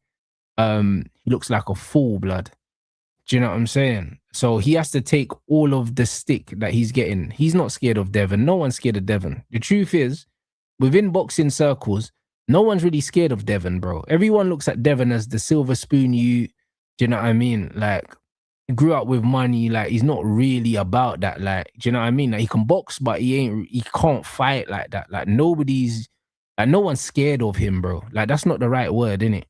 he looks like a fool, blood. Do you know what I'm saying? So he has to take all of the stick that he's getting. He's not scared of Devin. No one's scared of Devin. The truth is, within boxing circles, no one's really scared of Devin, bro. Everyone looks at Devin as the silver spoon you. Do you know what I mean? Like, he grew up with money. Like, he's not really about that. Like, do you know what I mean? Like, he can box, but he can't fight like that. Like, no one's scared of him, bro. Like, that's not the right word, innit?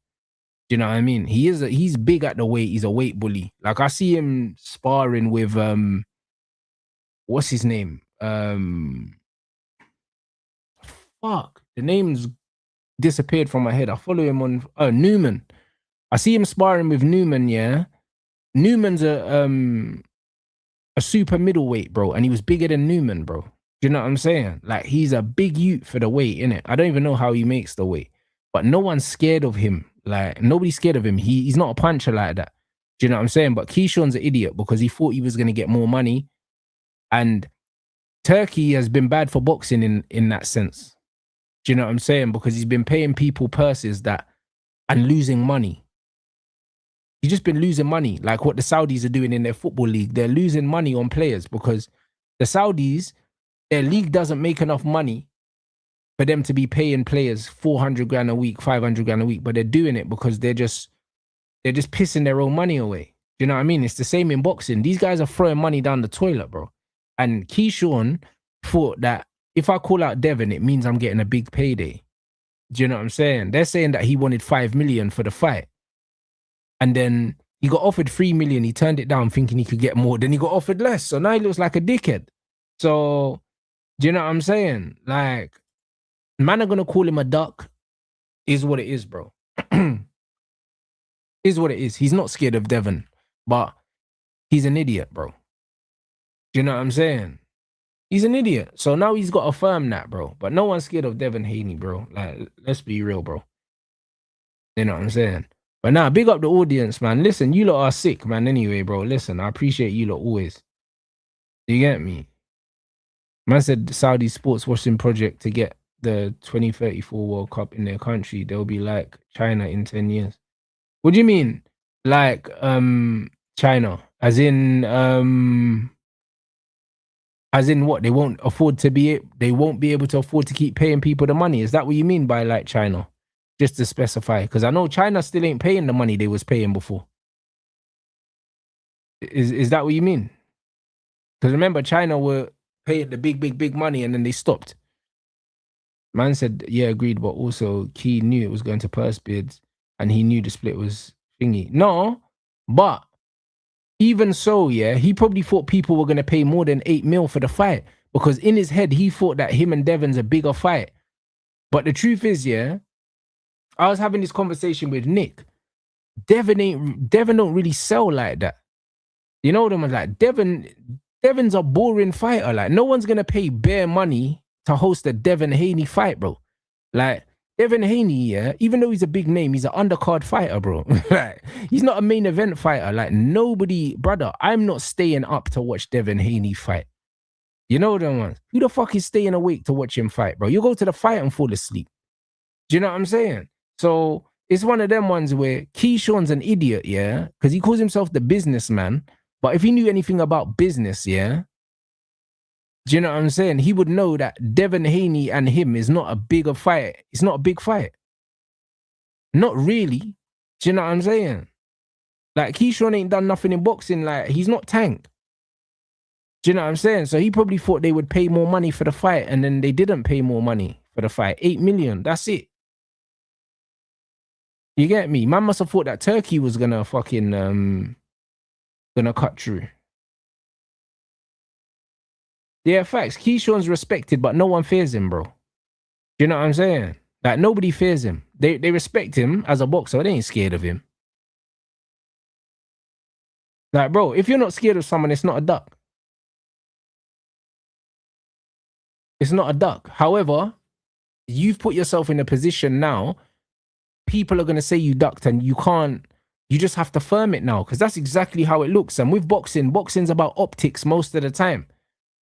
Do you know what I mean? He's big at the weight. He's a weight bully. Like I see him sparring with what's his name? Fuck. The name's disappeared from my head. I follow him on Newman. I see him sparring with Newman, yeah. Newman's a super middleweight, bro, and he was bigger than Newman, bro. Do you know what I'm saying? Like he's a big youth for the weight, innit? I don't even know how he makes the weight, but no one's scared of him. Like nobody's scared of him. He's not a puncher like that. Do you know what I'm saying? But Keyshawn's an idiot because he thought he was gonna get more money, and Turkey has been bad for boxing in that sense. Do you know what I'm saying? Because he's been paying people purses and losing money. He's just been losing money, like what the Saudis are doing in their football league. They're losing money on players because the Saudis, their league doesn't make enough money for them to be paying players 400 grand a week, 500 grand a week, but they're doing it because they're just pissing their own money away. Do you know what I mean? It's the same in boxing. These guys are throwing money down the toilet, bro. And Keyshawn thought that if I call out Devin, it means I'm getting a big payday. Do you know what I'm saying? They're saying that he wanted 5 million for the fight. And then he got offered 3 million. He turned it down thinking he could get more. Then he got offered less. So now he looks like a dickhead. So, do you know what I'm saying? Like, man are going to call him a duck. Is what it is, bro. Is what it is. He's not scared of Devin, but he's an idiot, bro. Do you know what I'm saying? He's an idiot. So now he's got to affirm that, bro. But no one's scared of Devin Haney, bro. Like, let's be real, bro. You know what I'm saying? But now, big up the audience, man. Listen, you lot are sick, man. Anyway, bro. Listen, I appreciate you lot always. You get me? Man said Saudi sports washing project to get the 2034 World Cup in their country. They'll be like China in 10 years. What do you mean? Like China? As in what? They won't be able to afford to keep paying people the money. Is that what you mean by like China? Just to specify, because I know China still ain't paying the money they was paying before. Is that what you mean? Because remember, China were paying the big money and then they stopped. Man said, yeah, agreed, but also Key knew it was going to purse bids and he knew the split was thingy. No, but even so, yeah, he probably thought people were going to pay more than 8 mil for the fight because in his head, he thought that him and Devin's a bigger fight. But the truth is, yeah, I was having this conversation with Nick. Devin don't really sell like that. You know what I mean? Like Devin's a boring fighter. Like no one's gonna pay bare money to host a Devin Haney fight, bro. Like Devin Haney, yeah, even though he's a big name, he's an undercard fighter, bro. Like he's not a main event fighter. Like nobody, brother, I'm not staying up to watch Devin Haney fight. You know what I mean? Who the fuck is staying awake to watch him fight, bro? You go to the fight and fall asleep. Do you know what I'm saying? So it's one of them ones where Keyshawn's an idiot, yeah, because he calls himself the businessman. But if he knew anything about business, yeah, do you know what I'm saying? He would know that Devin Haney and him is not a bigger fight. It's not a big fight. Not really. Do you know what I'm saying? Like Keyshawn ain't done nothing in boxing. Like he's not Tank. Do you know what I'm saying? So he probably thought they would pay more money for the fight and then they didn't pay more money for the fight. 8 million. That's it. You get me? Man must have thought that Turkey was gonna fucking gonna cut through. Yeah, facts. Keyshawn's respected, but no one fears him, bro. Do you know what I'm saying? Like nobody fears him. They respect him as a boxer. They ain't scared of him. Like, bro, if you're not scared of someone, it's not a duck. It's not a duck. However, you've put yourself in a position now. People are going to say you ducked and you just have to firm it now because that's exactly how it looks. And with boxing's about optics most of the time.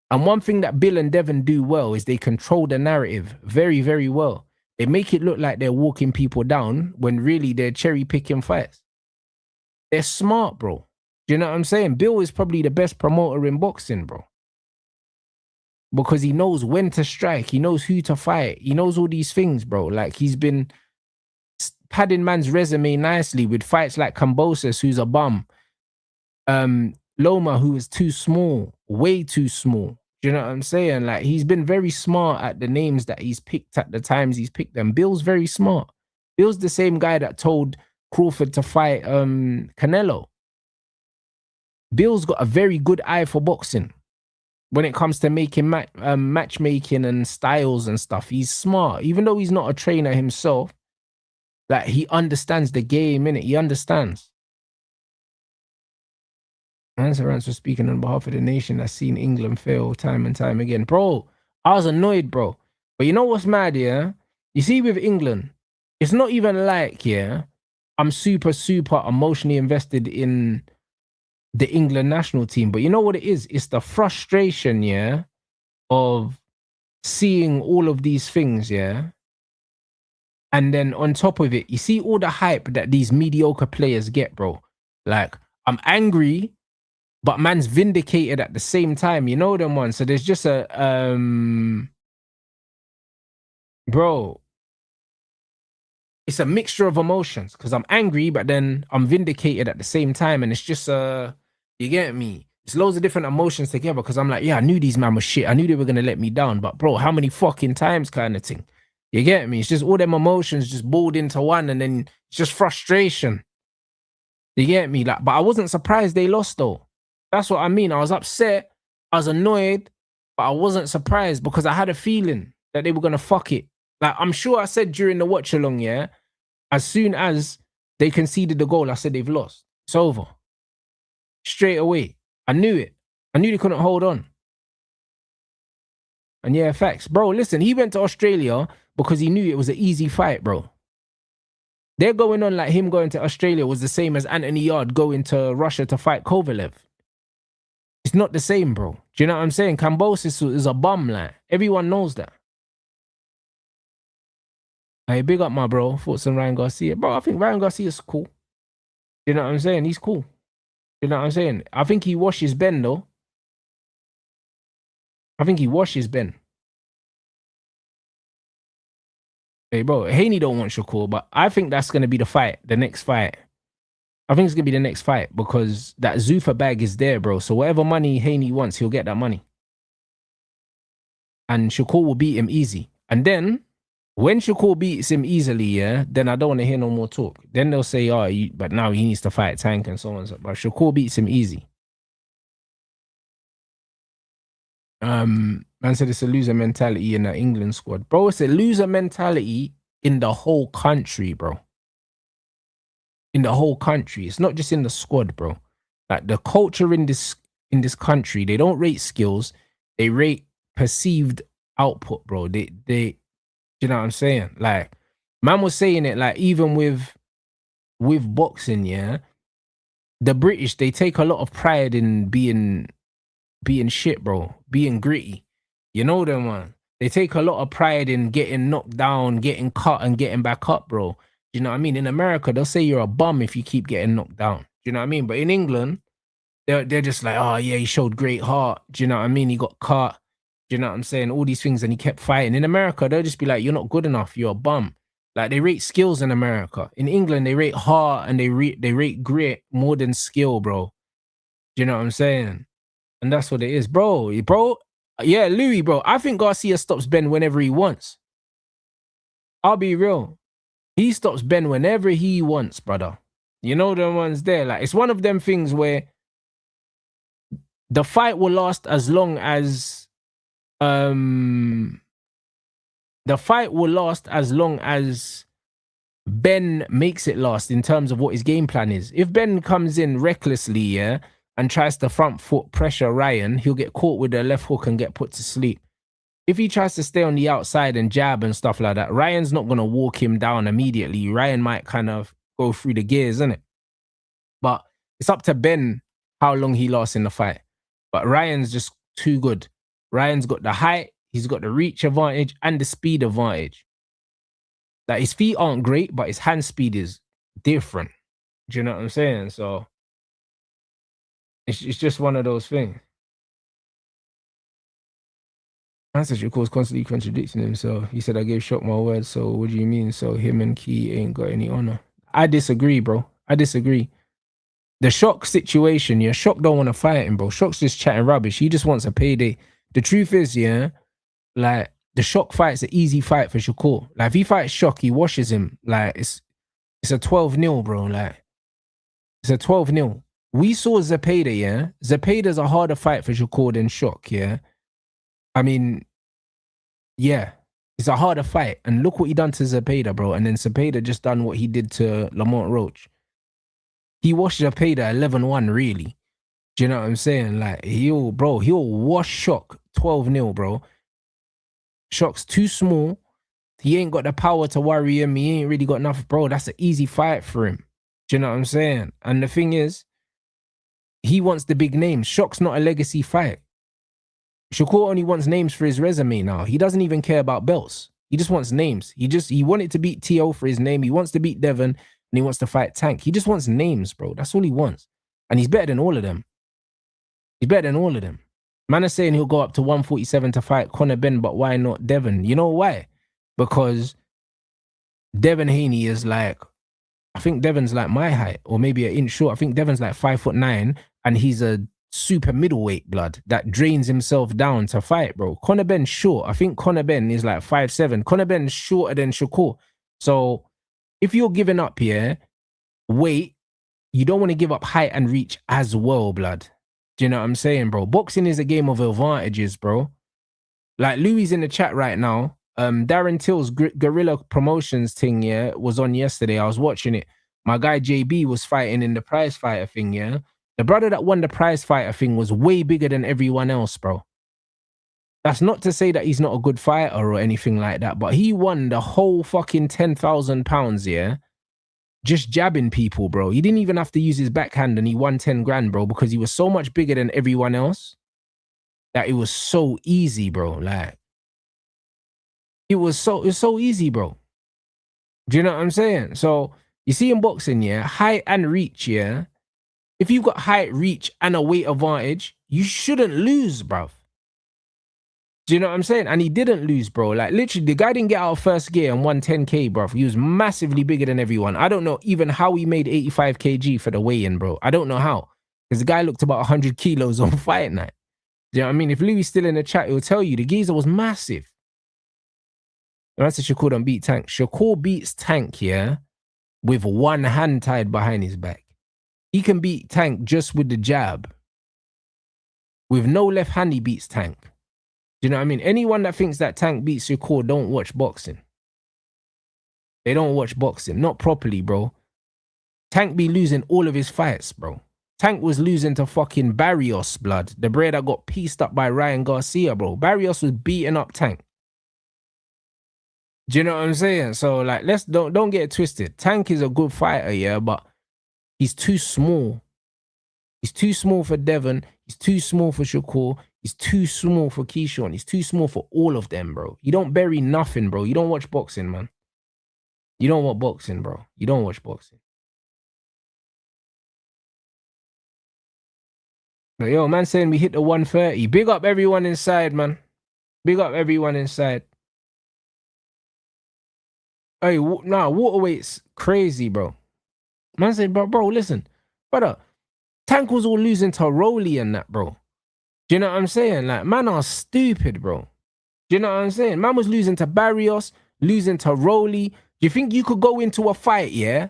And one thing that Bill and Devin do well is they control the narrative very, very well. They make it look like they're walking people down when really they're cherry picking fights. They're smart, bro. Do you know what I'm saying? Bill is probably the best promoter in boxing, bro. Because he knows when to strike. He knows who to fight. He knows all these things, bro. Like he's been padding man's resume nicely with fights like Kambosos, who's a bum. Loma, who is too small, way too small. Do you know what I'm saying? Like he's been very smart at the names that he's picked at the times he's picked them. Bill's very smart. Bill's the same guy that told Crawford to fight Canelo. Bill's got a very good eye for boxing. When it comes to making matchmaking and styles and stuff, he's smart. Even though he's not a trainer himself, like he understands the game, innit? He understands. Answer for speaking on behalf of the nation that's seen England fail time and time again. Bro, I was annoyed, bro. But you know what's mad, yeah? You see with England, it's not even like, yeah, I'm super emotionally invested in the England national team. But you know what it is? It's the frustration, yeah, of seeing all of these things, yeah, And then on top of it, you see all the hype that these mediocre players get, bro. Like, I'm angry, but man's vindicated at the same time. You know them ones. So there's just a bro. It's a mixture of emotions because I'm angry, but then I'm vindicated at the same time, and it's just you get me? It's loads of different emotions together because I'm like, yeah, I knew these man were shit. I knew they were gonna let me down, but bro, how many fucking times kind of thing? You get me? It's just all them emotions just boiled into one, and then it's just frustration. You get me? Like, but I wasn't surprised they lost though. That's what I mean. I was upset, I was annoyed, but I wasn't surprised because I had a feeling that they were gonna fuck it. Like, I'm sure I said during the watch along, yeah, as soon as they conceded the goal, I said they've lost. It's over. Straight away. I knew it. I knew they couldn't hold on. And yeah, facts. Bro, listen, he went to Australia because he knew it was an easy fight, bro. They're going on like him going to Australia was the same as Anthony Yard going to Russia to fight Kovalev. It's not the same, bro. Do you know what I'm saying? Kambosos is a bum, like. Everyone knows that. Hey, big up my bro. Thoughts on Ryan Garcia. Bro, I think Ryan Garcia's cool. You know what I'm saying? He's cool. You know what I'm saying? I think he washes Ben, though. I think he washes Ben. Hey, bro, Haney don't want Shakur, but I think that's going to be the fight, the next fight. I think it's going to be the next fight because that Zuffa bag is there, bro. So whatever money Haney wants, he'll get that money. And Shakur will beat him easy. And then, when Shakur beats him easily, yeah, then I don't want to hear no more talk. Then they'll say, oh, but now he needs to fight Tank and so on and so on. But Shakur beats him easy. Man said it's a loser mentality in the England squad. Bro, it's a loser mentality in the whole country, bro. In the whole country. It's not just in the squad, bro. Like, the culture in this country, they don't rate skills. They rate perceived output, bro. They you know what I'm saying? Like, man was saying it, like, even with boxing, yeah, the British, they take a lot of pride in being shit, bro. Being gritty. You know them, man. They take a lot of pride in getting knocked down, getting cut, and getting back up, bro. You know what I mean? In America, they'll say you're a bum if you keep getting knocked down. You know what I mean? But in England, they're just like, oh yeah, he showed great heart. Do you know what I mean? He got cut. Do you know what I'm saying? All these things, and he kept fighting. In America, they'll just be like, you're not good enough. You're a bum. Like, they rate skills in America. In England, they rate heart and they rate grit more than skill, bro. Do you know what I'm saying? And that's what it is, bro. Yeah, Louis, bro. I think Garcia stops Ben whenever he wants. I'll be real. He stops Ben whenever he wants, brother. You know the ones there. Like, it's one of them things where the fight will last as long as Ben makes it last in terms of what his game plan is. If Ben comes in recklessly, yeah, and tries to front foot pressure Ryan, he'll get caught with a left hook and get put to sleep. If he tries to stay on the outside and jab and stuff like that, Ryan's not going to walk him down immediately. Ryan might kind of go through the gears, isn't it? But it's up to Ben how long he lasts in the fight. But Ryan's just too good. Ryan's got the height, he's got the reach advantage and the speed advantage. Like, his feet aren't great, but his hand speed is different. Do you know what I'm saying? So it's just one of those things. Ancestry, of course, constantly contradicting himself. He said, I gave Shock my word, so what do you mean? So him and Key ain't got any honor. I disagree, bro. I disagree. The Shock situation, yeah, Shock don't want to fight him, bro. Shock's just chatting rubbish. He just wants a payday. The truth is, yeah, like, the Shock fight's an easy fight for Shakur. Like, if he fights Shock, he washes him. Like, it's a 12-0, bro. Like, it's a 12-0. We saw Zepeda, yeah? Zepeda's a harder fight for Shakur than Shock, yeah? I mean, yeah, it's a harder fight. And look what he done to Zepeda, bro. And then Zepeda just done what he did to Lamont Roach. He washed Zepeda 11-1, really. Do you know what I'm saying? Like, he'll wash Shock 12-0, bro. Shock's too small. He ain't got the power to worry him. He ain't really got enough, bro. That's an easy fight for him. Do you know what I'm saying? And the thing is, he wants the big names. Shock's not a legacy fight. Shakur only wants names for his resume now. He doesn't even care about belts. He just wants names. He wanted to beat T.O. for his name. He wants to beat Devon, and he wants to fight Tank. He just wants names, bro. That's all he wants. And he's better than all of them. He's better than all of them. Man is saying he'll go up to 147 to fight Conor Benn, but why not Devon? You know why? Because Devon Haney is like, I think Devon's like my height, or maybe an inch short. I think Devon's like 5'9", and he's a super middleweight blood that drains himself down to fight, bro. Conor Benn's short. I think Conor Benn is like 5'7". Conor Benn's shorter than Shakur. So if you're giving up here, weight, you don't want to give up height and reach as well, blood. Do you know what I'm saying, bro? Boxing is a game of advantages, bro. Like Louis in the chat right now. Darren Till's Guerrilla Promotions thing, yeah, was on yesterday. I was watching it. My guy JB was fighting in the prize fighter thing, yeah. The brother that won the prize fighter thing was way bigger than everyone else, bro. That's not to say that he's not a good fighter or anything like that, but he won the whole fucking £10,000, yeah, just jabbing people, bro. He didn't even have to use his backhand, and he won 10 grand, bro, because he was so much bigger than everyone else that it was so easy, bro. Like, it was so easy, bro. Do you know what I'm saying? So you see in boxing, yeah, height and reach, yeah. If you've got height, reach, and a weight advantage, you shouldn't lose, bro. Do you know what I'm saying? And he didn't lose, bro. Like, literally, the guy didn't get out of first gear and won 10K, bro. He was massively bigger than everyone. I don't know even how he made 85 kg for the weigh-in, bro. I don't know how. Because the guy looked about 100 kilos on fight night. Do you know what I mean? If Louis still in the chat, he'll tell you the geezer was massive. The man said Shakur don't beat Tank. Shakur beats Tank, yeah, with one hand tied behind his back. He can beat Tank just with the jab. With no left hand, he beats Tank. Do you know what I mean? Anyone that thinks that Tank beats Shakur don't watch boxing. They don't watch boxing. Not properly, bro. Tank be losing all of his fights, bro. Tank was losing to fucking Barrios, blood. The bro that got pieced up by Ryan Garcia, bro. Barrios was beating up Tank. Do you know what I'm saying? So, like, don't get it twisted. Tank is a good fighter, yeah, but he's too small. He's too small for Devon. He's too small for Shakur. He's too small for Keyshawn. He's too small for all of them, bro. You don't bury nothing, bro. You don't watch boxing, man. You don't watch boxing, bro. You don't watch boxing. But yo, man saying we hit the 130. Big up everyone inside, man. Big up everyone inside. Hey, nah, waterweight's crazy, bro. Man said, bro, listen. Brother, Tank was all losing to Rolly and that, bro. Do you know what I'm saying? Like, man are stupid, bro. Do you know what I'm saying? Man was losing to Barrios, losing to Rolly. Do you think you could go into a fight, yeah?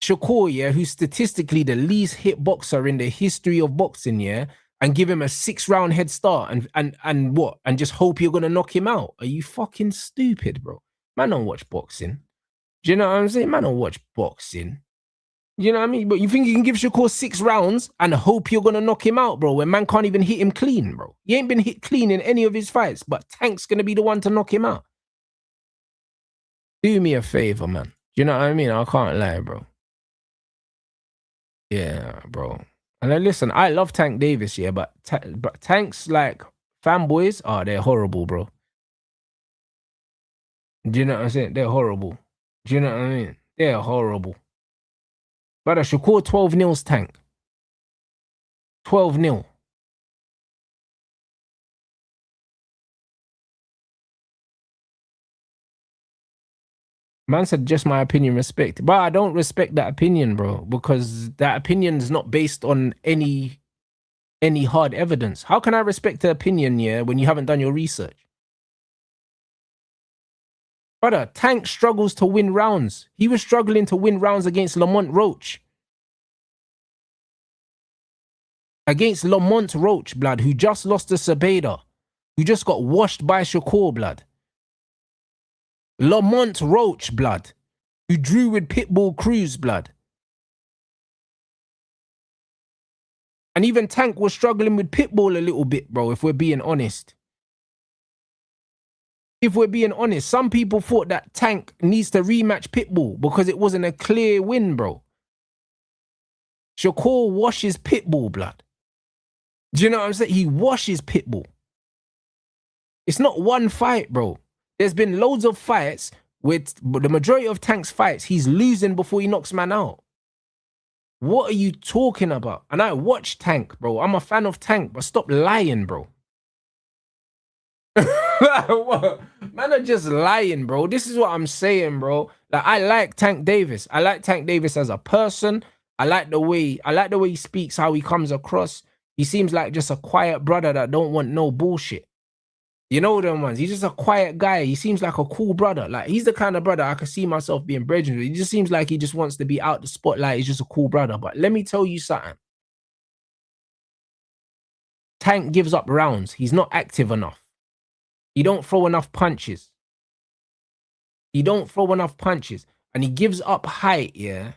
Shakur, yeah, who's statistically the least hit boxer in the history of boxing, yeah, and give him a 6-round head start and what? And just hope you're gonna knock him out? Are you fucking stupid, bro? Man don't watch boxing. Do you know what I'm saying? Man don't watch boxing. You know what I mean? But you think you can give Shakur 6 rounds and hope you're going to knock him out, bro, when man can't even hit him clean, bro? He ain't been hit clean in any of his fights, but Tank's going to be the one to knock him out. Do me a favor, man. You know what I mean? I can't lie, bro. Yeah, bro. And then listen, I love Tank Davis, yeah, but Tank's like fanboys, they're horrible, bro. Do you know what I'm saying? They're horrible. Do you know what I mean? They're horrible. But Shakur 12-0's Tank. 12-0. Man said just my opinion, respect. But I don't respect that opinion, bro, because that opinion is not based on any hard evidence. How can I respect the opinion, yeah, when you haven't done your research? Brother, Tank struggles to win rounds. He was struggling to win rounds against Lamont Roach. Against Lamont Roach, blood, who just lost to Sabeda, who just got washed by Shakur, blood. Lamont Roach, blood, who drew with Pitbull Cruz, blood. And even Tank was struggling with Pitbull a little bit, bro, if we're being honest. If we're being honest, some people thought that Tank needs to rematch Pitbull because it wasn't a clear win, bro. Shakur washes Pitbull, blood. Do you know what I'm saying? He washes Pitbull. It's not one fight, bro. There's been loads of fights with the majority of Tank's fights, he's losing before he knocks man out. What are you talking about? And I watch Tank, bro. I'm a fan of Tank, but stop lying, bro. Man are just lying, bro. This is what I'm saying, bro. Like, I like Tank Davis. I like Tank Davis as a person. I like the way he speaks, how he comes across. He seems like just a quiet brother that don't want no bullshit. You know them ones. He's just a quiet guy. He seems like a cool brother. Like, he's the kind of brother I could see myself being brethren with. He just seems like he just wants to be out the spotlight. He's just a cool brother. But let me tell you something. Tank gives up rounds. He's not active enough. He don't throw enough punches. And he gives up height, yeah?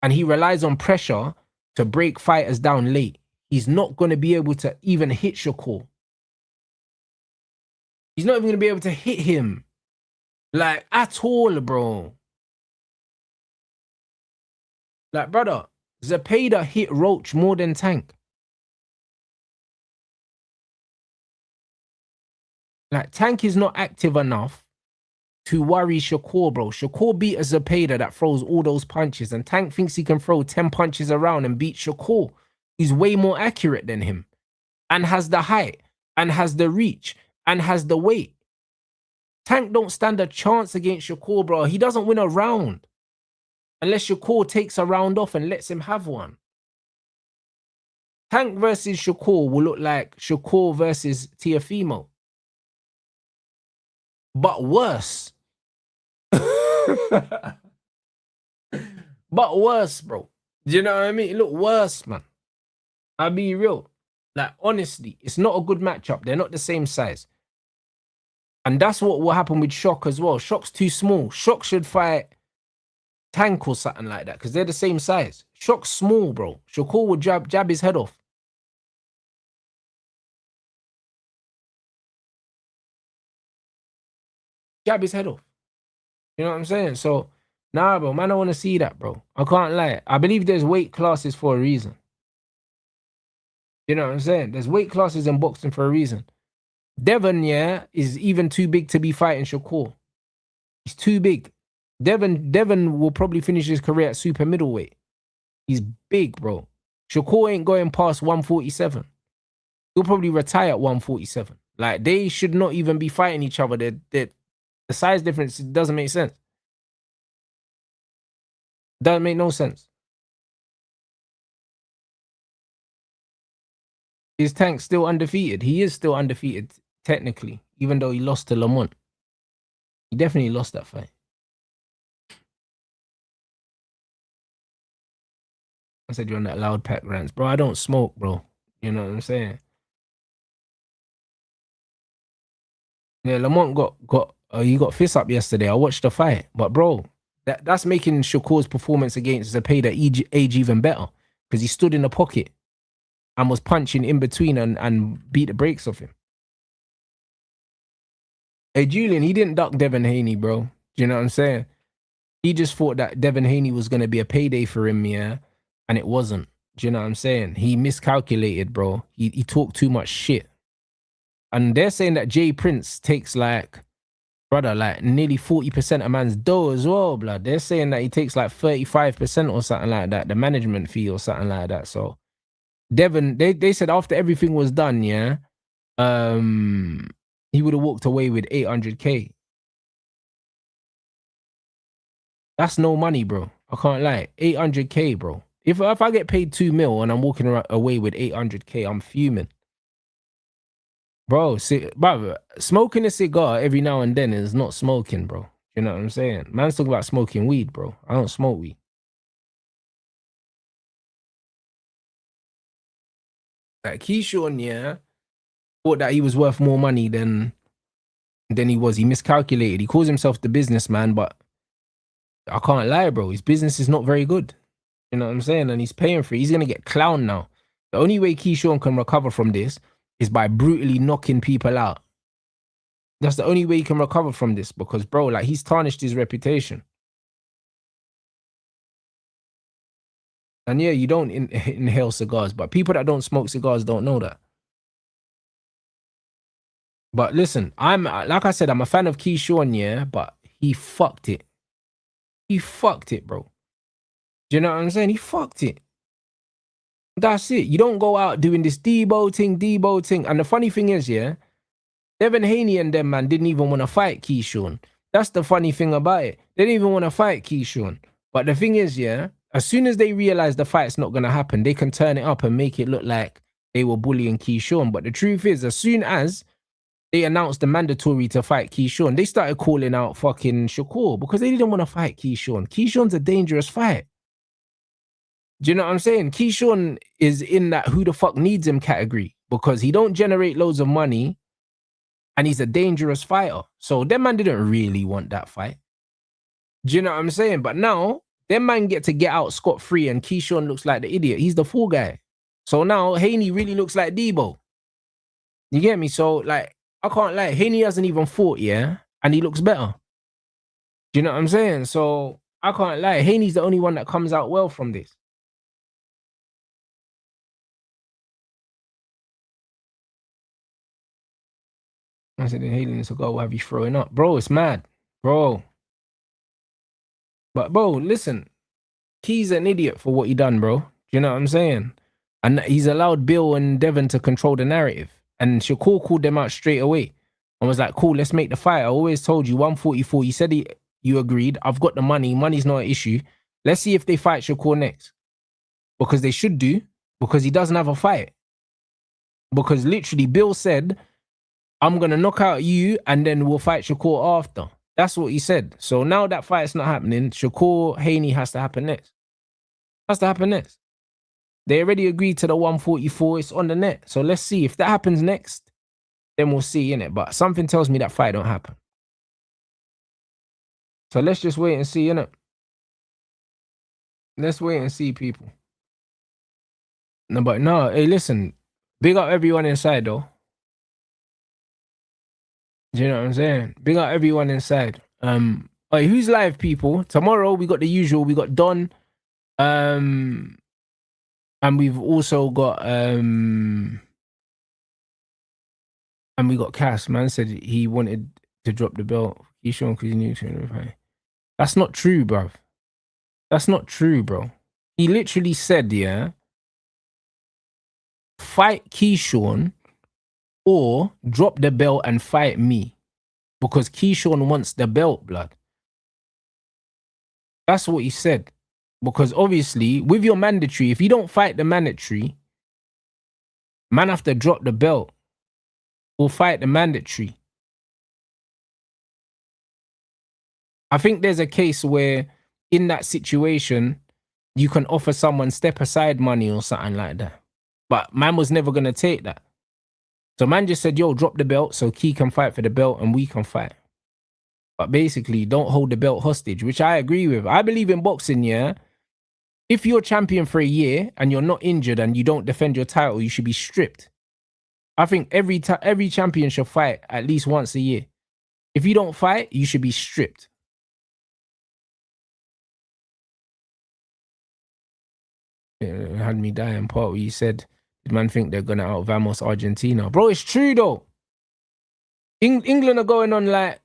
And he relies on pressure to break fighters down late. He's not going to be able to even hit Shakur. He's not even going to be able to hit him. Like, at all, bro. Like, brother, Zepeda hit Roach more than Tank. Like, Tank is not active enough to worry Shakur, bro. Shakur beat a Zepeda that throws all those punches, and Tank thinks he can throw 10 punches around and beat Shakur. He's way more accurate than him, and has the height, and has the reach, and has the weight. Tank don't stand a chance against Shakur, bro. He doesn't win a round unless Shakur takes a round off and lets him have one. Tank versus Shakur will look like Shakur versus Tiafimo. But worse. But worse, bro. Do you know what I mean? It look worse, man. I'll be real. Like, honestly, it's not a good matchup. They're not the same size. And that's what will happen with Shock as well. Shock's too small. Shock should fight Tank or something like that, because they're the same size. Shock's small, bro. Shakur will jab his head off. Jab his head off. You know what I'm saying? So, nah, bro, man, I want to see that, bro. I can't lie. I believe there's weight classes for a reason. You know what I'm saying? There's weight classes in boxing for a reason. Devon, yeah, is even too big to be fighting Shakur. He's too big. Devon will probably finish his career at super middleweight. He's big, bro. Shakur ain't going past 147. He'll probably retire at 147. Like, they should not even be fighting each other. The size difference doesn't make sense. Doesn't make no sense. Is Tank still undefeated? He is still undefeated, technically, even though he lost to Lamont. He definitely lost that fight. I said you're on that loud pack rants. Bro, I don't smoke, bro. You know what I'm saying? Yeah, Lamont he got fist up yesterday. I watched the fight. But bro, that's making Shakur's performance against Zepeda age even better. Because he stood in the pocket and was punching in between and beat the brakes off him. Hey, Julian, he didn't duck Devin Haney, bro. Do you know what I'm saying? He just thought that Devin Haney was going to be a payday for him, yeah? And it wasn't. Do you know what I'm saying? He miscalculated, bro. He talked too much shit. And they're saying that Jay Prince takes like nearly 40% of man's dough as well, blood. They're saying that he takes like 35% or something like that, the management fee or something like that. So Devin, they said after everything was done, yeah, he would have walked away with 800K. That's no money, bro. I can't lie. 800K, bro. If I get paid 2 mil and I'm walking away with 800K, I'm fuming. Bro, smoking a cigar every now and then is not smoking, bro. You know what I'm saying? Man's talking about smoking weed, bro. I don't smoke weed. Like, Keyshawn, yeah, thought that he was worth more money than he was. He miscalculated. He calls himself the businessman, but I can't lie, bro. His business is not very good. You know what I'm saying? And he's paying for it. He's going to get clowned now. The only way Keyshawn can recover from this is by brutally knocking people out. That's the only way he can recover from this, because, bro, like, he's tarnished his reputation. And yeah, you don't inhale cigars, but people that don't smoke cigars don't know that. But listen, I'm like I said, I'm a fan of Keyshawn, yeah, but he fucked it. He fucked it, bro. Do you know what I'm saying? He fucked it. That's it. You don't go out doing this Debo thing. And the funny thing is, yeah, Devin Haney and them, man, didn't even want to fight Keyshawn. That's the funny thing about it. They didn't even want to fight Keyshawn. But the thing is, yeah, as soon as they realize the fight's not going to happen, they can turn it up and make it look like they were bullying Keyshawn. But the truth is, as soon as they announced the mandatory to fight Keyshawn, they started calling out fucking Shakur because they didn't want to fight Keyshawn. Keyshawn's a dangerous fight. Do you know what I'm saying? Keyshawn is in that who the fuck needs him category because he don't generate loads of money and he's a dangerous fighter. So them man didn't really want that fight. Do you know what I'm saying? But now, them man get to get out scot-free and Keyshawn looks like the idiot. He's the fool guy. So now, Haney really looks like Debo. You get me? So, like, I can't lie. Haney hasn't even fought, yeah? And he looks better. Do you know what I'm saying? So, I can't lie. Haney's the only one that comes out well from this. I said, Haney needs to go. Have you throwing up? Bro, it's mad. Bro. But, bro, listen. Key's an idiot for what he done, bro. Do you know what I'm saying? And he's allowed Bill and Devin to control the narrative. And Shakur called them out straight away. And was like, cool, let's make the fight. I always told you 144. You said you agreed. I've got the money. Money's not an issue. Let's see if they fight Shakur next. Because they should do. Because he doesn't have a fight. Because literally Bill said, I'm going to knock out you and then we'll fight Shakur after. That's what he said. So now that fight's not happening, Shakur Haney has to happen next. Has to happen next. They already agreed to the 144. It's on the net. So let's see. If that happens next, then we'll see, innit? But something tells me that fight don't happen. So let's just wait and see, innit? Let's wait and see, people. No, but no, hey, listen. Big up everyone inside, though. Do you know what I'm saying? Big up everyone inside. Hey, who's live, people? Tomorrow we got the usual. We got Don. And we've also got and we got Cass. Man said he wanted to drop the belt. Keyshawn because he knew to. That's not true, bruv. That's not true, bro. He literally said, yeah, fight Keyshawn or drop the belt and fight me. Because Keyshawn wants the belt, blood. That's what he said. Because obviously, with your mandatory, if you don't fight the mandatory, man have to drop the belt or fight the mandatory. I think there's a case where in that situation, you can offer someone step aside money or something like that. But man was never going to take that. So man just said, yo, drop the belt so Key can fight for the belt and we can fight. But basically, don't hold the belt hostage, which I agree with. I believe in boxing, yeah. If you're champion for a year and you're not injured and you don't defend your title, you should be stripped. I think every champion should fight at least once a year. If you don't fight, you should be stripped. It had me dying part where you said, did man think they're going to out Vamos Argentina? Bro, it's true though. England are going on like,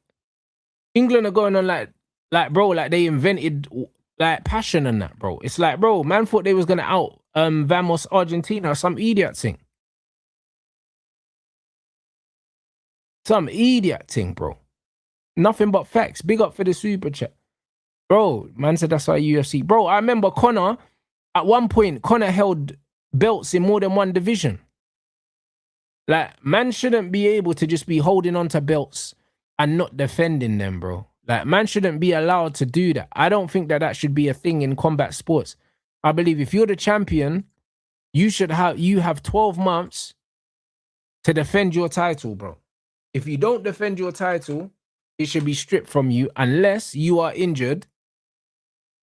bro, like they invented like passion and that, bro. It's like, bro, man thought they was going to out Vamos Argentina, some idiot thing. Some idiot thing, bro. Nothing but facts. Big up for the super chat. Bro, man said that's why UFC. Bro, I remember Conor, at one point, Conor held belts in more than one division. Like, man shouldn't be able to just be holding on to belts and not defending them, bro. Like, man shouldn't be allowed to do that. I don't think that should be a thing in combat sports. I believe if you're the champion, you have 12 months to defend your title, bro. If you don't defend your title, it should be stripped from you unless you are injured.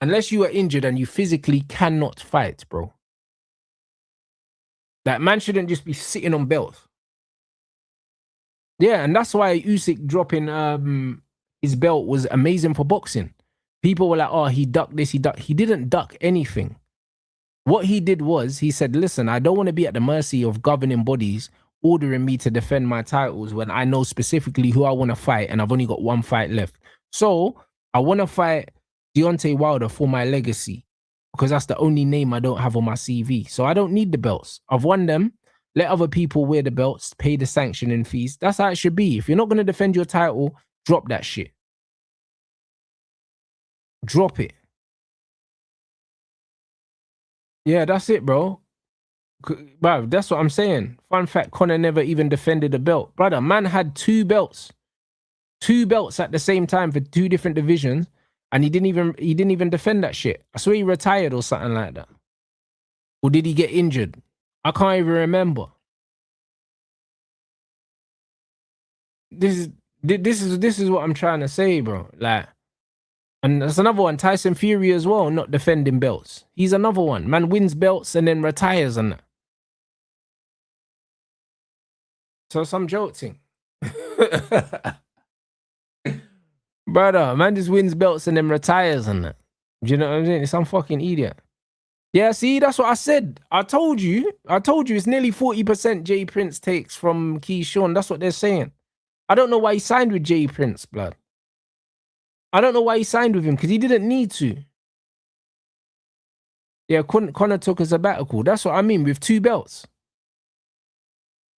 Unless you are injured and you physically cannot fight, bro. That man shouldn't just be sitting on belts. Yeah, and that's why Usyk dropping his belt was amazing for boxing. People were like, oh, he ducked this, he ducked. He didn't duck anything. What he did was, he said, listen, I don't want to be at the mercy of governing bodies ordering me to defend my titles when I know specifically who I want to fight and I've only got one fight left. So I want to fight Deontay Wilder for my legacy because that's the only name I don't have on my CV. So I don't need the belts. I've won them. Let other people wear the belts, pay the sanctioning fees. That's how it should be. If you're not going to defend your title, drop that shit. Drop it. Yeah, that's it, bro. Bro, that's what I'm saying. Fun fact, Conor never even defended a belt. Brother, man had 2 belts. 2 belts at the same time for 2 different divisions, and he didn't even defend that shit. I swear he retired or something like that. Or did he get injured? I can't even remember. This is what I'm trying to say, bro. Like, and there's another one, Tyson Fury as well, not defending belts. He's another one. Man wins belts and then retires and that. So some jolting. Brother, man just wins belts and then retires and that. Do you know what I'm saying? It's some fucking idiot. Yeah, see, that's what I said. I told you it's nearly 40% Jay Prince takes from Keyshawn. That's what they're saying. I don't know why he signed with Jay Prince, blood. I don't know why he signed with him, because he didn't need to. Yeah, Conor took a sabbatical. That's what I mean, with 2 belts.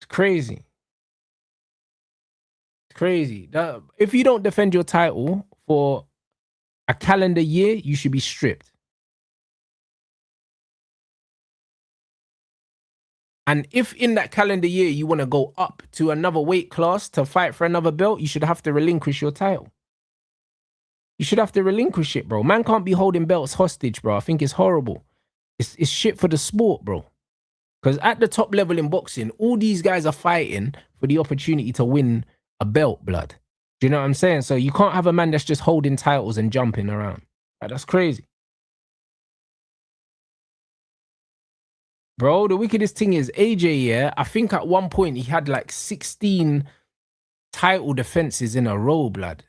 It's crazy. It's crazy. If you don't defend your title for a calendar year, you should be stripped. And if in that calendar year you want to go up to another weight class to fight for another belt, you should have to relinquish your title. You should have to relinquish it, bro. Man can't be holding belts hostage, bro. I think it's horrible. It's shit for the sport, bro. Because at the top level in boxing, all these guys are fighting for the opportunity to win a belt, blood. Do you know what I'm saying? So you can't have a man that's just holding titles and jumping around. Like, that's crazy. Bro, the wickedest thing is AJ, yeah, I think at one point he had like 16 title defenses in a row, blood.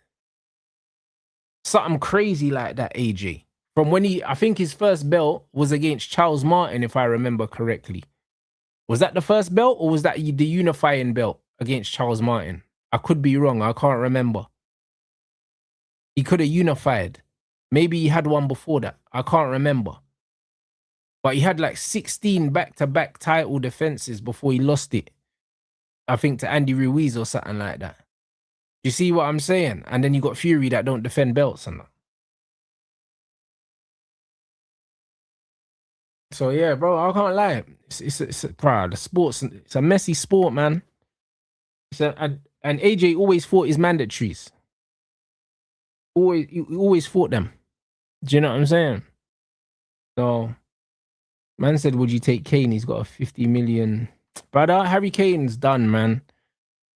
Something crazy like that, AJ. From when I think his first belt was against Charles Martin, if I remember correctly. Was that the first belt or was that the unifying belt against Charles Martin? I could be wrong. I can't remember. He could have unified. Maybe he had one before that. I can't remember. But he had like 16 back-to-back title defenses before he lost it. I think to Andy Ruiz or something like that. You see what I'm saying? And then you got Fury that don't defend belts and that. So yeah, bro, I can't lie. It's bro, the sports. It's a messy sport, man. And AJ always fought his mandatories. He always fought them. Do you know what I'm saying? So, man said, would you take Kane? He's got a 50 million. Brother, Harry Kane's done, man.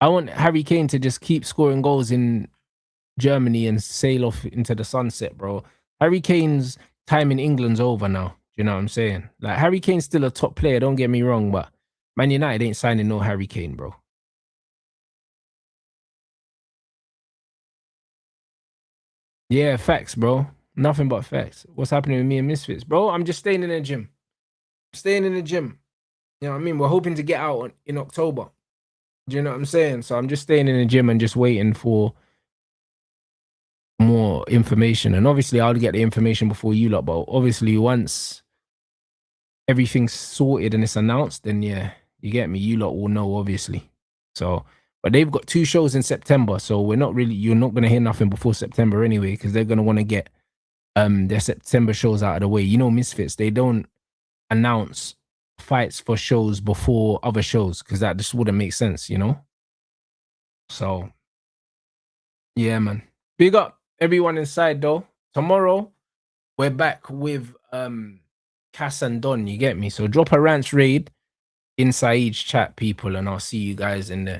I want Harry Kane to just keep scoring goals in Germany and sail off into the sunset, bro. Harry Kane's time in England's over now. Do you know what I'm saying? Like, Harry Kane's still a top player, don't get me wrong, but Man United ain't signing no Harry Kane, bro. Yeah, facts, bro. Nothing but facts. What's happening with me and Misfits? Bro, I'm just staying in the gym. Staying in the gym. You know what I mean? We're hoping to get out in October. Do you know what I'm saying? So I'm just staying in the gym and just waiting for more information. And obviously, I'll get the information before you lot. But obviously, once everything's sorted and it's announced, then yeah, you get me. You lot will know, obviously. So, but they've got 2 shows in September. So you're not going to hear nothing before September anyway, because they're going to want to get their September shows out of the way. You know, Misfits, they don't announce fights for shows before other shows because that just wouldn't make sense, you know? So, yeah, man. Big up everyone inside, though. Tomorrow, we're back with Cass and Don, you get me? So drop a rants raid inside each chat, people, and I'll see you guys in there.